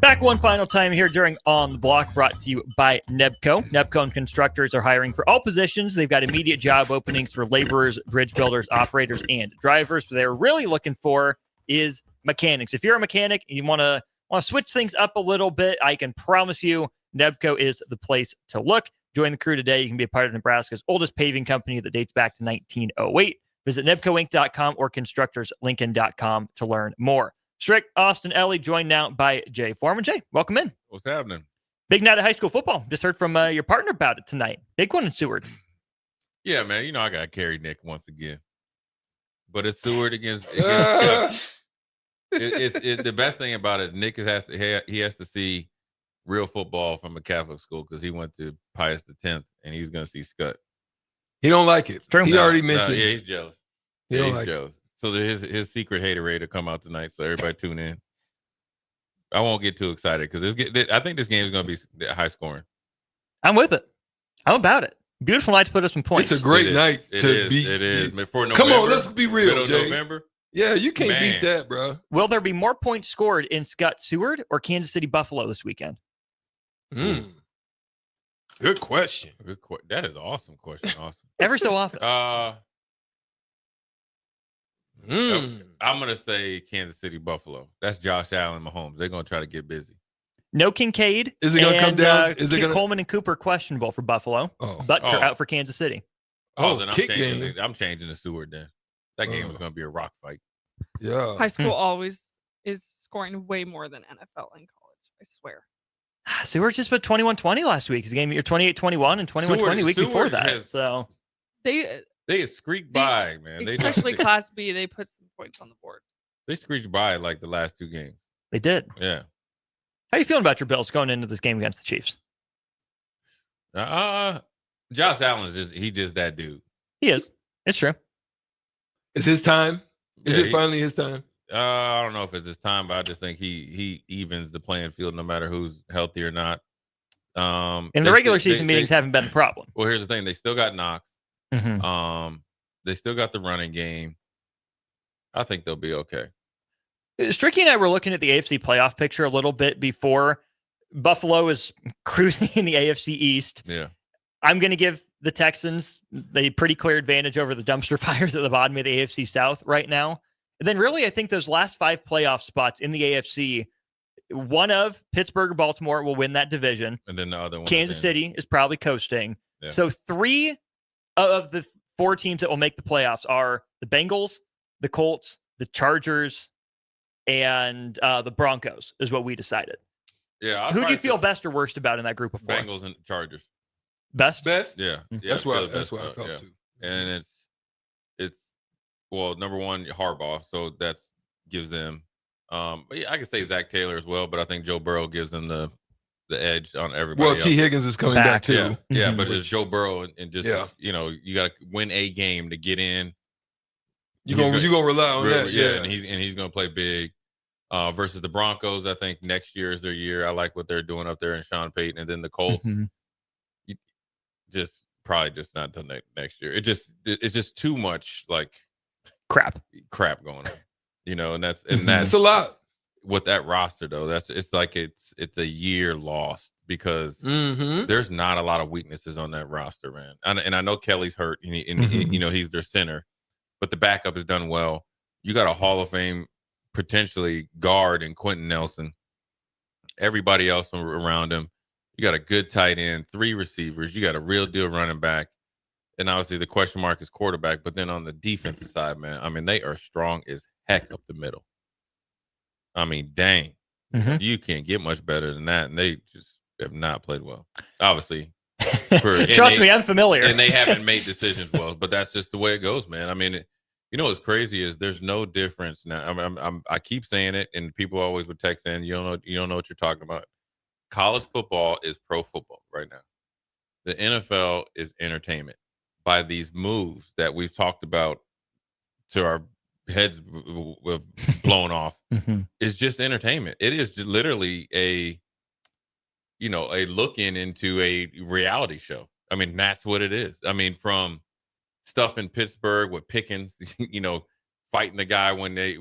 Back one final time here during On the Block, brought to you by Nebco. Nebco and constructors are hiring for all positions. They've got immediate job openings for laborers, bridge builders, operators, and drivers. What they're really looking for is mechanics. If you're a mechanic and you want to switch things up a little bit, I can promise you Nebco is the place to look. Join the crew today. You can be a part of Nebraska's oldest paving company that dates back to 1908. Visit nebcoinc.com or constructorslincoln.com to learn more. Strick, Austin, Ellie, joined now by Jay Foreman. Jay, welcome in. What's happening? Big night of high school football. Just heard from your partner about it tonight. Big one in Seward. Yeah, man. You know I got to carry Nick once again. But it's Seward against the best thing about it is Nick has to see real football from a Catholic school because he went to Pius X and he's going to see Scott. He don't like it. He already mentioned. Yeah, he's jealous. He's jealous. So his secret haterade will come out tonight. So everybody tune in. I won't get too excited because I think this game is going to be high scoring. I'm with it. I'm about it. Beautiful night to put us some points. It's a great night to beat. It is. For November, come on, let's be real, Jay. November. Yeah, you can't beat that, bro. Will there be more points scored in Scott Seward or Kansas City Buffalo this weekend? Good question. That is an awesome question, Austin. Every so often. I'm going to say Kansas City Buffalo. That's Josh Allen, Mahomes. They're going to try to get busy. No Kincaid. Is it going to come down? Is it Coleman and Cooper questionable for Buffalo. Butker out for Kansas City. Then I'm changing the Seward then. That game is going to be a rock fight. Yeah. High school always is scoring way more than NFL in college. I swear. Seward just put 21-20 last week. It's a game you're 28-21 and 21-20 the week before that. So they squeaked by, man. Especially Class B, they put some points on the board. They screeched by like the last two games. They did. Yeah. How you feeling about your Bills going into this game against the Chiefs? Josh Allen is just that dude. He is. It's true. It's his time. Is it finally his time? I don't know if it's his time, but I just think he evens the playing field no matter who's healthy or not. And the regular season meetings haven't been the problem. Well, here's the thing: they still got Knox. Mm-hmm. They still got the running game. I think they'll be okay. Stricky and I were looking at the AFC playoff picture a little bit before. Buffalo is cruising in the AFC East. Yeah. I'm going to give the Texans the pretty clear advantage over the dumpster fires at the bottom of the AFC South right now. And then really, I think those last 5 playoff spots in the AFC, one of Pittsburgh or Baltimore will win that division. And then the other one, Kansas City is probably coasting. Yeah. So 3 of the 4 teams that will make the playoffs are the Bengals, the Colts, the Chargers, and the Broncos is what we decided. Yeah. Who do you feel best or worst about in that group of 4? Bengals and Chargers. Best? Yeah. That's what I felt too. And it's well, number one, Harbaugh, so that gives them. But yeah, I could say Zach Taylor as well, but I think Joe Burrow gives them the edge on everybody. Well, else. T. Higgins is coming back too. Yeah, but it's Joe Burrow and just you got to win a game to get in. You're gonna rely on that, and he's gonna play big. Versus the Broncos, I think next year is their year. I like what they're doing up there in Sean Payton, and then the Colts. Just probably just not till next year. It's just too much like crap going on, and that's it's a lot with that roster though. It's like it's a year lost because there's not a lot of weaknesses on that roster, man. And I know Kelly's hurt, and he's their center, but the backup has done well. You got a Hall of Fame potentially guard in Quentin Nelson. Everybody else around him. You got a good tight end, 3 receivers. You got a real deal running back. And obviously the question mark is quarterback. But then on the defensive side, man, I mean, they are strong as heck up the middle. I mean, dang. You can't get much better than that. And they just have not played well. Obviously. Trust me, I'm familiar. And they haven't made decisions well. But that's just the way it goes, man. I mean, what's crazy is there's no difference now. I keep saying it, and people always would text saying, you don't know what you're talking about. College football is pro football right now. The NFL is entertainment by these moves that we've talked about to our heads blown off. It's just entertainment. It is literally a look into a reality show. I mean, that's what it is. I mean, from stuff in Pittsburgh with Pickens, fighting the guy when they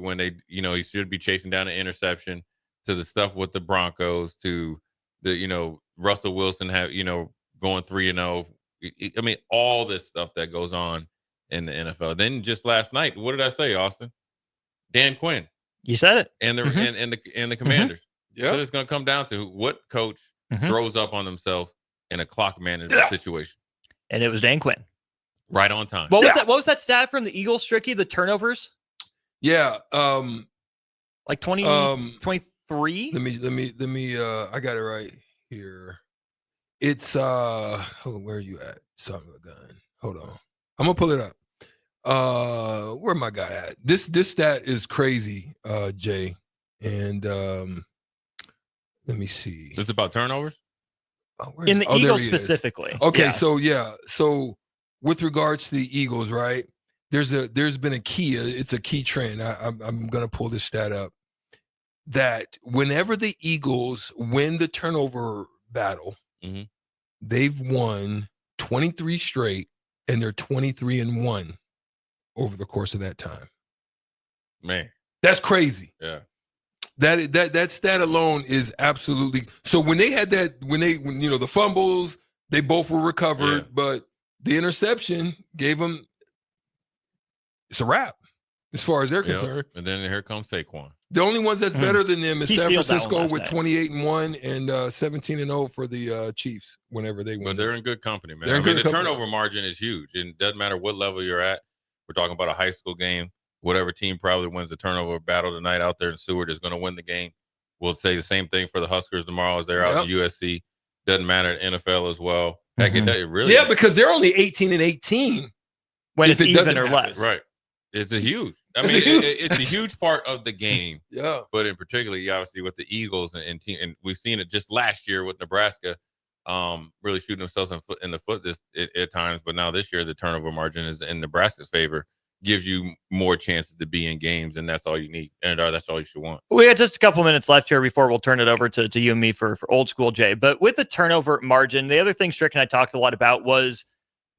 he should be chasing down an interception, to the stuff with the Broncos, to the Russell Wilson going 3-0. I mean, all this stuff that goes on in the NFL. Then just last night, what did I say, Austin? Dan Quinn. You said it. And the and the Commanders. Yeah. So it's going to come down to what coach throws up on themselves in a clock management situation. And it was Dan Quinn. Right on time. What was that? What was that stat from the Eagles, Stricky? The turnovers? Yeah. Like 23? Let me I got it right here. It's where are you at? Son of a gun. Hold on. I'm gonna pull it up. Where my guy at? This stat is crazy, Jay. And let me see. It's about turnovers? In the Eagles specifically. Okay, Yeah. so with regards to the Eagles, right? There's been a key. It's a key trend. I'm gonna pull this stat up. That whenever the Eagles win the turnover battle, they've won 23 straight, and they're 23-1 over the course of that time. Man, that's crazy. Yeah. That stat alone is absolutely. So when they had that, when the fumbles, they both were recovered, but the interception gave them. It's a wrap as far as they're concerned. And then here comes Saquon. The only ones that's better than them is He San sealed that one Francisco last with night. 28-1 and 17-0 for the Chiefs whenever they win. But they're in good company, man. They're in I mean, good the company. turnover margin is huge. And it doesn't matter what level you're at. We're talking about a high school game. Whatever team probably wins the turnover battle tonight out there in Seward is going to win the game. We'll say the same thing for the Huskers tomorrow as they're out in USC. Doesn't matter in NFL as well. Heck, it really. Yeah, because they're only 18-18 when if it's it doesn't even or happen. less. Right. It's a huge. I It's mean, a huge- it's a huge part of the game. Yeah. But in particular, obviously with the Eagles and team, and we've seen it just last year with Nebraska, really shooting themselves in the foot at times. But now this year, the turnover margin is in Nebraska's favor, gives you more chances to be in games, and that's all you need, and that's all you should want. We got just a couple minutes left here before we'll turn it over to you and me for old school Jay. But with the turnover margin, the other thing Strick and I talked a lot about was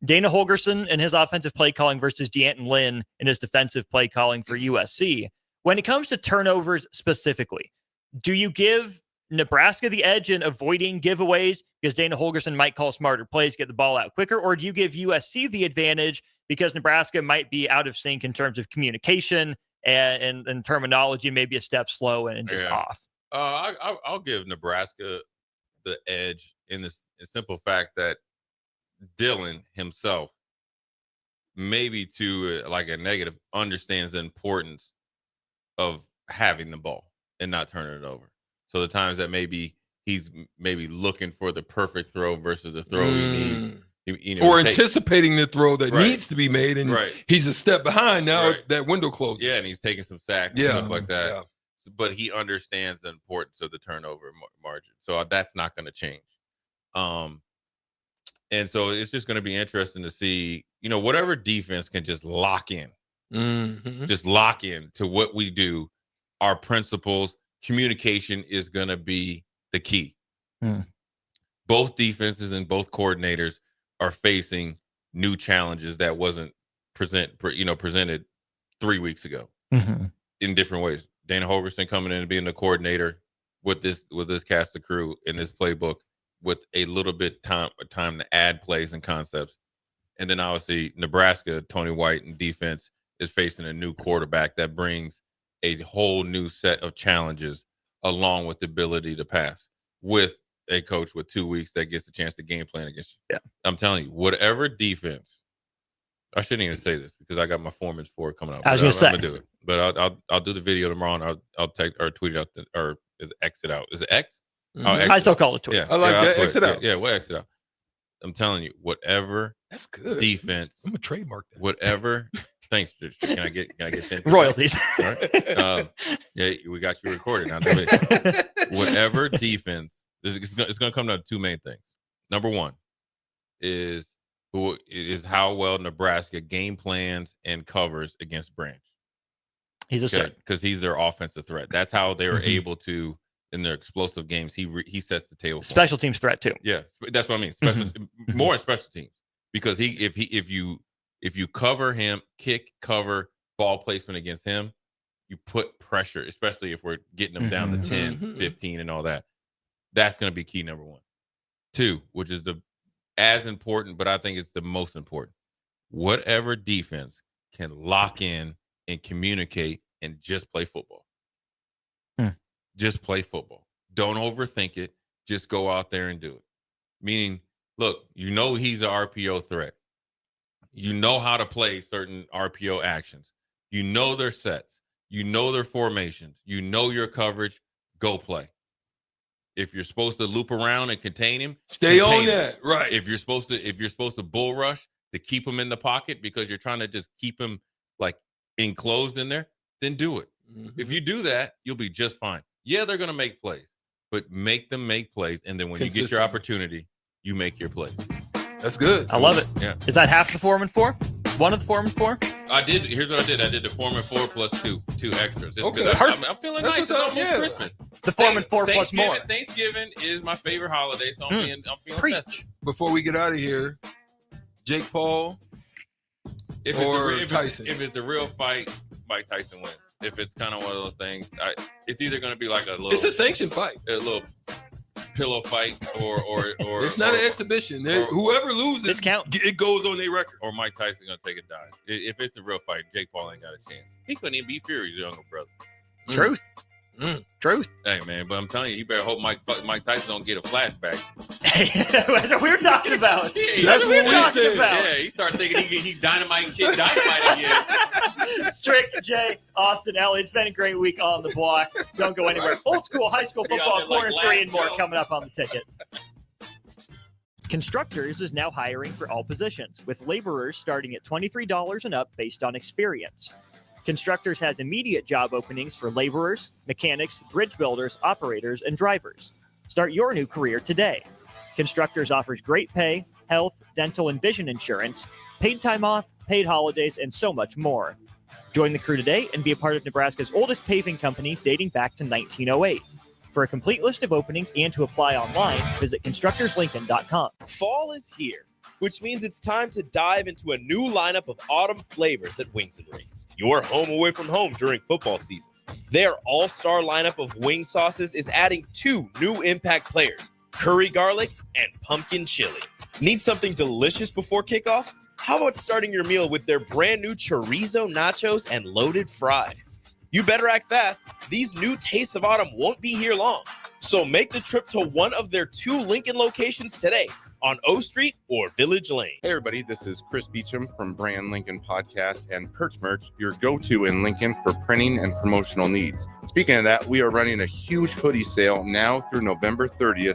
Dana Holgorsen and his offensive play calling versus D'Anton Lynn and his defensive play calling for USC. When it comes to turnovers specifically, do you give Nebraska the edge in avoiding giveaways because Dana Holgorsen might call smarter plays, get the ball out quicker, or do you give USC the advantage because Nebraska might be out of sync in terms of communication and terminology, maybe a step slow and just off? I'll give Nebraska the edge in the simple fact that Dylan himself, maybe to like a negative, understands the importance of having the ball and not turning it over. So the times that maybe he's looking for the perfect throw versus the throw he needs. Or anticipating the throw that Right. needs to be made, and Right. he's a step behind now. Right. That window closes. Yeah, and he's taking some sacks and Yeah. stuff like that. Yeah. But he understands the importance of the turnover margin. So that's not going to change. And so it's just going to be interesting to see, whatever defense can just lock in, just lock in to what we do, our principles, communication is going to be the key. Both defenses and both coordinators are facing new challenges that wasn't presented 3 weeks ago in different ways. Dana Holgorsen coming in and being the coordinator with this cast of crew in this playbook with a little bit time to add plays and concepts. And then obviously Nebraska, Tony White and defense is facing a new quarterback that brings a whole new set of challenges along with the ability to pass with a coach with 2 weeks that gets a chance to game plan against you. Yeah. I'm telling you, whatever defense, I shouldn't even say this because I got my Foreman's 4 coming out. I was going to say. I'm gonna do it, but I'll do the video tomorrow and I'll take or tweet it out or is it exit out? Is it X? I still call it tweet. Yeah, I like I'll that. tweet. Exit out. Yeah, we'll exit out. I'm telling you, whatever That's good. defense, I'm gonna trademark that. whatever. Thanks, Strick. Can I get 10%? Royalties. All right. Yeah, we got you recorded now. Whatever defense, it's going to come down to two main things. Number one is how well Nebraska game plans and covers against Branch. He's a start because he's their offensive threat. That's how they were able to in their explosive games. He sets the table. Special teams threat too. Yeah, that's what I mean. More in special teams because if you cover him, kick, cover, ball placement against him, you put pressure, especially if we're getting them down to 10, 15 and all that. That's going to be key number one. Two, which is as important, but I think it's the most important. Whatever defense can lock in and communicate and just play football. Just play football. Don't overthink it. just go out there and do it. Meaning, look, you know he's an RPO threat. You know how to play certain RPO actions. You know their sets. You know their formations. You know your coverage. Go play. If you're supposed to loop around and contain him, Stay contain on him. that. Right. If you're supposed to bull rush to keep him in the pocket because you're trying to just keep him like enclosed in there, then do it. If you do that, you'll be just fine. Yeah, they're going to make plays, but make them make plays. And then when you get your opportunity, you make your plays. That's good. I love it. Yeah. Is that half the 4 and 4? One of the 4 and 4? I did. Here's what I did. I did the 4 and 4 plus two extras. Just Okay. 'cause I'm feeling That's nice. It's what's up, almost yeah. Christmas. The 4 and 4 plus more. Thanksgiving is my favorite holiday, so I'm feeling festive. Before we get out of here, Jake Paul or Tyson? If it's a real fight, Mike Tyson wins. If it's kind of one of those things, it's either going to be like a little. It's a sanctioned fight. A little pillow fight, or it's not an exhibition. Whoever loses, it goes on their record. Or Mike Tyson going to take a dive. If it's a real fight, Jake Paul ain't got a chance. He couldn't even beat Fury's younger brother. Truth. Truth. Hey man, but I'm telling you, you better hope Mike Tyson don't get a flashback. That's what we were talking about. That's what we said. Yeah, he started thinking he's dynamite Kid Dynamite again. Strick, Jay, Austin, Ellie. It's been a great week on the block. Don't go anywhere. Old school, high school football, corner 3 and more coming up on the ticket. Constructors is now hiring for all positions, with laborers starting at $23 and up based on experience. Constructors has immediate job openings for laborers, mechanics, bridge builders, operators, and drivers. Start your new career today. Constructors offers great pay, health, dental, and vision insurance, paid time off, paid holidays, and so much more. Join the crew today and be a part of Nebraska's oldest paving company dating back to 1908. For a complete list of openings and to apply online, visit constructorslincoln.com. Fall is here, which means it's time to dive into a new lineup of autumn flavors at Wings and Rings. Your home away from home during football season. Their all-star lineup of wing sauces is adding 2 new impact players, curry garlic and pumpkin chili. Need something delicious before kickoff? How about starting your meal with their brand new chorizo nachos and loaded fries? You better act fast. These new tastes of autumn won't be here long. So make the trip to one of their 2 Lincoln locations today on O Street or Village Lane. Hey everybody, this is Chris Beecham from Brand Lincoln Podcast and Perch Merch, your go-to in Lincoln for printing and promotional needs. Speaking of that, we are running a huge hoodie sale now through November 30th